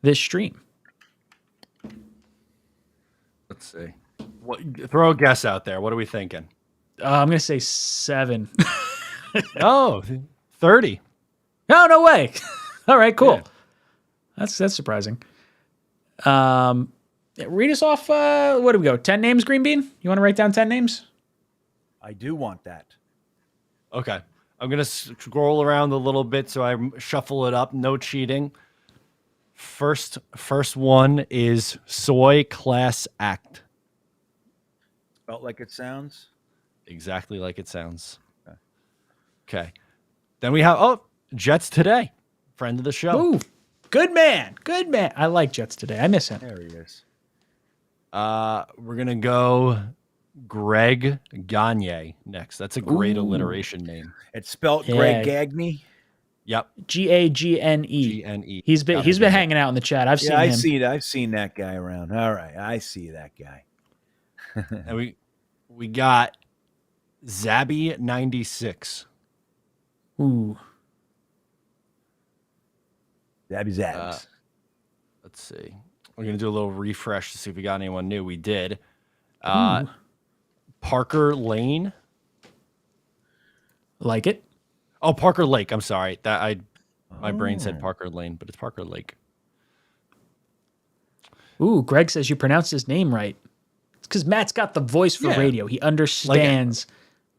this stream? Let's see. Throw a guess out there. What are we thinking? I'm going to say 7. Oh, 30. No way. All right, cool. Yeah. That's surprising. Read us off. What do we go? 10 names, Green Bean? You want to write down 10 names? I do want that. Okay. I'm going to scroll around a little bit so I shuffle it up. No cheating. First one is Soy Class Act. Spelt like it sounds? Exactly like it sounds. Okay. Then we have, Jets Today. Friend of the show. Ooh, good man. I like Jets Today. I miss him. There he is. We're going to go Greg Gagne next. That's a great alliteration name. It's spelled Greg Gagne. Yep. Gagne. G-N-E. He's been hanging out in the chat. I've seen him. I've seen that guy around. All right. I see that guy. And we got Zabby 96. Ooh. Zabs. Let's see. We're gonna do a little refresh to see if we got anyone new. We did. Parker Lane. Like it? Oh, Parker Lake. I'm sorry. My brain said Parker Lane, but it's Parker Lake. Ooh, Greg says you pronounced his name right. It's because Matt's got the voice for radio. He understands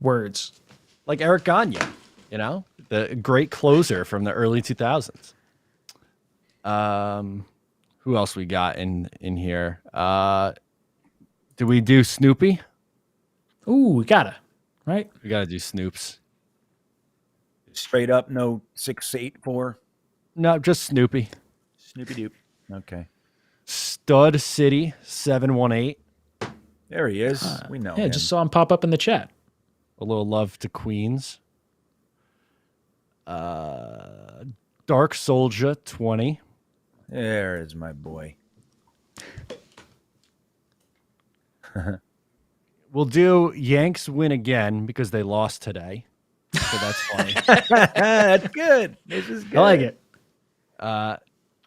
words. Like Eric Gagne, the great closer from the early 2000s. Who else we got in here? Do we do Snoopy? Ooh, we gotta, right? We gotta do Snoops. Straight up, no 684. No, just Snoopy. Snoopy Doop. Okay. Stud City 718. There he is. We know. Yeah, just saw him pop up in the chat. A little love to Queens. Dark Soldier 20. There is my boy. We'll do Yanks win again because they lost today. So that's funny. That's good. This is good. I like it.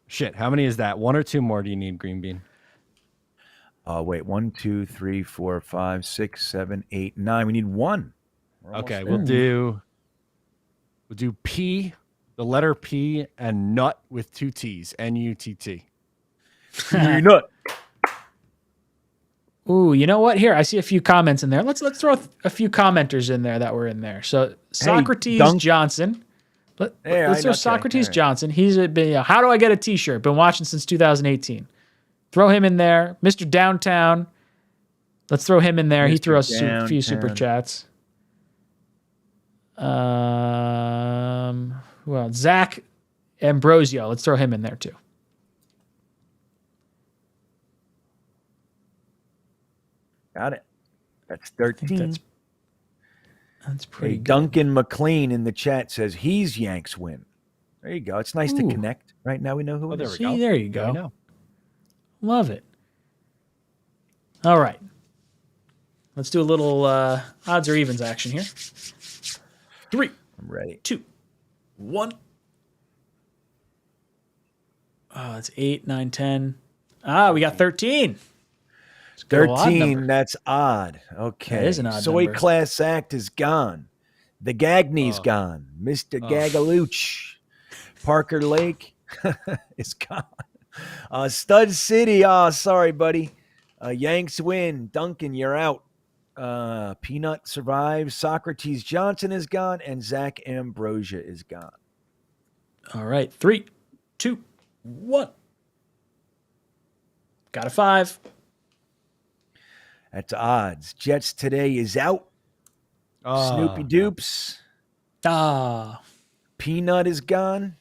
Shit, how many is that? 1 or 2 more do you need, Green Bean? Wait, 1, 2, 3, 4, 5, 6, 7, 8, 9. We need 1. Okay, we'll do P, the letter P, and nut with 2 T's. N-U-T-T. Nut. Ooh, you know what? Here, I see a few comments in there. Let's throw a few commenters in there that were in there. So Socrates Johnson Let's throw Socrates Johnson. He's been, how do I get a t-shirt? Been watching since 2018. Throw him in there. Mr. Downtown. Let's throw him in there. He threw us a few super chats. Who else? Zach 𝐒𝐫𝐞𝐫𝐲. Let's throw him in there too. Got it. That's 13. That's pretty good. Duncan McLean in the chat says he's Yanks win. There you go. It's nice to connect. Right now we know who it is. There you go. Love it. All right. Let's do a little odds or evens action here. 3. I'm ready. 2, 1. Oh, that's 8, 9, 10. We got 13. 13, that's odd. Okay. That is an odd Soy number. Class Act is gone. The Gagney's gone. Mr. 𝐒𝐫𝐞𝐞𝐫𝐢𝐻. Parker Lake is gone. Stud City, sorry, buddy. Yanks win. Duncan, you're out. Peanut survives. Socrates Johnson is gone. And Zach Ambrosia is gone. All right. 3, 2, 1. Got a 5. That's odds. Jets today is out. Snoopy Dupes. Peanut is gone.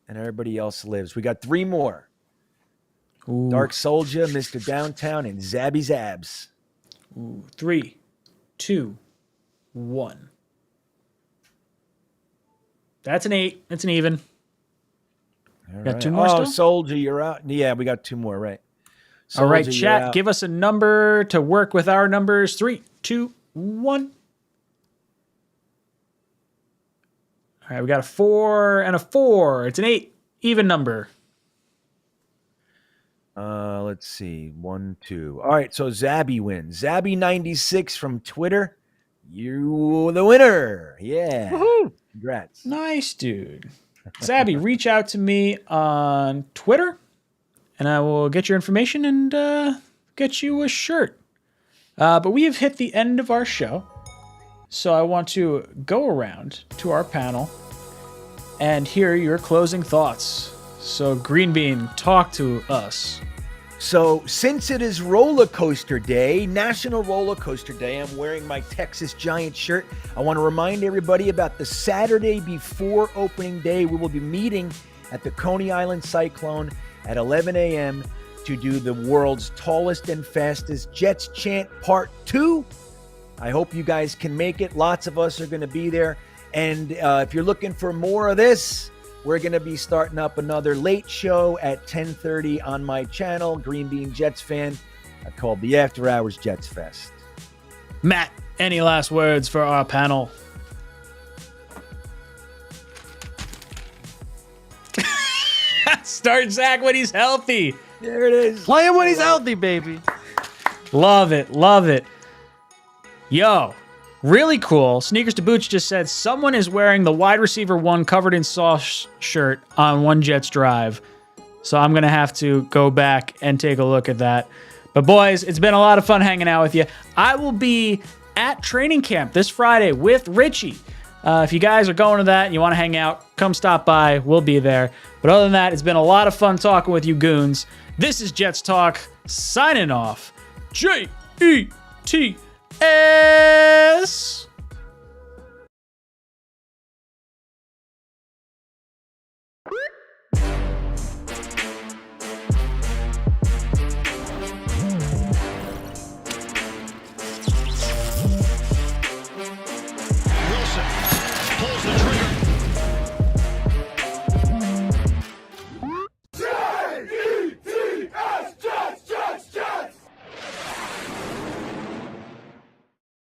And everybody else lives. We got 3 more. Ooh. Dark Soldier, Mr. Downtown, and Zabby Zabs. 3, 2, 1. That's an 8. That's an even. Got 2 more still? Soldier, you're out. Yeah, we got 2 more, right. All right, Soldier, chat, give us a number to work with our numbers. 3, 2, 1. All right, we got a 4 and a 4. It's an 8. Even number. Let's see. 1, 2. All right, so Zabby wins. Zabby96 from Twitter. You the winner. Yeah. Woohoo. Congrats. Nice, dude. Zabby, reach out to me on Twitter, and I will get your information and get you a shirt. But we have hit the end of our show, so I want to go around to our panel and hear your closing thoughts. So, Green Bean, talk to us. So, since it is Roller Coaster Day, National Roller Coaster Day, I'm wearing my Texas Giant shirt. I want to remind everybody about the Saturday before opening day. We will be meeting at the Coney Island Cyclone at 11 a.m. to do the world's tallest and fastest Jets Chant Part 2. I hope you guys can make it. Lots of us are going to be there. And if you're looking for more of this, we're going to be starting up another late show at 10:30 on my channel, Green Bean Jets Fan, called the After Hours Jets Fest. Matt, any last words for our panel? Start Zach when he's healthy. There it is. Play him when he's healthy, baby. Love it. Love it. Yo, really cool. Sneakers to Boots just said someone is wearing the wide receiver 1 covered in sauce shirt on One Jets Drive. So I'm going to have to go back and take a look at that. But boys, it's been a lot of fun hanging out with you. I will be at training camp this Friday with Richie. If you guys are going to that and you want to hang out, come stop by. We'll be there. But other than that, it's been a lot of fun talking with you goons. This is Jets Talk, signing off. JETS.